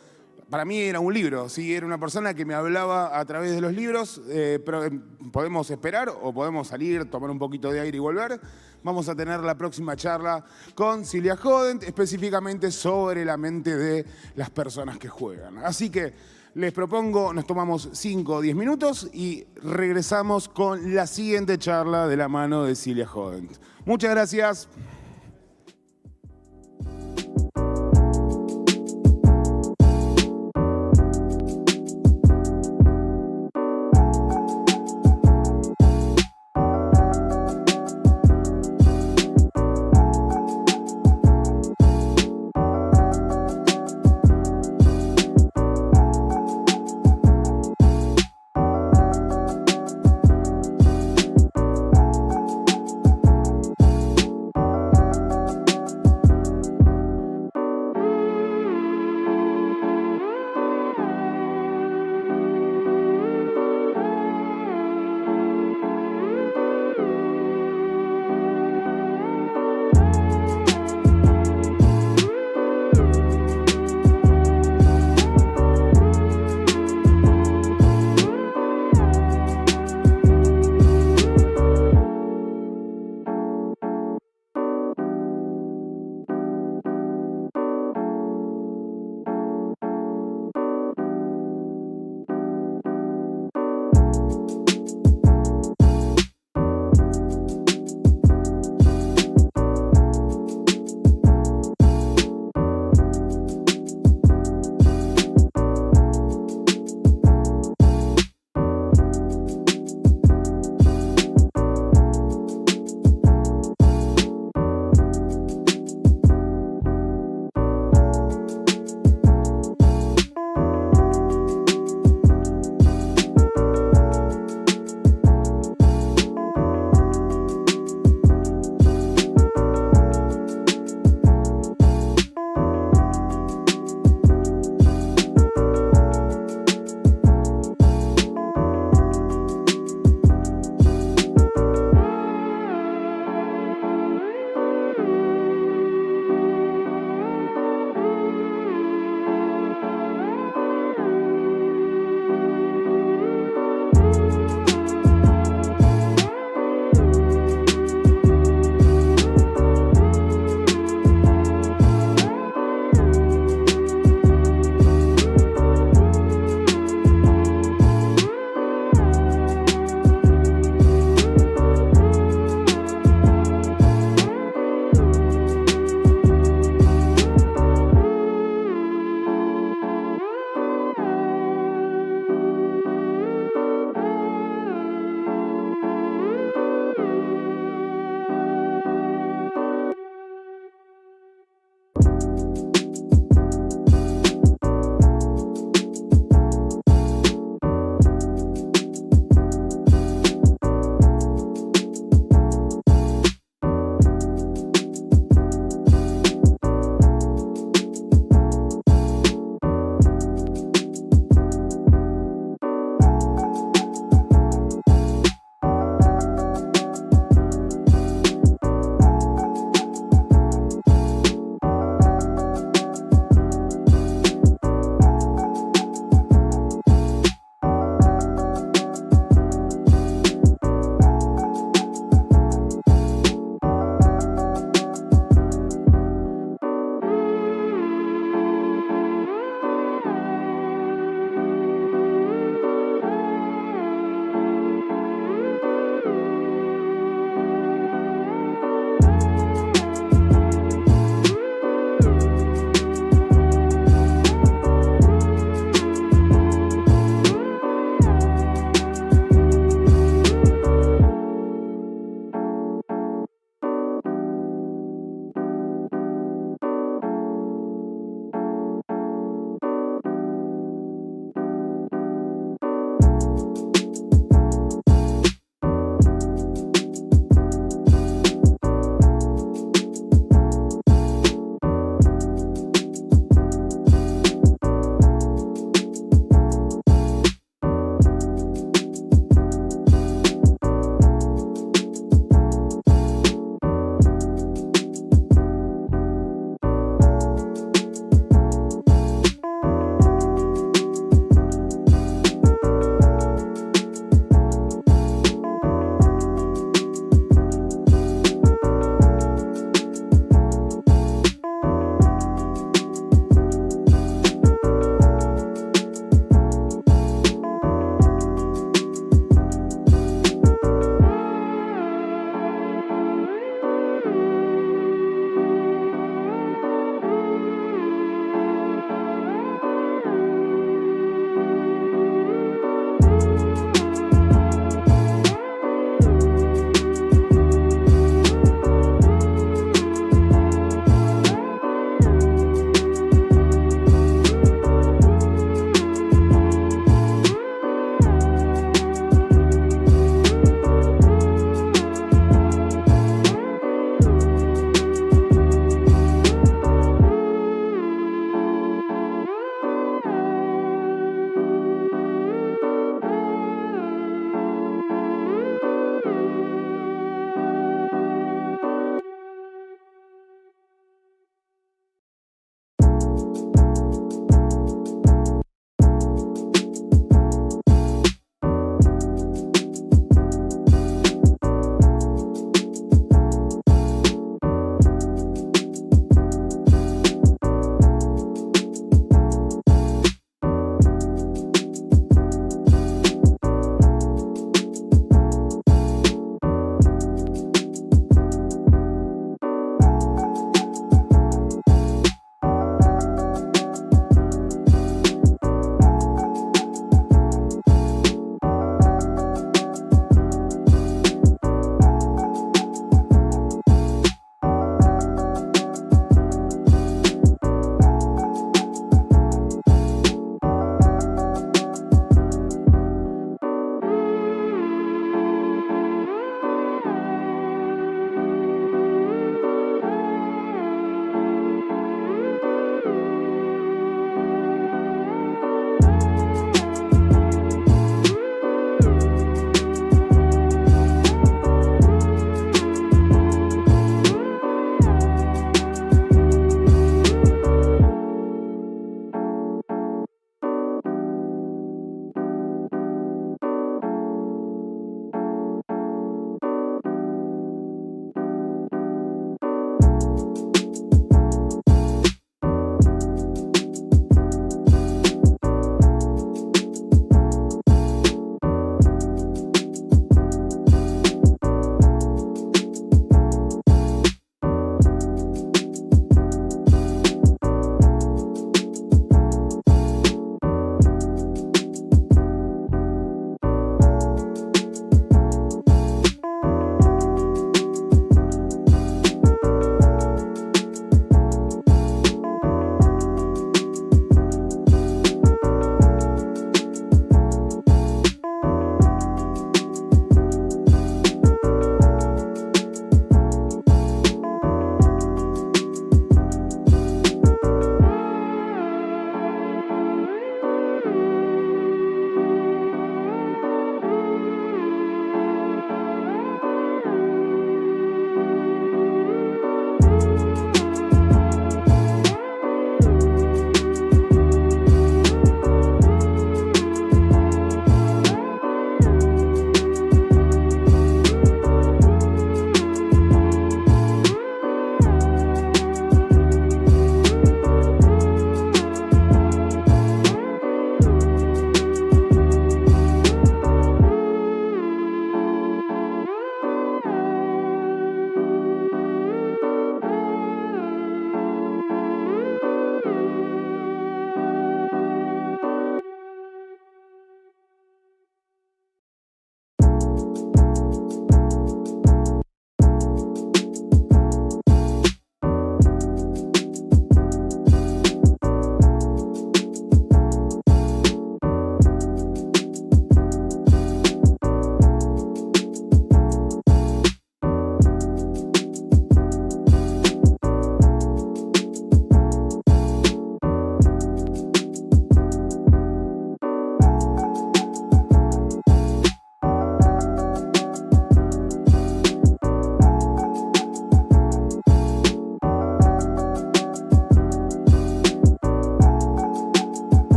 para mí era un libro, ¿sí? Era una persona que me hablaba a través de los libros, pero podemos esperar o podemos salir, tomar un poquito de aire y volver. Vamos a tener la próxima charla con Silja Hodent, específicamente sobre la mente de las personas que juegan. Así que les propongo, nos tomamos 5 o 10 minutos y regresamos con la siguiente charla de la mano de Silja Hodent. Muchas gracias.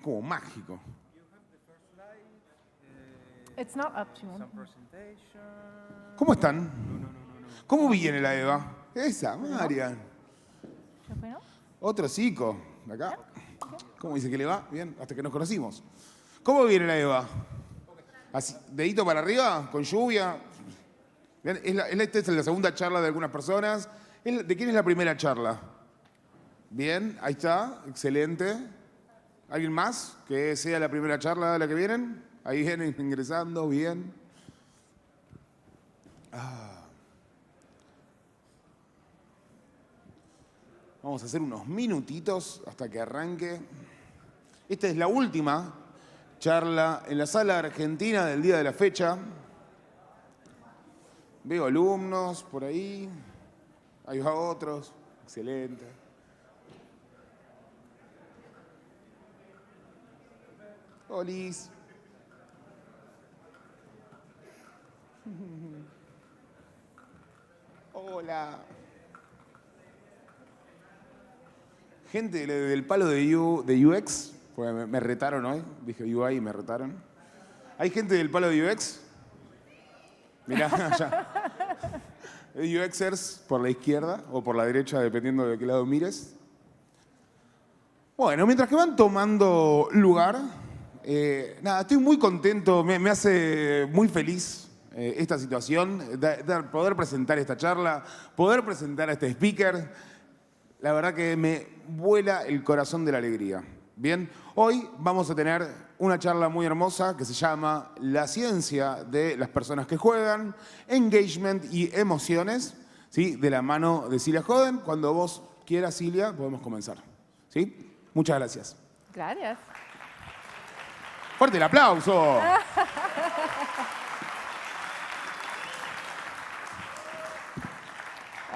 como mágico. It's not up to you. ¿Cómo están? ¿Cómo viene la EVA? Esa, Marian. Otro psico, de acá. ¿Cómo dice que le va? Bien, hasta que nos conocimos. ¿Cómo viene la EVA? Así, dedito para arriba, con lluvia. Bien, esta es la segunda charla de algunas personas. ¿De quién es la primera charla? Bien, ahí está, excelente. ¿Alguien más que sea la primera charla de la que vienen? Ahí vienen ingresando, bien. Vamos a hacer unos minutitos hasta que arranque. Esta es la última charla en la Sala Argentina del día de la fecha. Veo alumnos por ahí. Ahí va otros. Excelente. Olis. Hola. Gente del palo de UX, porque me retaron hoy, dije UI y me retaron. ¿Hay gente del palo de UX? Mirá, allá. UXers por la izquierda o por la derecha, dependiendo de qué lado mires. Bueno, mientras que van tomando lugar, nada, estoy muy contento, me hace muy feliz esta situación, poder presentar esta charla, poder presentar a este speaker. La verdad que me vuela el corazón de la alegría. Bien, hoy vamos a tener una charla muy hermosa que se llama La ciencia de las personas que juegan, engagement y emociones, ¿sí? De la mano de Silvia Joden. Cuando vos quieras, Silvia, podemos comenzar. ¿Sí? Muchas gracias. Gracias. ¡Fuerte el aplauso!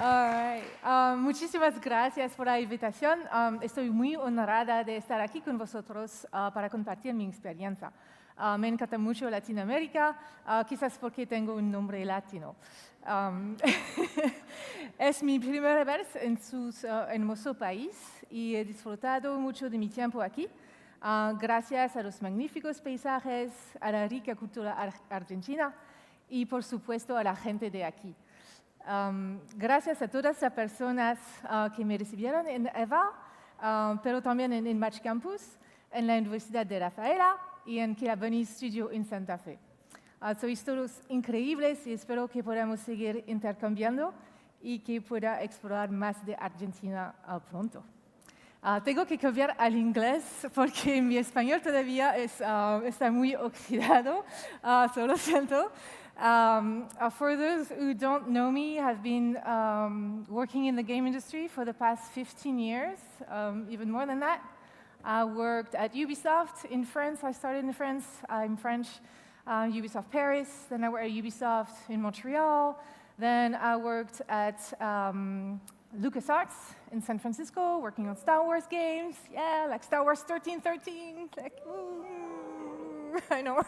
All right. Muchísimas gracias por la invitación. Estoy muy honrada de estar aquí con vosotros para compartir mi experiencia. Me encanta mucho Latinoamérica, quizás porque tengo un nombre latino. Es mi primera vez en su hermoso país y he disfrutado mucho de mi tiempo aquí. Gracias a los magníficos paisajes, a la rica cultura argentina y, por supuesto, a la gente de aquí. Gracias a todas las personas que me recibieron en EVA, pero también en Match Campus, en la Universidad de Rafaela y en Kilaboni Studio en Santa Fe. Sois todos increíbles y espero que podamos seguir intercambiando y que pueda explorar más de Argentina pronto. Tengo que cambiar al inglés porque mi español todavía está muy oxidado, lo siento. For those who don't know me, I've been working in the game industry for the past 15 years, even more than that. I worked at Ubisoft in France. I started in France. I'm French. Ubisoft Paris. Then I worked at Ubisoft in Montreal. Then I worked at LucasArts in San Francisco, working on Star Wars games. Yeah, like Star Wars 1313. Like, I know.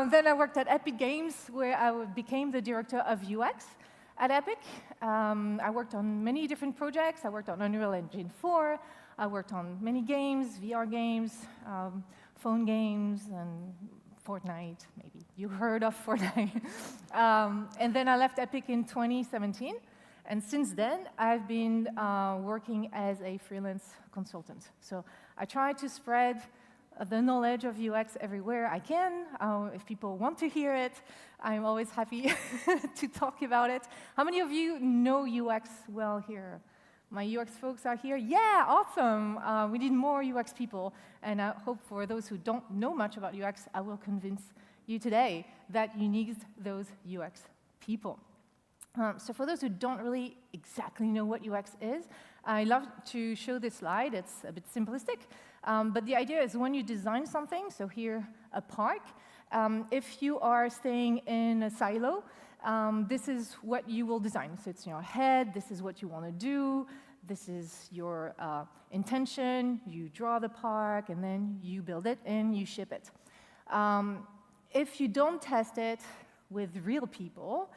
Then I worked at Epic Games, where I became the director of UX at Epic. I worked on many different projects. I worked on Unreal Engine 4. I worked on many games, VR games, phone games, and Fortnite, maybe. You heard of Fortnite. And then I left Epic in 2017. And since then, I've been working as a freelance consultant. So I try to spread the knowledge of UX everywhere I can. If people want to hear it, I'm always happy to talk about it. How many of you know UX well here? My UX folks are here? Yeah, awesome. We need more UX people. And I hope for those who don't know much about UX, I will convince you today that you need those UX people. So for those who don't really exactly know what UX is, I love to show this slide. It's a bit simplistic, but the idea is when you design something, so here a park, if you are staying in a silo, this is what you will design. So it's in your head, this is what you want to do, this is your intention, you draw the park, and then you build it and you ship it. If you don't test it with real people,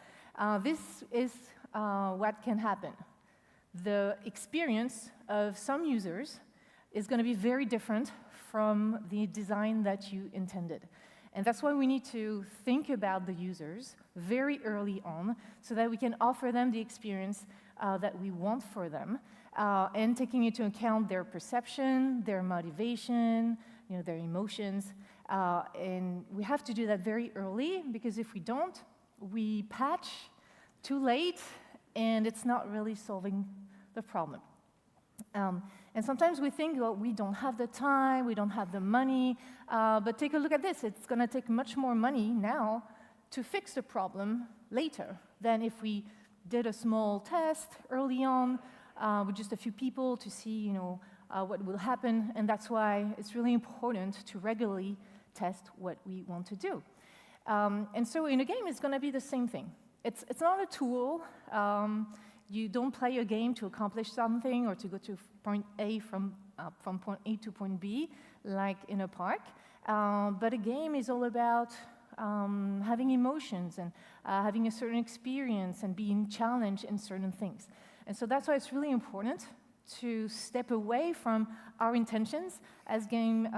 this is what can happen. The experience of some users is going to be very different from the design that you intended. And that's why we need to think about the users very early on so that we can offer them the experience that we want for them, and taking into account their perception, their motivation, their emotions. And we have to do that very early, because if we don't, we patch too late, and it's not really solving the problem. And sometimes we think, well, we don't have the time, we don't have the money, but take a look at this. It's going to take much more money now to fix the problem later than if we did a small test early on with just a few people to see, what will happen. And that's why it's really important to regularly test what we want to do. And so in a game, it's going to be the same thing. It's not a tool. You don't play a game to accomplish something or to go to point A from point A to point B, like in a park. But a game is all about having emotions and having a certain experience and being challenged in certain things. And so that's why it's really important to step away from our intentions as game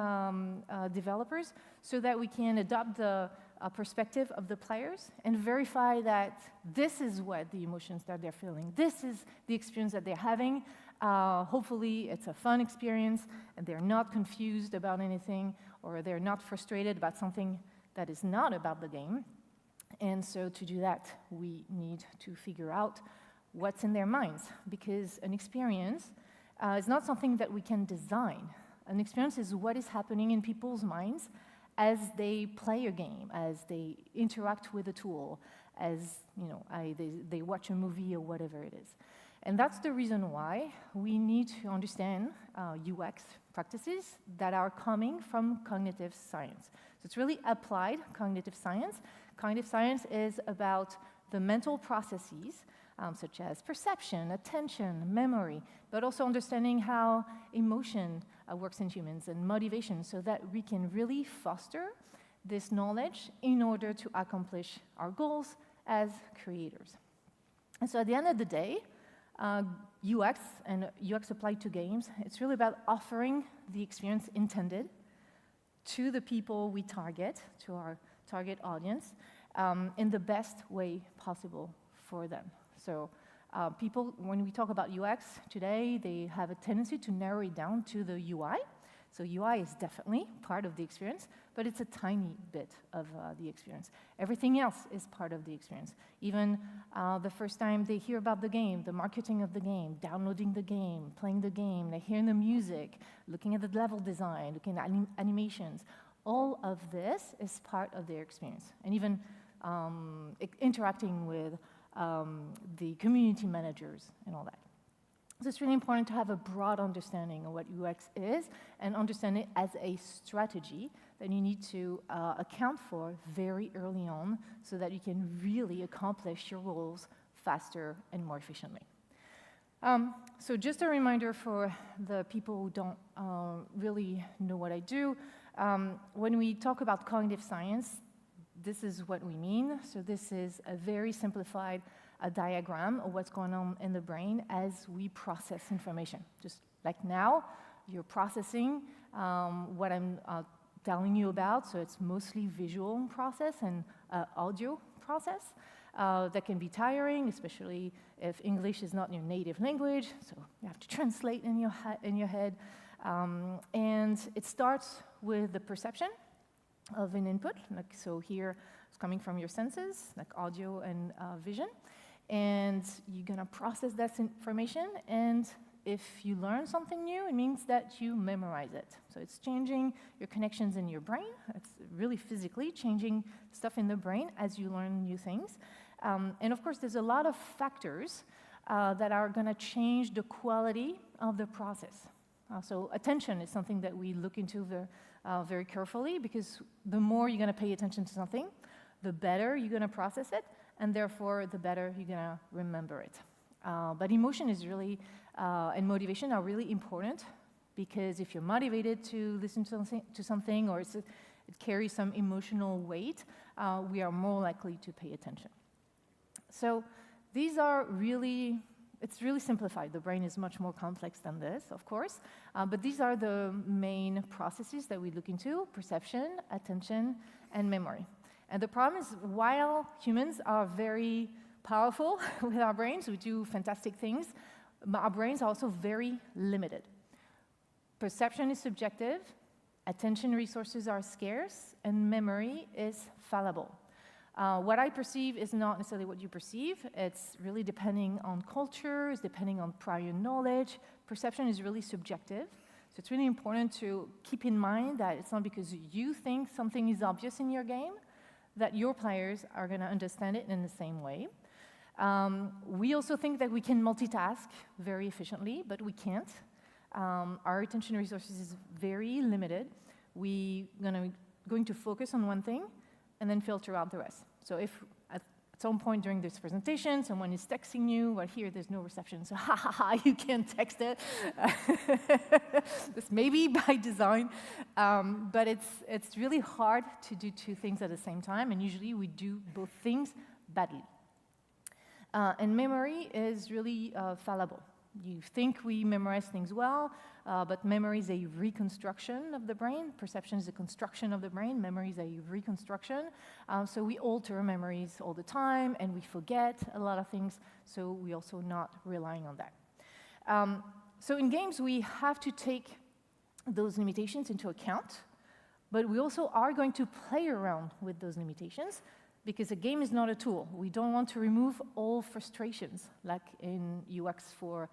developers so that we can adopt the perspective of the players and verify that this is what the emotions that they're feeling. This is the experience that they're having. Hopefully it's a fun experience and they're not confused about anything, or they're not frustrated about something that is not about the game. And so to do that, we need to figure out what's in their minds, because an experience is not something that we can design. An experience is what is happening in people's minds as they play a game, as they interact with a tool, as they watch a movie or whatever it is. And that's the reason why we need to understand UX practices that are coming from cognitive science. So it's really applied cognitive science. Cognitive science is about the mental processes, such as perception, attention, memory, but also understanding how emotion works in humans and motivation, so that we can really foster this knowledge in order to accomplish our goals as creators. And so at the end of the day, UX and UX applied to games, it's really about offering the experience intended to the people we target, to our target audience, in the best way possible for them. So people, when we talk about UX today, they have a tendency to narrow it down to the UI. So UI is definitely part of the experience, but it's a tiny bit of the experience. Everything else is part of the experience. Even the first time they hear about the game, the marketing of the game, downloading the game, playing the game, they're hearing the music, looking at the level design, looking at animations. All of this is part of their experience. And even interacting with the community managers and all that. So it's really important to have a broad understanding of what UX is and understand it as a strategy that you need to account for very early on so that you can really accomplish your goals faster and more efficiently. So just a reminder for the people who don't really know what I do, when we talk about cognitive science, this is what we mean. So this is a very simplified diagram of what's going on in the brain as we process information. Just like now, you're processing what I'm telling you about, so it's mostly visual process and audio process. That can be tiring, especially if English is not your native language, so you have to translate in your head. And it starts with the perception of an input, like so here it's coming from your senses, like audio and vision, and you're gonna process that information, and if you learn something new, it means that you memorize it. So it's changing your connections in your brain. It's really physically changing stuff in the brain as you learn new things. And of course, there's a lot of factors that are gonna change the quality of the process. So attention is something that we look into very carefully, because the more you're going to pay attention to something, the better you're going to process it, and therefore the better you're going to remember it. But emotion is really, and motivation are really important, because if you're motivated to listen to something or it carries some emotional weight, we are more likely to pay attention. So these are really it's really simplified. The brain is much more complex than this, of course. But these are the main processes that we look into: perception, attention, and memory. And the problem is, while humans are very powerful with our brains, we do fantastic things, our brains are also very limited. Perception is subjective, attention resources are scarce, and memory is fallible. What I perceive is not necessarily what you perceive. It's really depending on culture, it's depending on prior knowledge. Perception is really subjective. So it's really important to keep in mind that it's not because you think something is obvious in your game that your players are going to understand it in the same way. We also think that we can multitask very efficiently, but we can't. Our attention resources is very limited. We're going to focus on one thing and then filter out the rest. So if at some point during this presentation someone is texting you, well, here there's no reception, so you can't text it. This may be by design, but it's really hard to do two things at the same time, and usually we do both things badly. And memory is really fallible. You think we memorize things well, but memory is a reconstruction of the brain. Perception is a construction of the brain. Memory is a reconstruction. So we alter memories all the time, and we forget a lot of things, so we're also not relying on that. So in games, we have to take those limitations into account, but we also are going to play around with those limitations, because a game is not a tool. We don't want to remove all frustrations, like in UX for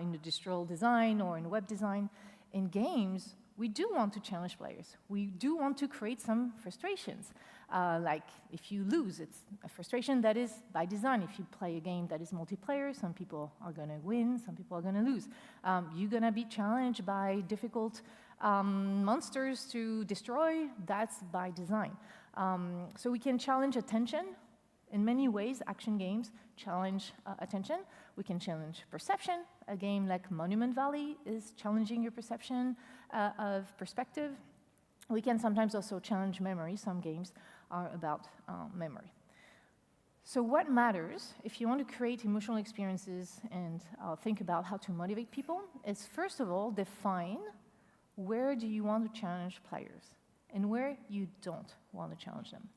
in the digital design or in web design. In games, we do want to challenge players. We do want to create some frustrations. Like if you lose, it's a frustration that is by design. If you play a game that is multiplayer, some people are going to win, some people are going to lose. You're going to be challenged by difficult monsters to destroy. That's by design. So we can challenge attention in many ways. Action games challenge attention. We can challenge perception. A game like Monument Valley is challenging your perception of perspective. We can sometimes also challenge memory. Some games are about memory. So what matters, if you want to create emotional experiences and think about how to motivate people, is first of all, define where do you want to challenge players and where you don't want to challenge them.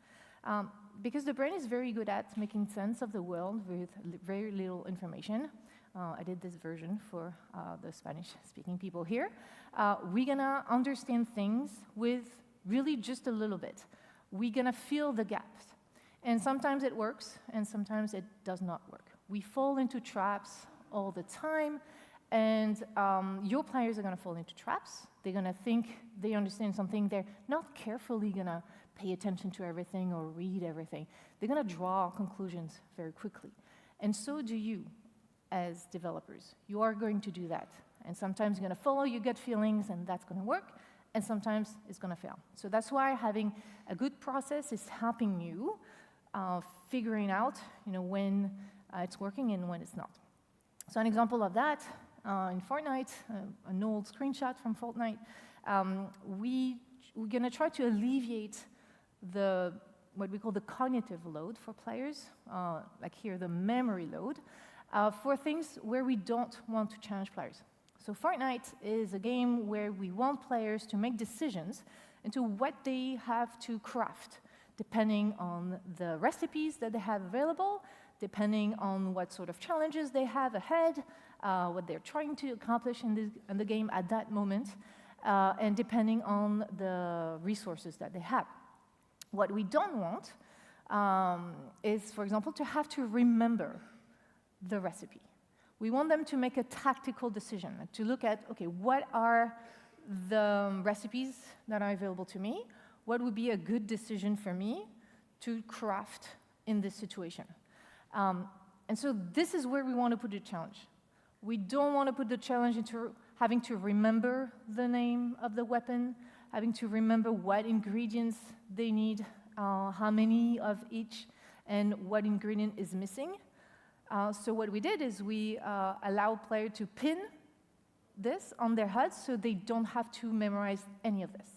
Because the brain is very good at making sense of the world with very little information. I did this version for the Spanish-speaking people here. We're going to understand things with really just a little bit. We're going to fill the gaps. And sometimes it works, and sometimes it does not work. We fall into traps all the time, and your players are going to fall into traps. They're going to think they understand something. They're not carefully going to pay attention to everything or read everything. They're going to draw conclusions very quickly. And so do you as developers. You are going to do that. And sometimes you're going to follow your gut feelings, and that's going to work, and sometimes it's going to fail. So that's why having a good process is helping you figuring out when it's working and when it's not. So an example of that, in Fortnite, an old screenshot from Fortnite, we're going to try to alleviate what we call the cognitive load for players, like here the memory load, for things where we don't want to challenge players. So Fortnite is a game where we want players to make decisions into what they have to craft, depending on the recipes that they have available, depending on what sort of challenges they have ahead, what they're trying to accomplish in the game at that moment, and depending on the resources that they have. What we don't want is, for example, to have to remember the recipe. We want them to make a tactical decision, to look at, okay, what are the recipes that are available to me? What would be a good decision for me to craft in this situation? And so this is where we want to put the challenge. We don't want to put the challenge into having to remember the name of the weapon, having to remember what ingredients they need, how many of each, and what ingredient is missing. So what we did is we allow players to pin this on their HUD so they don't have to memorize any of this.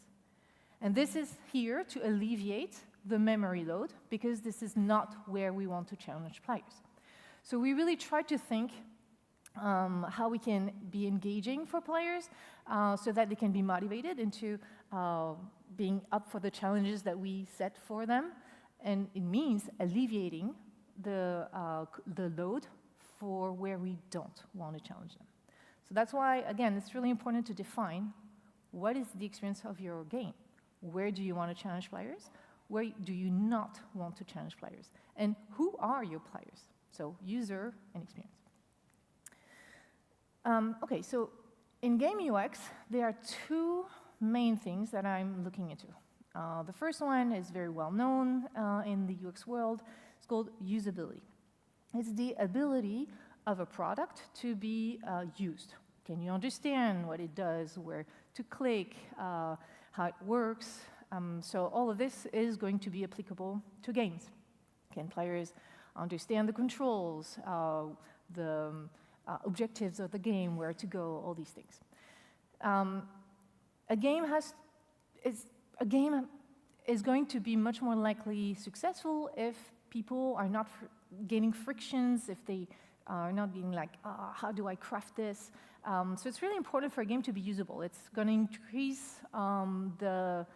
And this is here to alleviate the memory load, because this is not where we want to challenge players. So we really try to think how we can be engaging for players so that they can be motivated into being up for the challenges that we set for them. And it means alleviating the load for where we don't want to challenge them. So that's why, again, it's really important to define what is the experience of your game. Where do you want to challenge players? Where do you not want to challenge players? And who are your players? So user and experience. Okay, so in game UX, there are two main things that I'm looking into. The first one is very well known in the UX world. It's called usability. It's the ability of a product to be used. Can you understand what it does, where to click, how it works? So all of this is going to be applicable to games. Can players understand the controls, the objectives of the game, where to go, all these things. A game is going to be much more likely successful if people are not gaining frictions, if they are not being like, how do I craft this? So it's really important for a game to be usable. It's going to increase the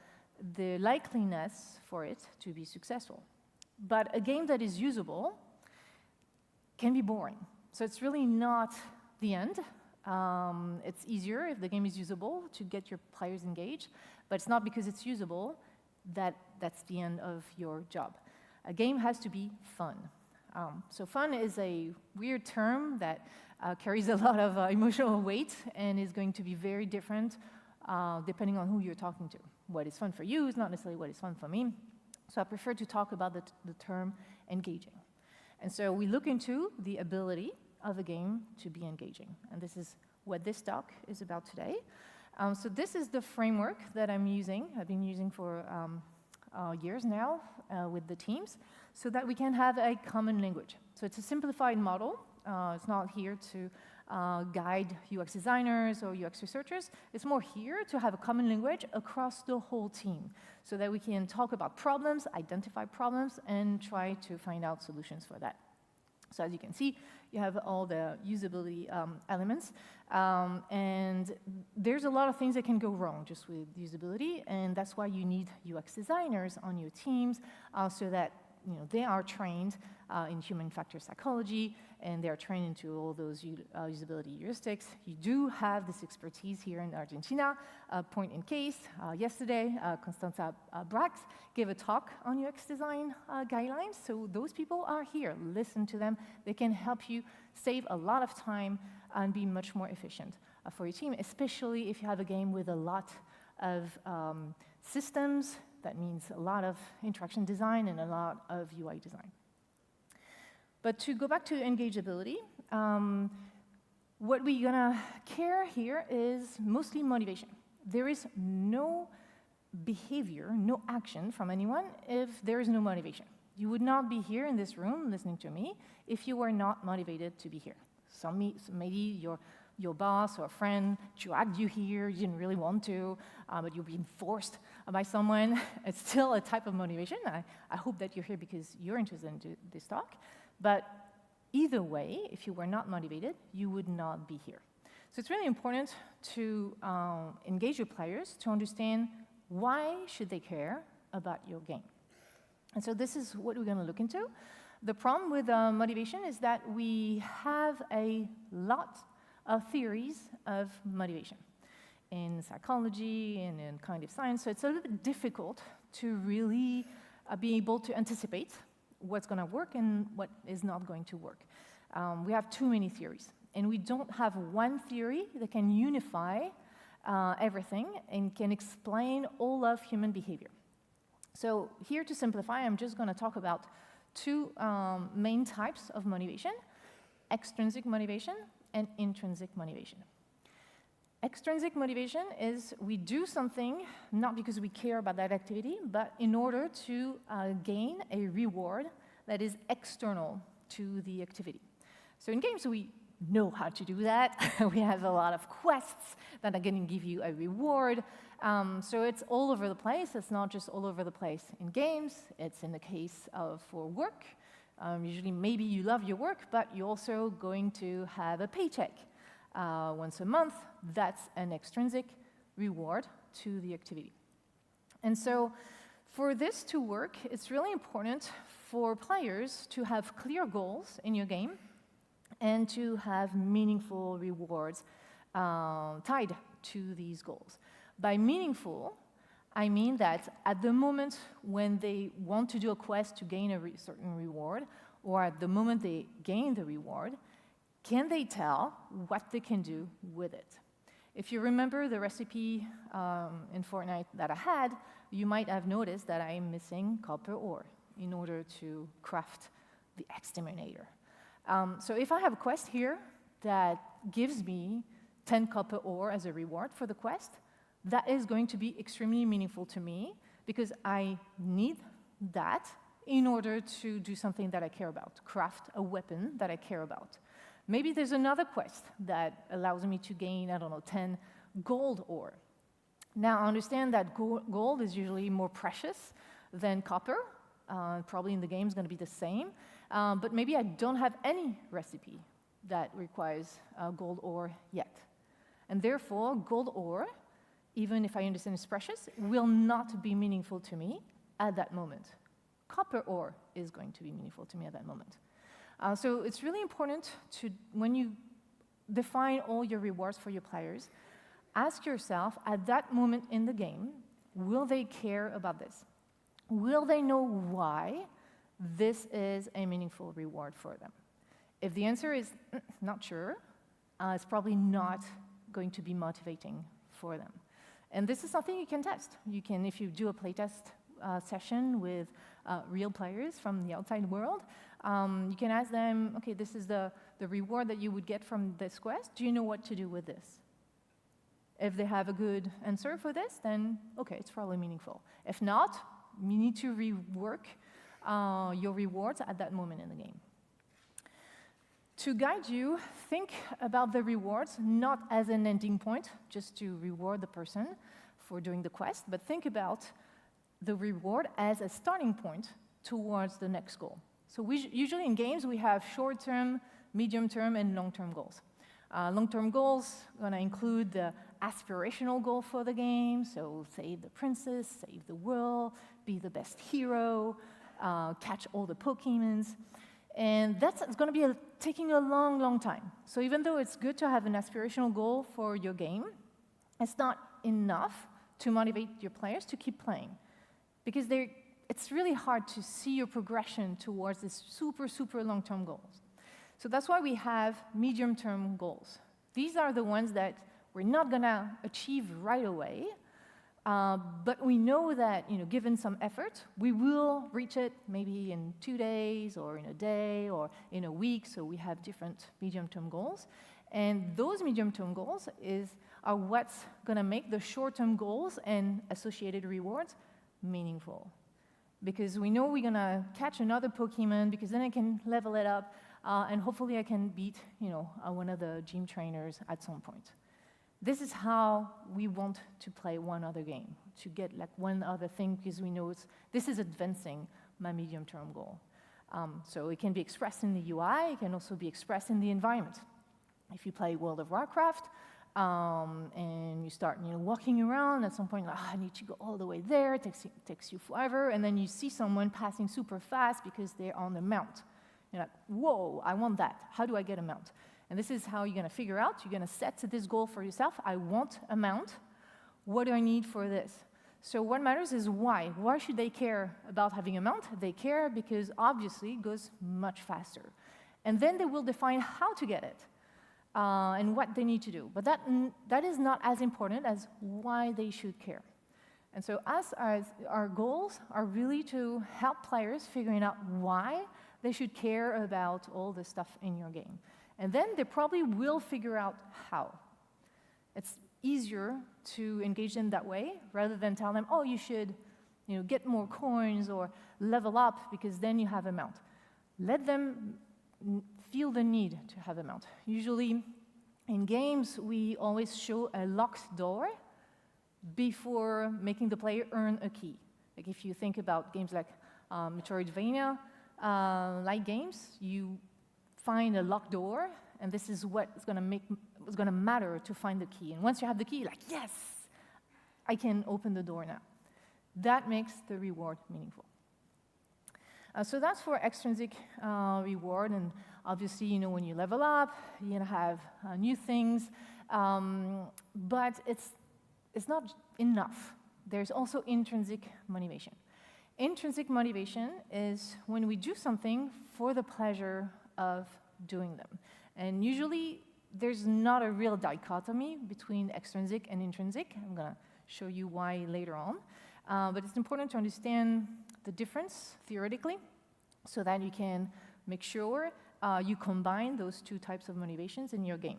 likeliness for it to be successful. But a game that is usable can be boring. So it's really not the end. It's easier if the game is usable to get your players engaged, but it's not because it's usable that that's the end of your job. A game has to be fun. So fun is a weird term that carries a lot of emotional weight and is going to be very different depending on who you're talking to. What is fun for you is not necessarily what is fun for me. So I prefer to talk about the term engaging. And so we look into the ability of a game to be engaging. And this is what this talk is about today. So this is the framework that I'm using. I've been using for years now with the teams, so that we can have a common language. So it's a simplified model. It's not here to guide UX designers or UX researchers. It's more here to have a common language across the whole team, so that we can talk about problems, identify problems, and try to find out solutions for that. So as you can see, you have all the usability elements. And there's a lot of things that can go wrong just with usability, and that's why you need UX designers on your teams so that they are trained in human factor psychology, and they're trained into all those usability heuristics. You do have this expertise here in Argentina. Point in case, yesterday, Constanza Brax gave a talk on UX design guidelines, so those people are here. Listen to them. They can help you save a lot of time and be much more efficient for your team, especially if you have a game with a lot of systems. That means a lot of interaction design and a lot of UI design. But to go back to engageability, what we're gonna care here is mostly motivation. There is no behavior, no action from anyone if there is no motivation. You would not be here in this room listening to me if you were not motivated to be here. Maybe your boss or a friend dragged you here, you didn't really want to, but you're being forced by someone. It's still a type of motivation. I hope that you're here because you're interested in this talk. But either way, if you were not motivated, you would not be here. So it's really important to engage your players to understand why should they care about your game. And so this is what we're going to look into. The problem with motivation is that we have a lot of theories of motivation in psychology and in cognitive science. So it's a little bit difficult to really be able to anticipate what's going to work and what is not going to work. We have too many theories, and we don't have one theory that can unify everything and can explain all of human behavior. So here, to simplify, I'm just going to talk about two main types of motivation: extrinsic motivation and intrinsic motivation. Extrinsic motivation is we do something not because we care about that activity, but in order to gain a reward that is external to the activity. So in games, we know how to do that. We have a lot of quests that are going to give you a reward. So it's all over the place. It's not just all over the place in games. It's in the case of for work. Usually, maybe you love your work, but you're also going to have a paycheck once a month. That's an extrinsic reward to the activity. And so for this to work, it's really important for players to have clear goals in your game and to have meaningful rewards tied to these goals. By meaningful, I mean that at the moment when they want to do a quest to gain a certain reward, or at the moment they gain the reward, can they tell what they can do with it? If you remember the recipe in Fortnite that I had, you might have noticed that I'm missing copper ore in order to craft the exterminator. So if I have a quest here that gives me 10 copper ore as a reward for the quest, that is going to be extremely meaningful to me because I need that in order to do something that I care about, craft a weapon that I care about. Maybe there's another quest that allows me to gain, I don't know, 10 gold ore. Now, I understand that gold is usually more precious than copper. Probably in the game is going to be the same. But maybe I don't have any recipe that requires gold ore yet. And therefore, gold ore, even if I understand it's precious, will not be meaningful to me at that moment. Copper ore is going to be meaningful to me at that moment. So it's really important to, when you define all your rewards for your players, ask yourself, at that moment in the game, will they care about this? Will they know why this is a meaningful reward for them? If the answer is not sure, it's probably not going to be motivating for them. And this is something you can test. You can, if you do a playtest session with real players from the outside world, you can ask them, okay, this is the reward that you would get from this quest. Do you know what to do with this? If they have a good answer for this, then okay, it's probably meaningful. If not, you need to rework your rewards at that moment in the game. To guide you, think about the rewards not as an ending point, just to reward the person for doing the quest, but think about the reward as a starting point towards the next goal. So usually in games, we have short-term, medium-term, and long-term goals. Long-term goals are going to include the aspirational goal for the game, so save the princess, save the world, be the best hero, catch all the Pokemons. And that's going to be taking a long, long time. So even though it's good to have an aspirational goal for your game, it's not enough to motivate your players to keep playing. Because it's really hard to see your progression towards these super, super long-term goals. So that's why we have medium-term goals. These are the ones that we're not going to achieve right away, but we know that, given some effort, we will reach it maybe in 2 days, or in a day, or in a week. So we have different medium-term goals. And those medium-term goals are what's going to make the short-term goals and associated rewards meaningful. Because we know we're going to catch another Pokemon, because then I can level it up, and hopefully I can beat one of the gym trainers at some point. This is how we want to play one other game, to get like one other thing, because we know this is advancing my medium-term goal. So it can be expressed in the UI, it can also be expressed in the environment. If you play World of Warcraft, and you start walking around, at some point, I need to go all the way there, it takes you forever, and then you see someone passing super fast because they're on a mount. You're like, whoa, I want that. How do I get a mount? And this is how you're going to figure out. You're going to set this goal for yourself. I want a mount. What do I need for this? So what matters is why. Why should they care about having a mount? They care because obviously it goes much faster. And then they will define how to get it and what they need to do. But that is not as important as why they should care. And so our goals are really to help players figuring out why they should care about all the stuff in your game. And then they probably will figure out how. It's easier to engage them that way rather than tell them, oh, you should get more coins or level up because then you have a mount. Let them feel the need to have a mount. Usually in games, we always show a locked door before making the player earn a key. Like if you think about games like Metroidvania, light games, you find a locked door, and this is what's going to matter to find the key. And once you have the key, you're like, yes, I can open the door now. That makes the reward meaningful. So that's for extrinsic reward, and obviously, you know, when you level up, you're going to have new things, but it's not enough. There's also intrinsic motivation. Intrinsic motivation is when we do something for the pleasure of doing them. And usually, there's not a real dichotomy between extrinsic and intrinsic. I'm going to show you why later on. But it's important to understand the difference theoretically so that you can make sure you combine those two types of motivations in your game.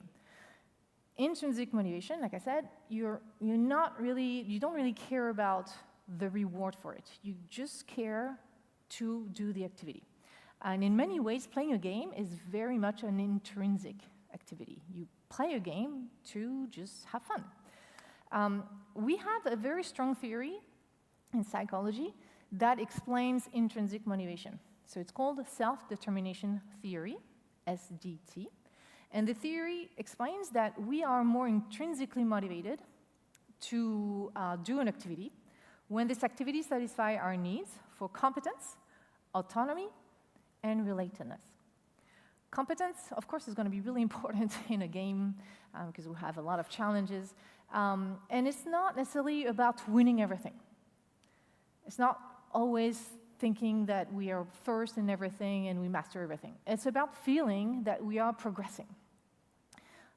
Intrinsic motivation, like I said, you don't really care about the reward for it. You just care to do the activity. And in many ways, playing a game is very much an intrinsic activity. You play a game to just have fun. We have a very strong theory in psychology that explains intrinsic motivation. So it's called self-determination theory, SDT. And the theory explains that we are more intrinsically motivated to do an activity when this activity satisfies our needs for competence, autonomy, and relatedness. Competence, of course, is going to be really important in a game because we have a lot of challenges. And it's not necessarily about winning everything. It's not always thinking that we are first in everything and we master everything. It's about feeling that we are progressing.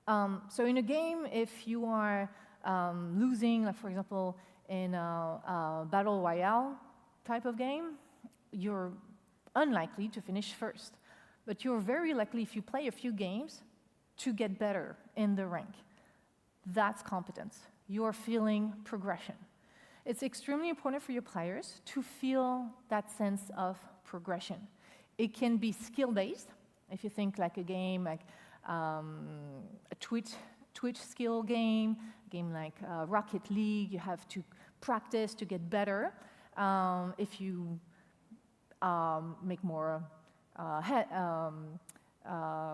So in a game, if you are losing, like for example, in a battle royale type of game, you're unlikely to finish first. But you're very likely, if you play a few games, to get better in the rank. That's competence. You're feeling progression. It's extremely important for your players to feel that sense of progression. It can be skill-based. If you think like a game like a Twitch skill game, a game like Rocket League, you have to practice to get better. If you make more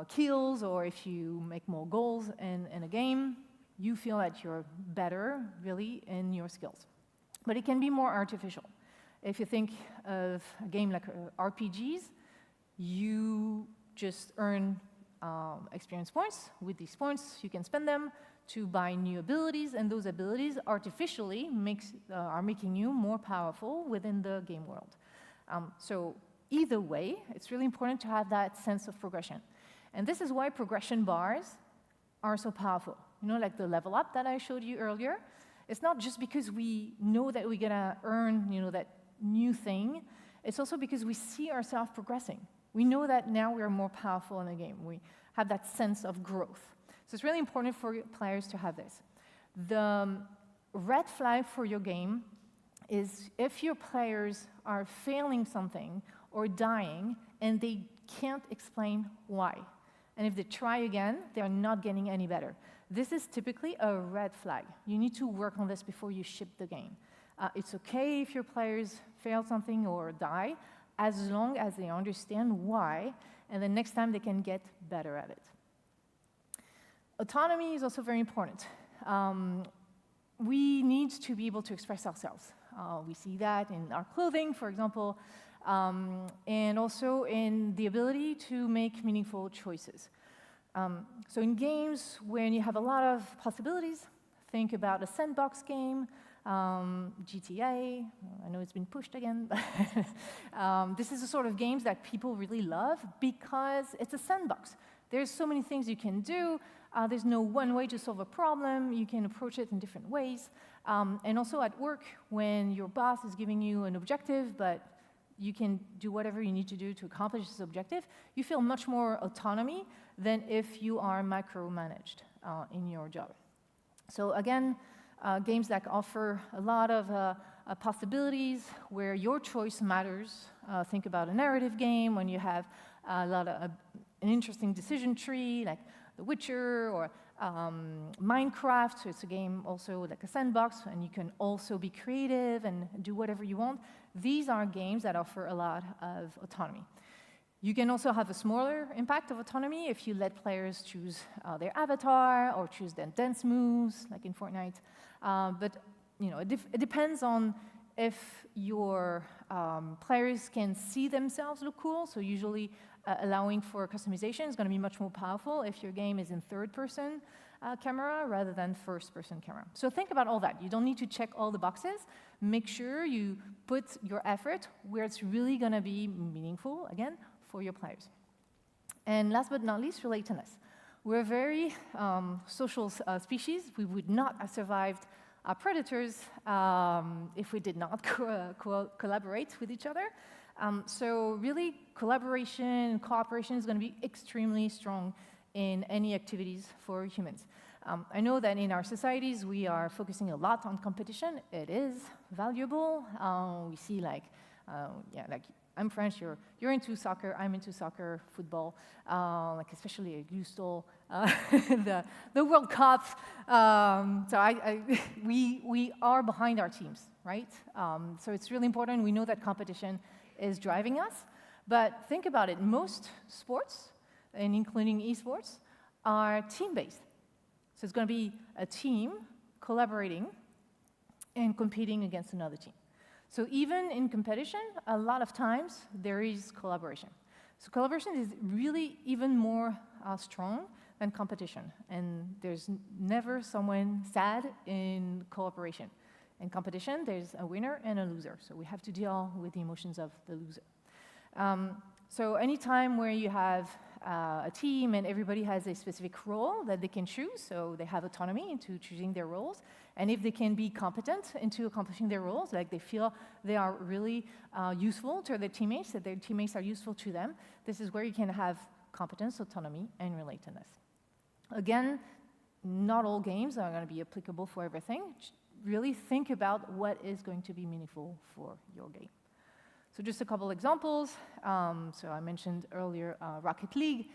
kills, or if you make more goals in a game, you feel that you're better, really, in your skills. But it can be more artificial. If you think of a game like RPGs, you just earn experience points. With these points, you can spend them to buy new abilities, and those abilities artificially are making you more powerful within the game world. So either way, it's really important to have that sense of progression. And this is why progression bars are so powerful. You know, like the level up that I showed you earlier. It's not just because we know that we're gonna earn, you know, that new thing. It's also because we see ourselves progressing. We know that now we're more powerful in the game. We have that sense of growth. So it's really important for players to have this. The red flag for your game is if your players are failing something or dying and they can't explain why. And if they try again, they're not getting any better. This is typically a red flag. You need to work on this before you ship the game. It's okay if your players fail something or die, as long as they understand why, and then next time they can get better at it. Autonomy is also very important. We need to be able to express ourselves. We see that in our clothing, for example, and also in the ability to make meaningful choices. So in games, when you have a lot of possibilities, think about a sandbox game, GTA, I know it's been pushed again, but this is the sort of games that people really love because it's a sandbox. There's so many things you can do. There's no one way to solve a problem. You can approach it in different ways. And also at work, when your boss is giving you an objective, but you can do whatever you need to do to accomplish this objective, you feel much more autonomy than if you are micromanaged in your job. So again, games that offer a lot of possibilities where your choice matters. Think about a narrative game when you have a lot of an interesting decision tree, like The Witcher or Minecraft. So it's a game also like a sandbox, and you can also be creative and do whatever you want. These are games that offer a lot of autonomy. You can also have a smaller impact of autonomy if you let players choose their avatar or choose their dance moves, like in Fortnite. But it depends on if your players can see themselves look cool. So usually allowing for customization is going to be much more powerful if your game is in third-person camera rather than first-person camera. So think about all that. You don't need to check all the boxes. Make sure you put your effort where it's really going to be meaningful, again, for your players. And last but not least, relatedness. We're a very social species. We would not have survived predators if we did not collaborate with each other. So really, collaboration and cooperation is going to be extremely strong in any activities for humans. I know that in our societies, we are focusing a lot on competition. It is valuable. We see like I'm French, you're into soccer, I'm into soccer, football, like especially at Gusto, the World Cup. We are behind our teams, right? So it's really important. We know that competition is driving us. But think about it. Most sports, and including esports, are team-based. So it's going to be a team collaborating and competing against another team. So even in competition, a lot of times there is collaboration. So collaboration is really even more strong than competition. And there's never someone sad in cooperation. In competition, there's a winner and a loser. So we have to deal with the emotions of the loser. So any time where you have a team and everybody has a specific role that they can choose, so they have autonomy into choosing their roles, and if they can be competent into accomplishing their roles, like they feel they are really useful to their teammates, that their teammates are useful to them, this is where you can have competence, autonomy, and relatedness. Again, not all games are going to be applicable for everything. Really think about what is going to be meaningful for your game. So just a couple examples. So I mentioned earlier Rocket League.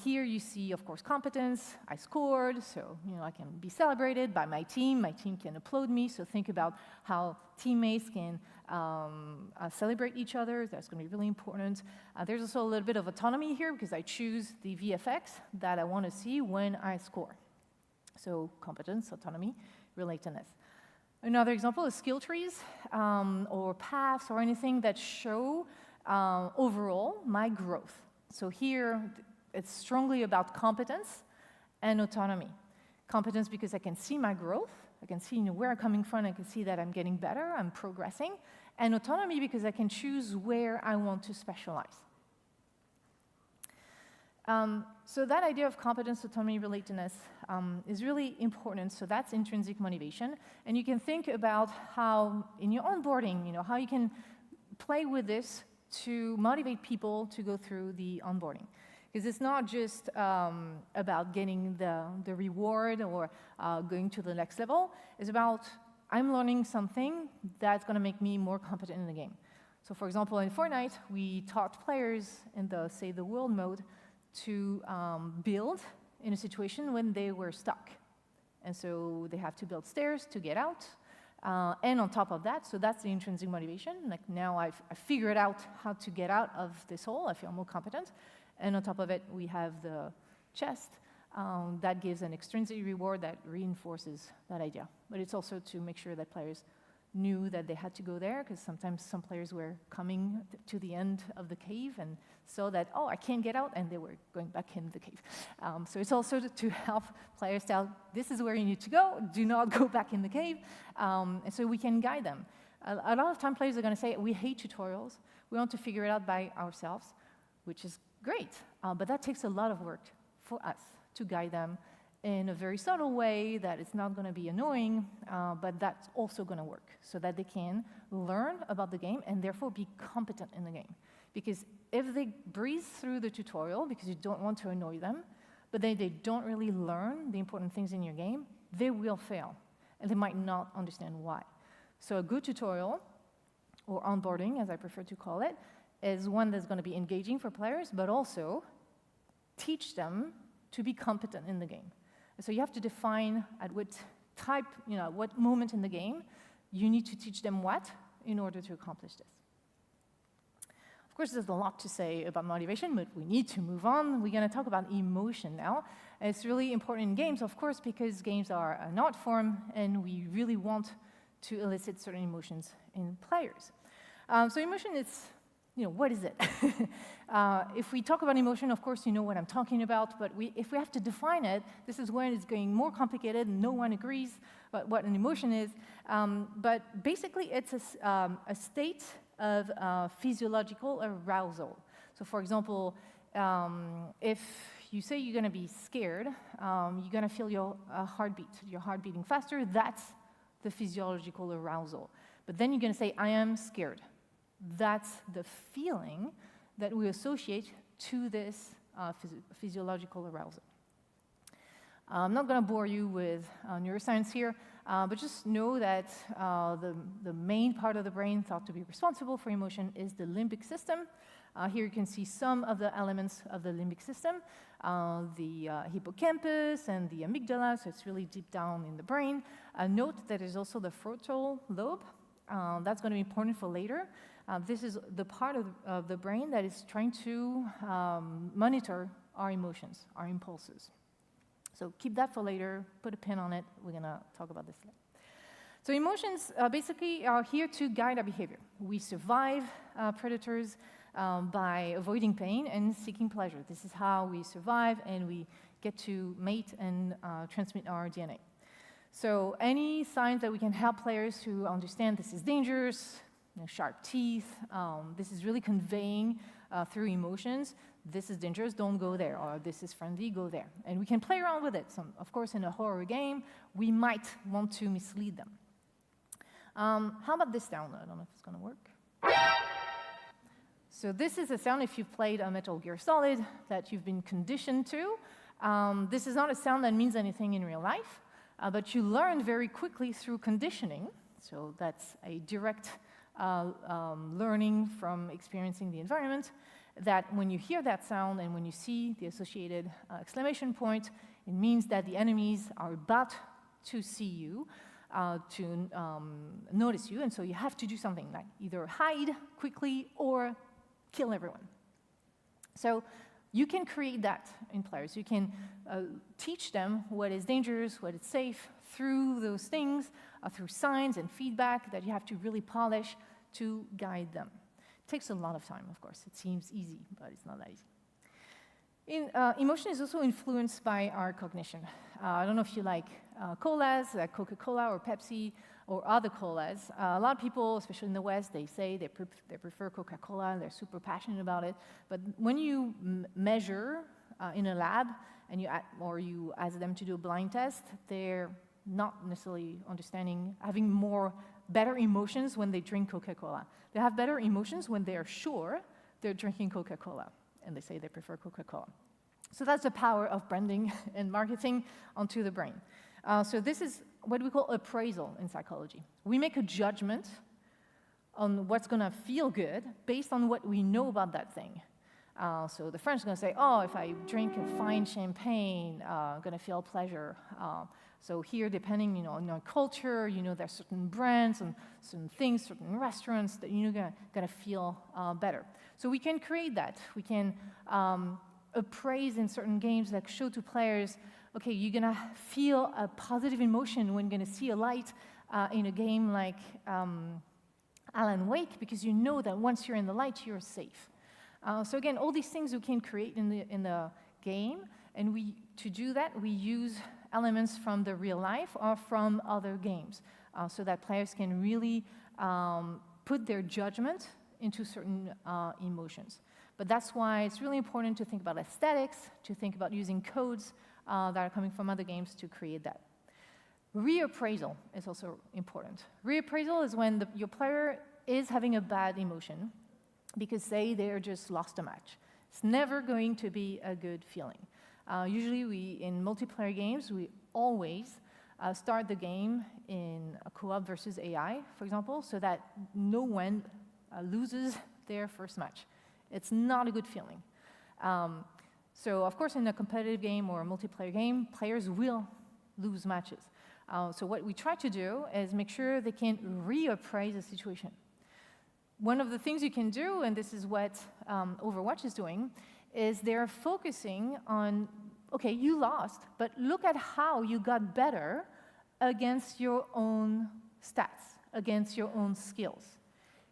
Here you see, of course, competence. I scored, so I can be celebrated by my team. My team can applaud me. So think about how teammates can celebrate each other. That's going to be really important. There's also a little bit of autonomy here because I choose the VFX that I want to see when I score. So competence, autonomy, relatedness. Another example is skill trees or paths or anything that show overall my growth. So here, it's strongly about competence and autonomy. Competence because I can see my growth, I can see where I'm coming from, I can see that I'm getting better, I'm progressing. And autonomy because I can choose where I want to specialize. So that idea of competence, autonomy, relatedness is really important. So that's intrinsic motivation. And you can think about how, in your onboarding, how you can play with this to motivate people to go through the onboarding. Because it's not just about getting the reward or going to the next level. It's about, I'm learning something that's going to make me more competent in the game. So for example, in Fortnite, we taught players in the world mode to build in a situation when they were stuck. And so they have to build stairs to get out. And on top of that, so that's the intrinsic motivation. Like now I figured out how to get out of this hole. I feel more competent. And on top of it, we have the chest that gives an extrinsic reward that reinforces that idea. But it's also to make sure that players knew that they had to go there, because sometimes some players were coming to the end of the cave and saw that, oh, I can't get out, and they were going back in the cave. So it's also to help players tell, this is where you need to go, do not go back in the cave, and so we can guide them. A lot of time players are going to say, we hate tutorials, we want to figure it out by ourselves, which is great, but that takes a lot of work for us to guide them in a very subtle way that it's not going to be annoying, but that's also going to work so that they can learn about the game and therefore be competent in the game. Because if they breeze through the tutorial because you don't want to annoy them, but then they don't really learn the important things in your game, they will fail, and they might not understand why. So a good tutorial, or onboarding, as I prefer to call it, is one that's going to be engaging for players, but also teach them to be competent in the game. So you have to define at what type, what moment in the game you need to teach them what in order to accomplish this. Of course, there's a lot to say about motivation, but we need to move on. We're going to talk about emotion now. It's really important in games, of course, because games are an art form, and we really want to elicit certain emotions in players. So emotion is, what is it? If we talk about emotion, of course, you know what I'm talking about, but if we have to define it, this is when it's getting more complicated, and no one agrees about what an emotion is. But basically, it's a state of physiological arousal. So for example, if you say you're going to be scared, you're going to feel your heart beating faster. That's the physiological arousal. But then you're going to say, I am scared. That's the feeling that we associate to this physiological arousal. I'm not going to bore you with neuroscience here, but just know that the main part of the brain thought to be responsible for emotion is the limbic system. Here you can see some of the elements of the limbic system, the hippocampus and the amygdala, so it's really deep down in the brain. Note that there's also the frontal lobe. That's going to be important for later. This is the part of the brain that is trying to monitor our emotions, our impulses. So keep that for later, put a pin on it. We're going to talk about this later. So emotions basically are here to guide our behavior. We survive predators by avoiding pain and seeking pleasure. This is how we survive, and we get to mate and transmit our DNA. So any signs that we can help players to understand this is dangerous, sharp teeth, this is really conveying through emotions, this is dangerous, don't go there, or this is friendly, go there. And we can play around with it. So, of course, in a horror game, we might want to mislead them. How about this sound? I don't know if it's going to work. So this is a sound, if you've played a Metal Gear Solid, that you've been conditioned to. This is not a sound that means anything in real life, but you learn very quickly through conditioning. So that's a direct learning from experiencing the environment, that when you hear that sound and when you see the associated exclamation point, it means that the enemies are about to see you, to notice you, and so you have to do something like either hide quickly or kill everyone. So you can create that in players. You can teach them what is dangerous, what is safe, through those things, through signs and feedback that you have to really polish to guide them. It takes a lot of time, of course. It seems easy, but it's not that easy. Emotion is also influenced by our cognition. I don't know if you like colas, like Coca-Cola or Pepsi, or other colas. A lot of people, especially in the West, they say they prefer Coca-Cola, they're super passionate about it. But when you measure in a lab, and you ask them to do a blind test, they're not necessarily having better emotions when they drink Coca-Cola. They have better emotions when they are sure they're drinking Coca-Cola, and they say they prefer Coca-Cola. So that's the power of branding and marketing onto the brain. So this is what we call appraisal in psychology. We make a judgment on what's going to feel good based on what we know about that thing. So the French are going to say, oh, if I drink a fine champagne, I'm going to feel pleasure. So here, depending on your culture, there's certain brands and certain things, certain restaurants that you're going to feel better. So we can create that. We can appraise in certain games, like show to players, okay, you're going to feel a positive emotion when you're going to see a light in a game like Alan Wake, because you know that once you're in the light, you're safe. So again, all these things we can create in the game, and to do that, we use elements from the real life or from other games, so that players can really put their judgment into certain emotions. But that's why it's really important to think about aesthetics, to think about using codes that are coming from other games to create that. Reappraisal is also important. Reappraisal is when your player is having a bad emotion because, say, they're just lost a match. It's never going to be a good feeling. Usually, in multiplayer games, we always start the game in a co-op versus AI, for example, so that no one loses their first match. It's not a good feeling. So, of course, in a competitive game or a multiplayer game, players will lose matches. So what we try to do is make sure they can reappraise the situation. one of the things you can do, and this is what Overwatch is doing, is they're focusing on, okay, you lost, but look at how you got better against your own stats, against your own skills.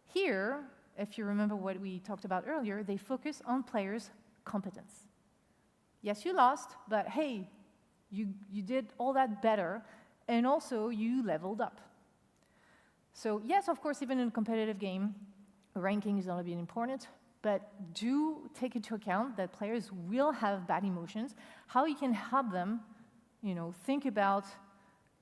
Here, if you remember what we talked about earlier, they focus on players' competence. Yes, you lost, but hey, you did all that better, and also you leveled up. So yes, of course, even in a competitive game, ranking is going to be important, but do take into account that players will have bad emotions, how you can help them, think about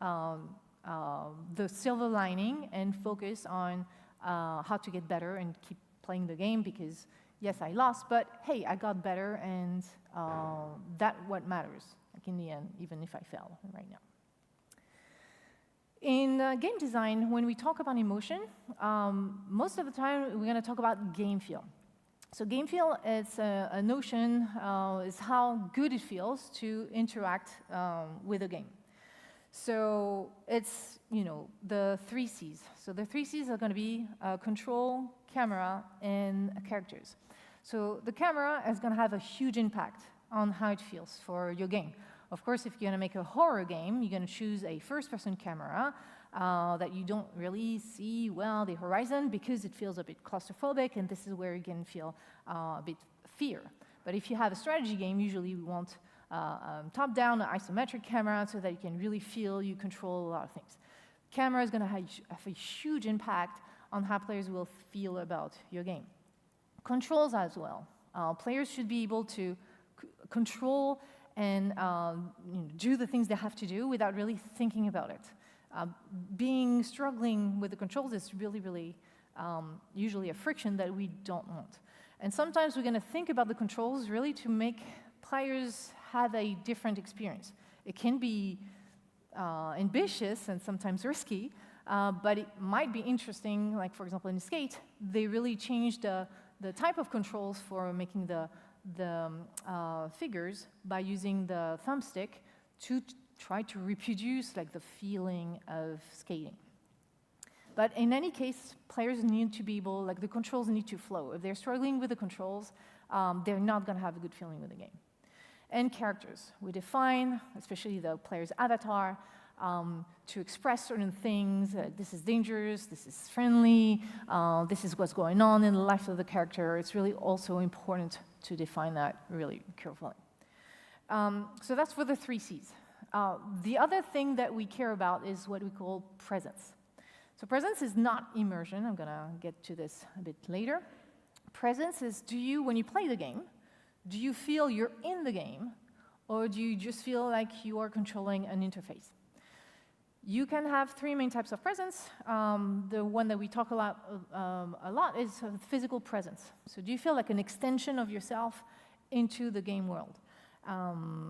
the silver lining and focus on how to get better and keep playing the game, because yes, I lost, but hey, I got better, and that's what matters, like in the end, even if I fail right now. In game design, when we talk about emotion, most of the time we're going to talk about game feel. So game feel is a notion, is how good it feels to interact with a game. So it's, the 3 C's. So the 3 C's are going to be control, camera, and characters. So the camera is going to have a huge impact on how it feels for your game. Of course, if you're going to make a horror game, you're going to choose a first-person camera that you don't really see well the horizon, because it feels a bit claustrophobic, and this is where you can feel a bit fear. But if you have a strategy game, usually we want top-down isometric camera so that you can really feel you control a lot of things. Camera is going to have a huge impact on how players will feel about your game. Controls as well. Players should be able to control and do the things they have to do without really thinking about it. Struggling with the controls is really, usually a friction that we don't want. And sometimes we're going to think about the controls really to make players have a different experience. It can be ambitious and sometimes risky, but it might be interesting. Like, for example, in Skate, they really changed the type of controls for making the figures by using the thumbstick to try to reproduce like the feeling of skating. But in any case, players need to be able, like the controls need to flow. If they're struggling with the controls, they're not going to have a good feeling with the game. And characters. We define, especially the player's avatar, to express certain things. This is dangerous, this is friendly, this is what's going on in the life of the character. It's really also important to define that really carefully. So that's for the 3 C's. The other thing that we care about is what we call presence. So presence is not immersion. I'm going to get to this a bit later. Presence is, when you play the game, do you feel you're in the game, or do you just feel like you are controlling an interface? You can have 3 main types of presence. The one that we talk a lot is physical presence. So do you feel like an extension of yourself into the game world?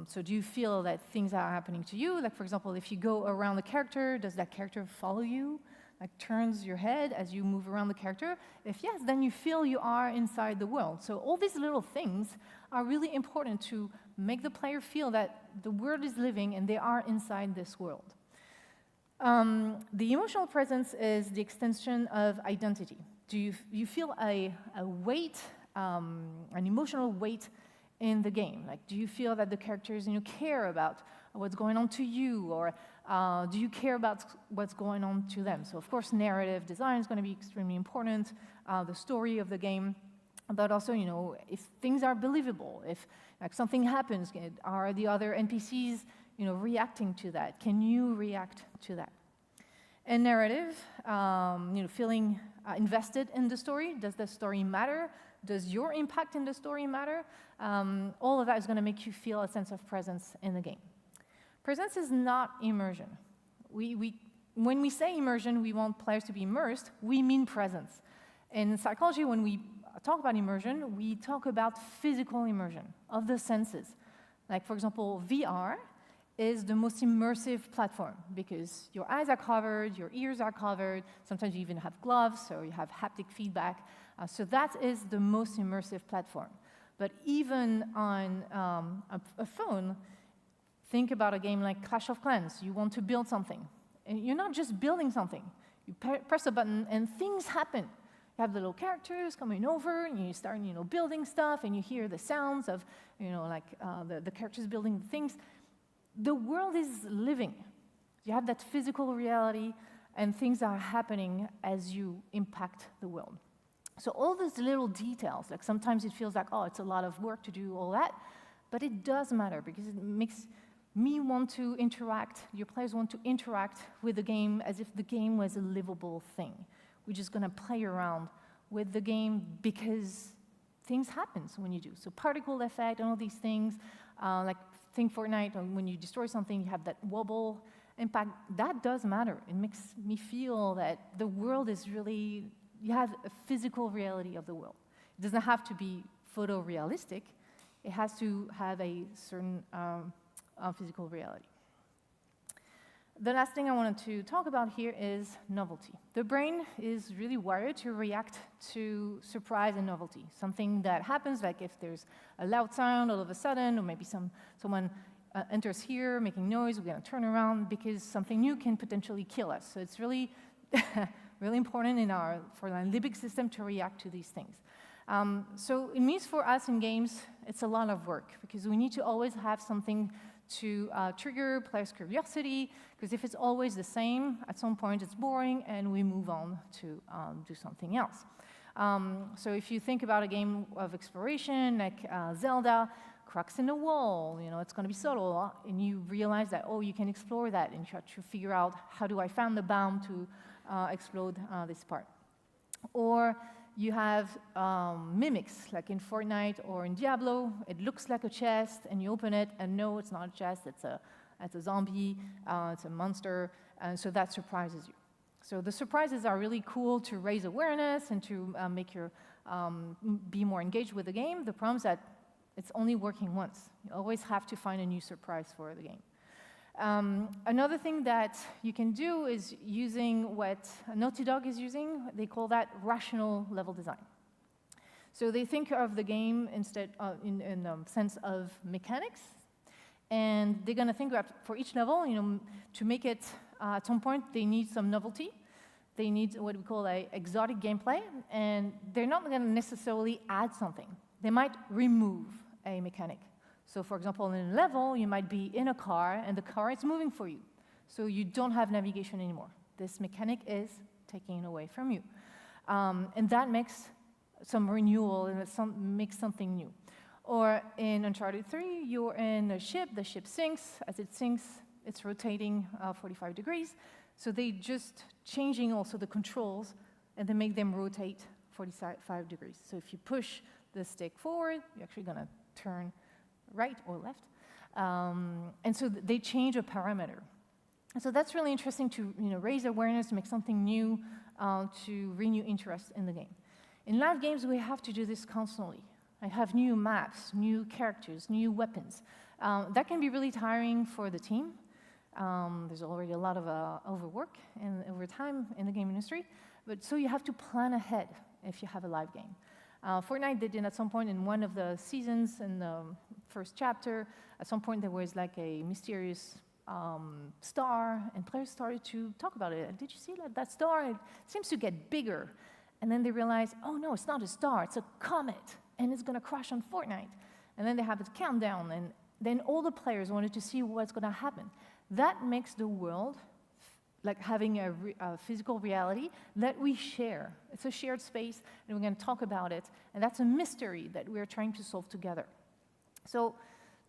So do you feel that things are happening to you? Like, for example, if you go around the character, does that character follow you? Like, turns your head as you move around the character? If yes, then you feel you are inside the world. So all these little things are really important to make the player feel that the world is living and they are inside this world. The emotional presence is the extension of identity. Do you feel a weight, an emotional weight in the game? Like, do you feel that the characters care about what's going on to you, or do you care about what's going on to them? So, of course, narrative design is going to be extremely important, the story of the game, but also, if things are believable, if like something happens, are the other NPCs, reacting to that? Can you react to that? And narrative, feeling invested in the story. Does the story matter? Does your impact in the story matter? All of that is going to make you feel a sense of presence in the game. Presence is not immersion. When we say immersion, we want players to be immersed, we mean presence. In psychology, when we talk about immersion, we talk about physical immersion of the senses. Like, for example, VR is the most immersive platform because your eyes are covered, your ears are covered, sometimes you even have gloves, so you have haptic feedback. So that is the most immersive platform. But even on a phone, think about a game like Clash of Clans. You want to build something. And you're not just building something. You press a button and things happen. You have the little characters coming over, and you start, building stuff, and you hear the sounds of, the characters building things. The world is living. You have that physical reality, and things are happening as you impact the world. So all those little details, like sometimes it feels like, oh, it's a lot of work to do all that, but it does matter because it makes me want to interact, your players want to interact with the game as if the game was a livable thing. We're just going to play around with the game because things happen when you do. So particle effect and all these things, like think Fortnite, when you destroy something, you have that wobble impact. That does matter. It makes me feel that the world is really, you have a physical reality of the world. It doesn't have to be photorealistic. It has to have a certain physical reality. The last thing I wanted to talk about here is novelty. The brain is really wired to react to surprise and novelty. Something that happens, like if there's a loud sound all of a sudden, or maybe someone enters here making noise, we're going to turn around because something new can potentially kill us. So it's really, really important for the limbic system to react to these things. So it means for us in games, it's a lot of work because we need to always have something to trigger players' curiosity, because if it's always the same, at some point it's boring and we move on to do something else. So if you think about a game of exploration like Zelda, cracks in the wall, it's going to be subtle, and you realize that, oh, you can explore that, and you try to figure out how do I find the bomb to explode this part. Or you have mimics, like in Fortnite or in Diablo. It looks like a chest, and you open it, and no, it's not a chest, it's a zombie, it's a monster, and so that surprises you. So the surprises are really cool to raise awareness and to make you be more engaged with the game. The problem is that it's only working once. You always have to find a new surprise for the game. Another thing that you can do is using what Naughty Dog is using. They call that rational level design. So they think of the game instead in the sense of mechanics, and they're going to think about for each level, to make it at some point they need some novelty. They need what we call a exotic gameplay, and they're not going to necessarily add something. They might remove a mechanic. So for example, in a level, you might be in a car, and the car is moving for you. So you don't have navigation anymore. This mechanic is taken away from you. And that makes some renewal, and makes something new. Or in Uncharted 3, you're in a ship, the ship sinks. As it sinks, it's rotating 45 degrees. So they just changing also the controls, and they make them rotate 45 degrees. So if you push the stick forward, you're actually going to turn right or left. And so they change a parameter. And so that's really interesting to raise awareness, to make something new, to renew interest in the game. In live games, we have to do this constantly. I have new maps, new characters, new weapons. That can be really tiring for the team. There's already a lot of overwork and overtime in the game industry. But so you have to plan ahead if you have a live game. Fortnite, they did at some point in one of the seasons in the first chapter, at some point there was like a mysterious star, and players started to talk about it. Did you see that star? It seems to get bigger. And then they realized, oh no, it's not a star, it's a comet, and it's going to crash on Fortnite. And then they have a countdown, and then all the players wanted to see what's going to happen. That makes the world like having a physical reality that we share. It's a shared space, and we're going to talk about it, and that's a mystery that we're trying to solve together. So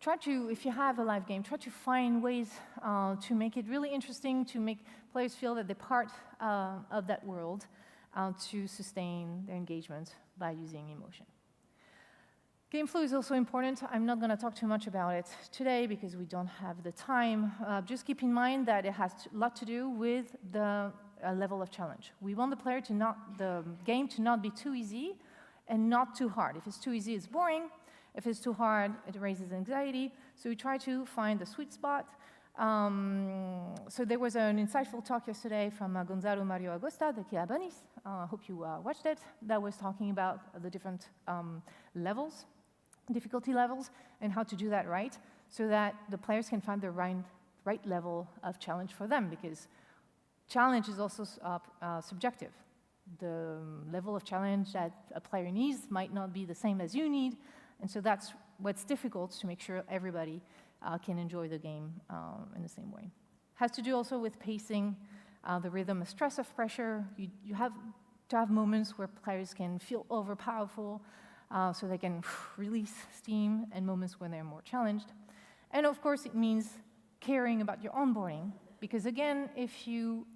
try to, if you have a live game, try to find ways to make it really interesting, to make players feel that they're part of that world, to sustain their engagement by using emotion. Game flow is also important. I'm not going to talk too much about it today because we don't have the time. Just keep in mind that it has a lot to do with the level of challenge. We want the game to not be too easy and not too hard. If it's too easy, it's boring. If it's too hard, it raises anxiety. So we try to find the sweet spot. So there was an insightful talk yesterday from Gonzalo Mario Agosta, the Kilabanis. I hope you watched it. That was talking about the different levels, difficulty levels, and how to do that right, so that the players can find the right level of challenge for them, because challenge is also subjective. the level of challenge that a player needs might not be the same as you need, and so that's what's difficult to make sure everybody can enjoy the game in the same way. Has to do also with pacing, the rhythm of stress, of pressure. You have to have moments where players can feel overpowerful, so they can release steam, and moments when they're more challenged. And of course, it means caring about your onboarding, because again, if you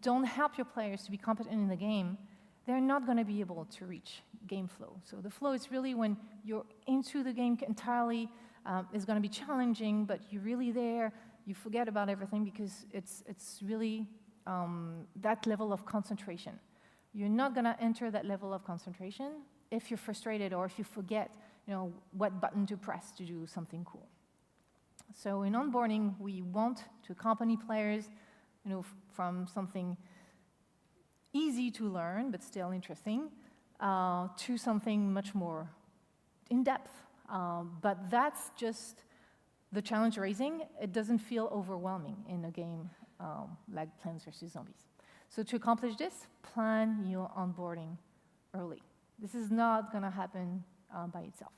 don't help your players to be competent in the game, they're not going to be able to reach game flow. So the flow is really when you're into the game entirely, is going to be challenging, but you're really there, you forget about everything, because it's really that level of concentration. You're not going to enter that level of concentration if you're frustrated or if you forget, what button to press to do something cool. So in onboarding, we want to accompany players, from something easy to learn but still interesting, to something much more in-depth. But that's just the challenge raising. It doesn't feel overwhelming in a game like Plants vs. Zombies. So to accomplish this, plan your onboarding early. This is not going to happen by itself.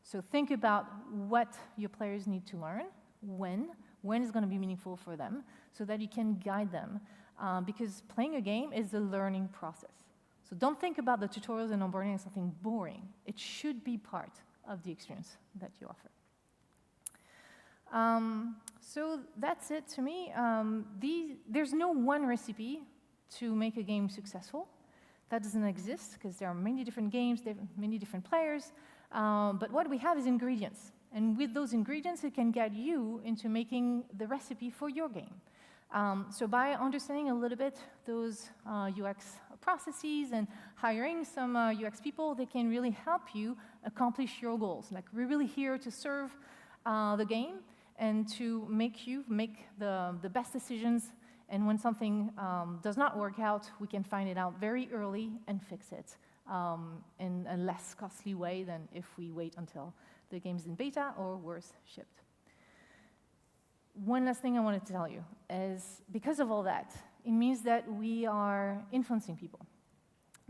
So think about what your players need to learn, when is going to be meaningful for them, so that you can guide them. Because playing a game is a learning process. So don't think about the tutorials and onboarding as something boring. It should be part of the experience that you offer. So that's it to me. There's no one recipe to make a game successful. That doesn't exist, because there are many different games, many different players. But what we have is ingredients. And with those ingredients, it can guide you into making the recipe for your game. So by understanding a little bit those UX processes and hiring some UX people, they can really help you accomplish your goals. Like, we're really here to serve the game and to make you make the best decisions. And when something does not work out, we can find it out very early and fix it in a less costly way than if we wait until the game's in beta or worse, shipped. One last thing I wanted to tell you is, because of all that, it means that we are influencing people.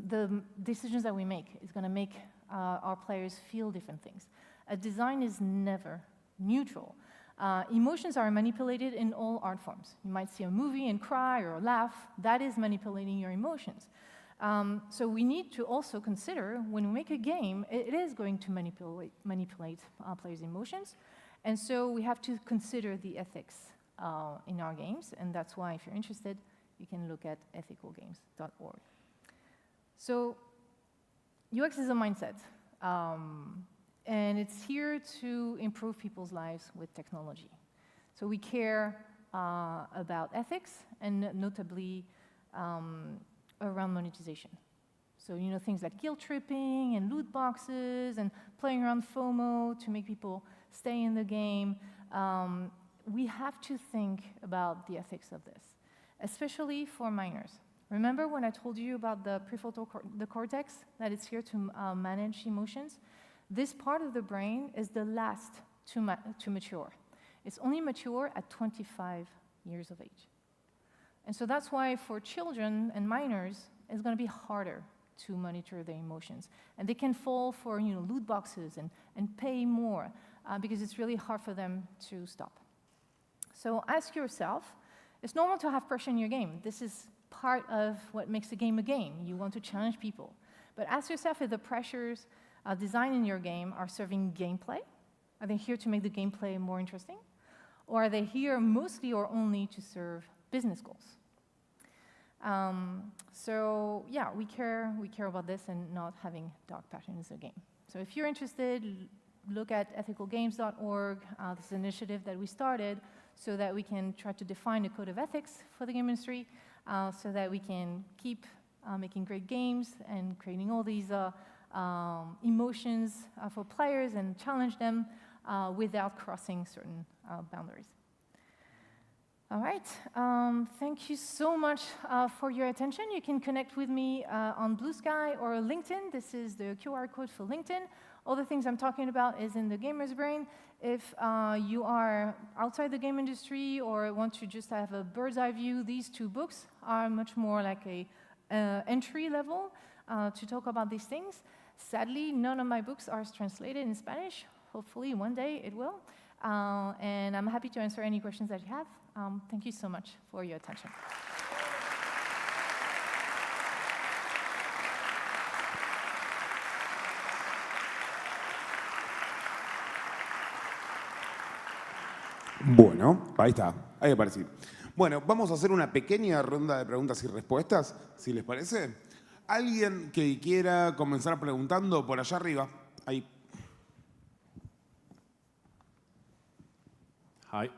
The decisions that we make is going to make our players feel different things. A design is never neutral. Emotions are manipulated in all art forms. You might see a movie and cry or laugh. That is manipulating your emotions. So we need to also consider, when we make a game, it is going to manipulate players' emotions. And so we have to consider the ethics in our games. And that's why, if you're interested, you can look at ethicalgames.org. So UX is a mindset. And it's here to improve people's lives with technology. So we care about ethics, and notably around monetization. So things like guilt tripping and loot boxes and playing around FOMO to make people stay in the game. We have to think about the ethics of this, especially for minors. Remember when I told you about the prefrontal cortex, that it's here to manage emotions? This part of the brain is the last to mature. It's only mature at 25 years of age. And so that's why for children and minors, it's going to be harder to monitor their emotions. And they can fall for loot boxes and pay more because it's really hard for them to stop. So ask yourself, it's normal to have pressure in your game. This is part of what makes a game. You want to challenge people. But ask yourself if the pressures designed in your game are serving gameplay. Are they here to make the gameplay more interesting? Or are they here mostly or only to serve business goals? So yeah, we care about this and not having dark patterns in the game. So if you're interested, look at ethicalgames.org. This is an initiative that we started so that we can try to define a code of ethics for the game industry, so that we can keep making great games and creating all these emotions for players and challenge them without crossing certain boundaries. All right, thank you so much for your attention. You can connect with me on Blue Sky or LinkedIn. This is the QR code for LinkedIn, All the things I'm talking about is in the gamer's brain. If you are outside the game industry or want to just have a bird's eye view, these two books are much more like a entry level to talk about these things. Sadly, none of my books are translated in Spanish. Hopefully one day it will. And I'm happy to answer any questions that you have. Thank you so much for your attention. Bueno, ahí está, ahí aparecí. Bueno, vamos a hacer una pequeña ronda de preguntas y respuestas, si les parece. ¿Alguien que quiera comenzar preguntando por allá arriba? Ahí. Hi.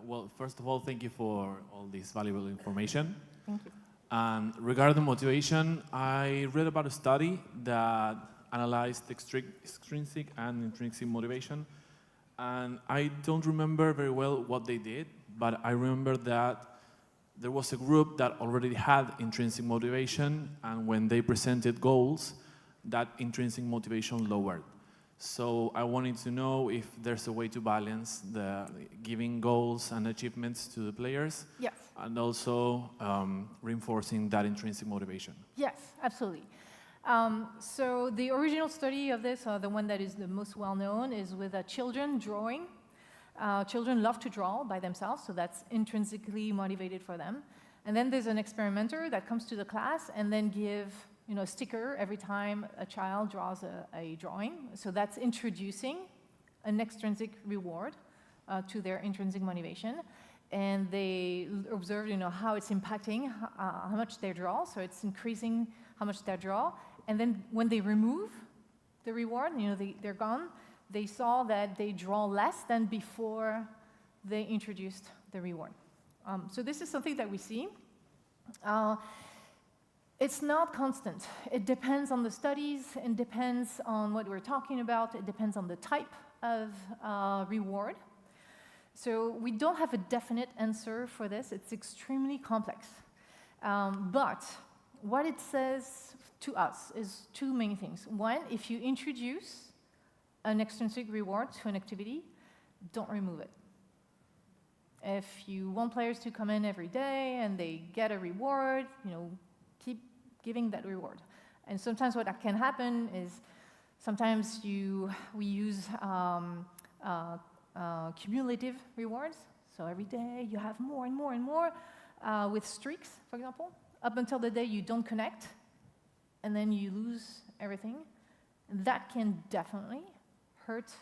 Well, first of all, thank you for all this valuable information. Thank you. And regarding motivation, I read about a study that analyzed extrinsic and intrinsic motivation. And I don't remember very well what they did, but I remember that there was a group that already had intrinsic motivation, and when they presented goals, that intrinsic motivation lowered. So I wanted to know if there's a way to balance the giving goals and achievements to the players, yes, and also reinforcing that intrinsic motivation. Yes, absolutely. So the original study of this, the one that is the most well-known, is with children drawing. Children love to draw by themselves, so that's intrinsically motivated for them. And then there's an experimenter that comes to the class and then give a sticker every time a child draws a drawing. So that's introducing an extrinsic reward to their intrinsic motivation. And they observe how it's impacting how much they draw, so it's increasing how much they draw. And then when they remove the reward, they're gone, they saw that they draw less than before they introduced the reward. So this is something that we see. It's not constant. It depends on the studies, it depends on what we're talking about, it depends on the type of reward. So we don't have a definite answer for this. It's extremely complex. But what it says to us is two main things. One, if you introduce an extrinsic reward to an activity, don't remove it. If you want players to come in every day and they get a reward, keep giving that reward. And sometimes what can happen is sometimes we use cumulative rewards. So every day you have more and more and more with streaks, for example, up until the day you don't connect, and then you lose everything. That can definitely hurt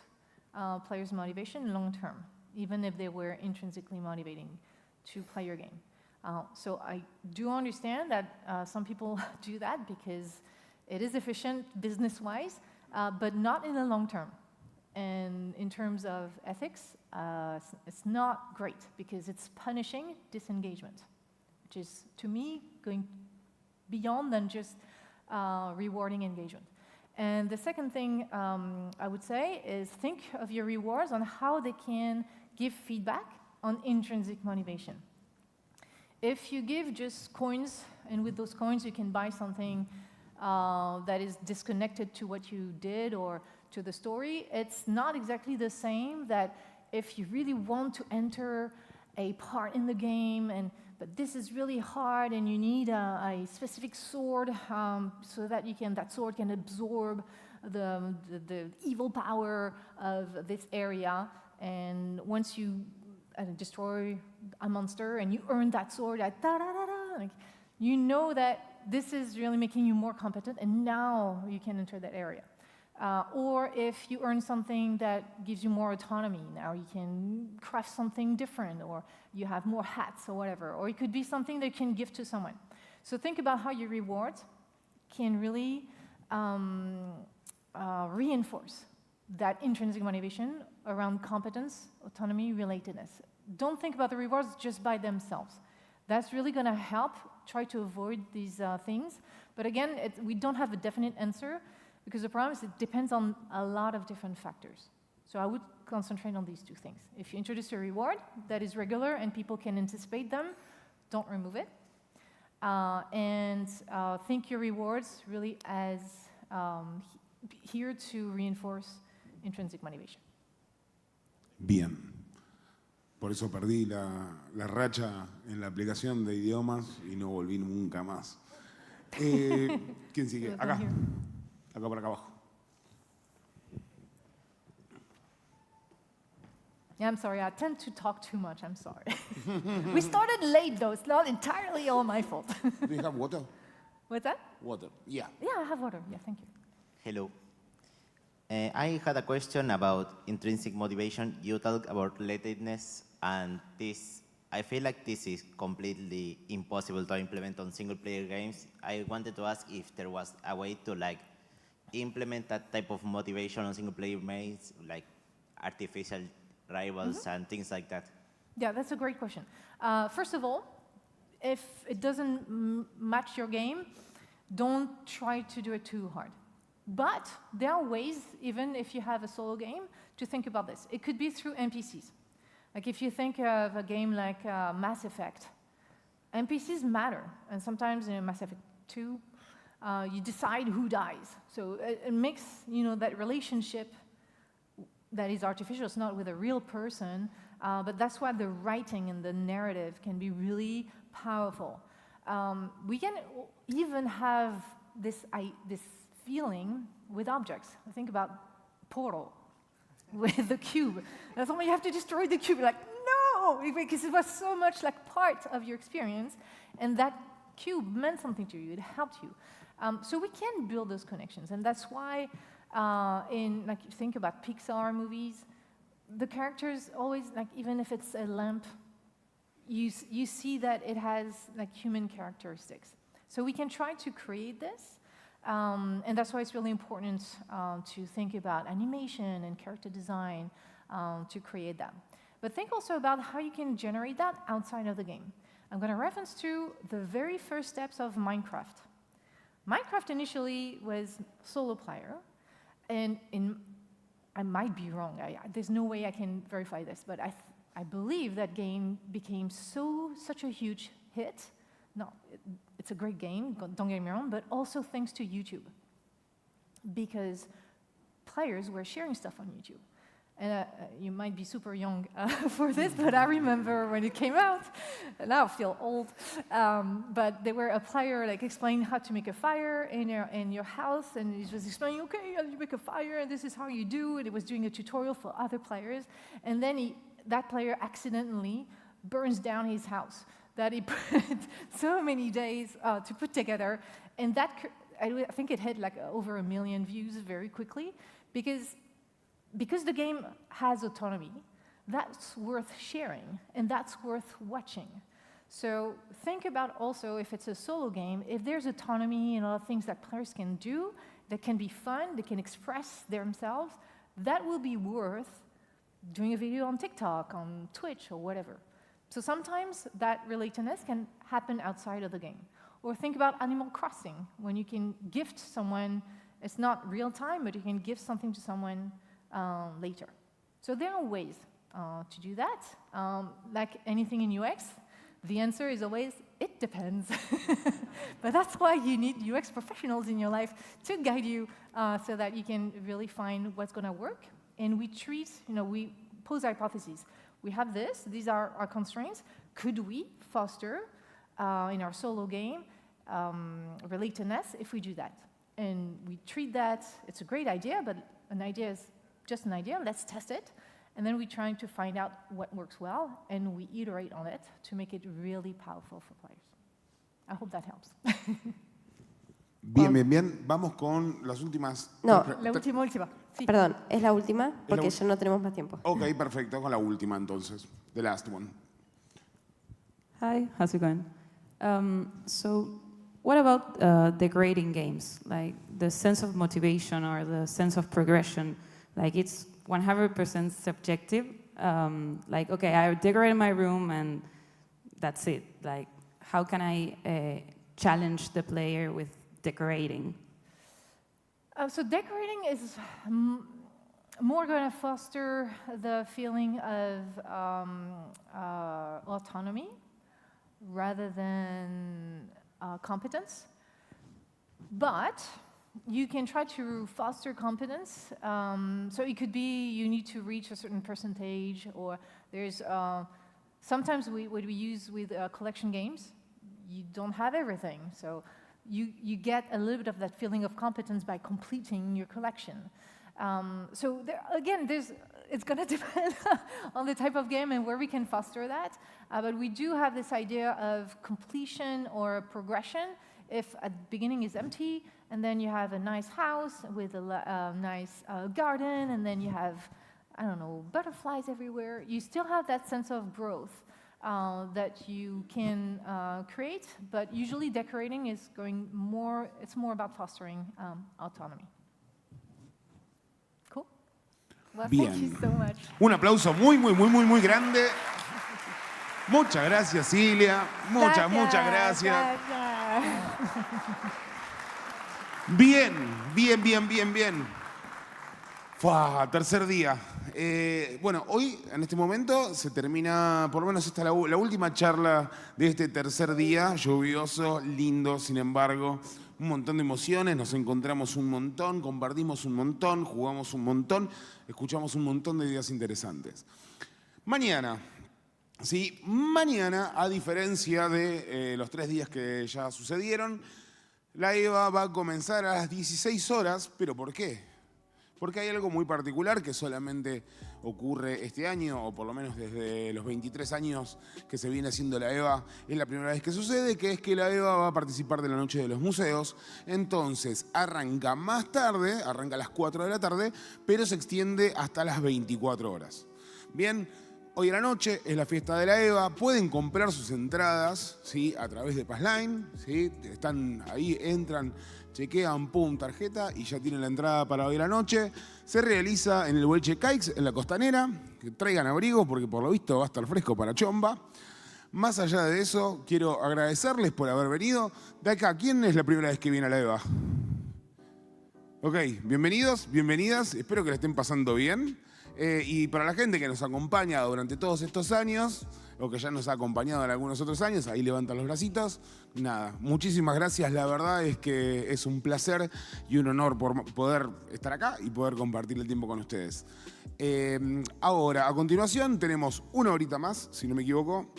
players' motivation long term, even if they were intrinsically motivating to play your game. So I do understand that some people do that because it is efficient business-wise, but not in the long term. And in terms of ethics, it's not great because it's punishing disengagement, which is, to me, going beyond than just rewarding engagement. And the second thing I would say is think of your rewards on how they can give feedback on intrinsic motivation. If you give just coins, and with those coins you can buy something that is disconnected to what you did or to the story, it's not exactly the same that if you really want to enter a part in the game, but this is really hard and you need a specific sword so that that sword can absorb the evil power of this area. And once you destroy a monster and you earn that sword, you know that this is really making you more competent and now you can enter that area. Or if you earn something that gives you more autonomy, now you can craft something different, or you have more hats or whatever, or it could be something that you can give to someone. So think about how your rewards can really reinforce that intrinsic motivation around competence, autonomy, relatedness. Don't think about the rewards just by themselves. That's really going to help try to avoid these things. But again, we don't have a definite answer, because the problem is it depends on a lot of different factors. So I would concentrate on these two things. If you introduce a reward that is regular and people can anticipate them, don't remove it. And think your rewards really as here to reinforce intrinsic motivation. Bien. Por eso perdí la racha en la aplicación de idiomas y no volví nunca más. ¿Quién sigue? Acá. Acá por acá abajo. Yeah, I'm sorry, I tend to talk too much, I'm sorry. We started late though, it's not entirely all my fault. Do you have water? What's that? Water, yeah. Yeah, I have water, yeah, thank you. Hello. I had a question about intrinsic motivation. You talked about relatedness, and this, I feel like this is completely impossible to implement on single-player games. I wanted to ask if there was a way to like implement that type of motivation on single-player games, like artificial rivals and things like that. Yeah, that's a great question. First of all, if it doesn't match your game, don't try to do it too hard. But there are ways, even if you have a solo game, to think about this. It could be through NPCs. Like if you think of a game like Mass Effect, NPCs matter. And sometimes in Mass Effect 2, you decide who dies. So it makes that relationship that is artificial. It's not with a real person, but that's why the writing and the narrative can be really powerful. We can even have this feeling with objects. Think about Portal with the cube. That's why you have to destroy the cube. Like, no, because it was so much like part of your experience, and that cube meant something to you. It helped you. So we can build those connections, and that's why like think about Pixar movies, the characters always, like even if it's a lamp, you see that it has like human characteristics. So we can try to create this, and that's why it's really important to think about animation and character design to create that. But think also about how you can generate that outside of the game. I'm going to reference to the very first steps of Minecraft. Minecraft initially was solo player, and I might be wrong. There's no way I can verify this, but I believe that game became such a huge hit. No, it's a great game, don't get me wrong, but also thanks to YouTube, because players were sharing stuff on YouTube. And you might be super young for this, but I remember when it came out, and now I feel old, but there were a player like explaining how to make a fire in your house, and he was explaining, okay, you make a fire, and this is how you do it. It was doing a tutorial for other players, and then that player accidentally burns down his house that he put so many days to put together, and that, I think it hit like over 1 million views very quickly, because the game has autonomy, that's worth sharing, and that's worth watching. So think about also, if it's a solo game, if there's autonomy and a lot of things that players can do, that can be fun, they can express themselves, that will be worth doing a video on TikTok, on Twitch, or whatever. So sometimes that relatedness can happen outside of the game. Or think about Animal Crossing, when you can gift someone, it's not real time, but you can gift something to someone later. So there are ways to do that. Like anything in UX, the answer is always, it depends. But that's why you need UX professionals in your life to guide you so that you can really find what's going to work. And we we pose hypotheses. We have this, these are our constraints. Could we foster in our solo game relatedness if we do that? And we treat that, it's a great idea, but an idea is just an idea, let's test it. And then we try to find out what works well, and we iterate on it to make it really powerful for players. I hope that helps. Bien. Vamos con las últimas... No, la última. Sí. Perdón, es la última, porque ya no tenemos más tiempo. Ok, perfecto, con la última entonces. The last one. Hi, how's it going? So, what about the grading games? Like the sense of motivation or the sense of progression? Like it's 100% subjective. Like, okay, I decorated my room and that's it. Like, how can I challenge the player with decorating? So decorating is more going to foster the feeling of autonomy rather than competence. But you can try to foster competence. So it could be you need to reach a certain percentage, or there's sometimes what we use with collection games, you don't have everything. So you get a little bit of that feeling of competence by completing your collection. So again, it's going to depend on the type of game and where we can foster that. But we do have this idea of completion or progression. If at the beginning is empty, and then you have a nice house with a nice garden, and then you have, I don't know, butterflies everywhere, you still have that sense of growth that you can create, but usually decorating is it's more about fostering autonomy. Cool? Well, Bien. thank you so much. Un aplauso muy, muy, muy, muy, muy grande. Muchas gracias, Cilia. Muchas gracias. Bien, bien, bien, bien, bien. Fua, tercer día. Bueno, hoy, en este momento, se termina, por lo menos esta es la última charla de este tercer día, lluvioso, lindo, sin embargo, un montón de emociones, nos encontramos un montón, compartimos un montón, jugamos un montón, escuchamos un montón de ideas interesantes. Mañana, sí, mañana, a diferencia de los 3 días que ya sucedieron, la EVA va a comenzar a las 16 horas, ¿pero por qué? Porque hay algo muy particular que solamente ocurre este año, o por lo menos desde los 23 años que se viene haciendo la EVA, es la primera vez que sucede, que es que la EVA va a participar de la Noche de los Museos. Entonces, arranca más tarde, arranca a las 4 de la tarde, pero se extiende hasta las 24 horas. Bien, hoy a la noche es la fiesta de la EVA, pueden comprar sus entradas, ¿sí? A través de Passline, ¿sí? Están ahí, entran, chequean, pum, tarjeta y ya tienen la entrada para hoy a la noche. Se realiza en el boliche Caix, en la Costanera. Que traigan abrigo porque por lo visto va a estar fresco para chomba. Más allá de eso, quiero agradecerles por haber venido. De acá, ¿quién es la primera vez que viene a la EVA? Ok, bienvenidos, bienvenidas. Espero que la estén pasando bien. Y para la gente que nos acompaña durante todos estos años, o que ya nos ha acompañado en algunos otros años, ahí levantan los bracitos. Nada, muchísimas gracias. La verdad es que es un placer y un honor por poder estar acá y poder compartir el tiempo con ustedes. Ahora, a continuación, tenemos una horita más, si no me equivoco,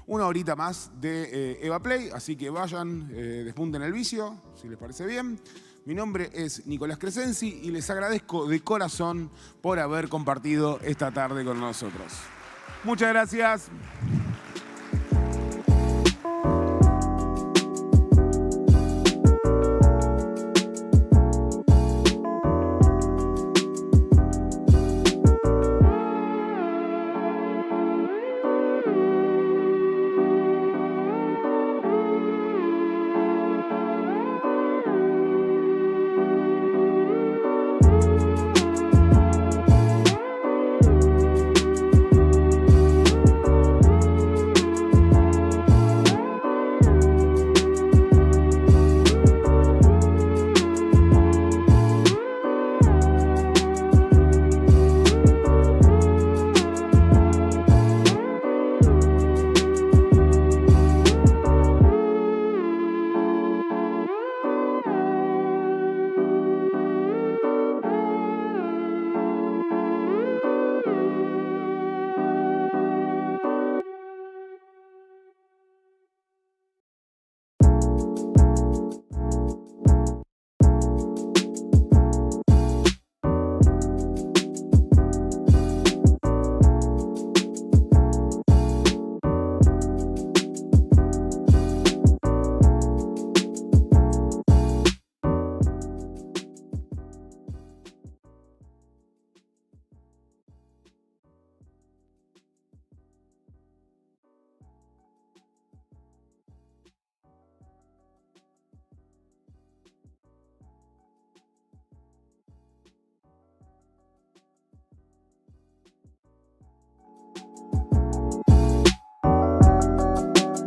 una horita más de EVA Play, así que vayan, despunten el vicio, si les parece bien. Mi nombre es Nicolás Crescenzi y les agradezco de corazón por haber compartido esta tarde con nosotros. Muchas gracias.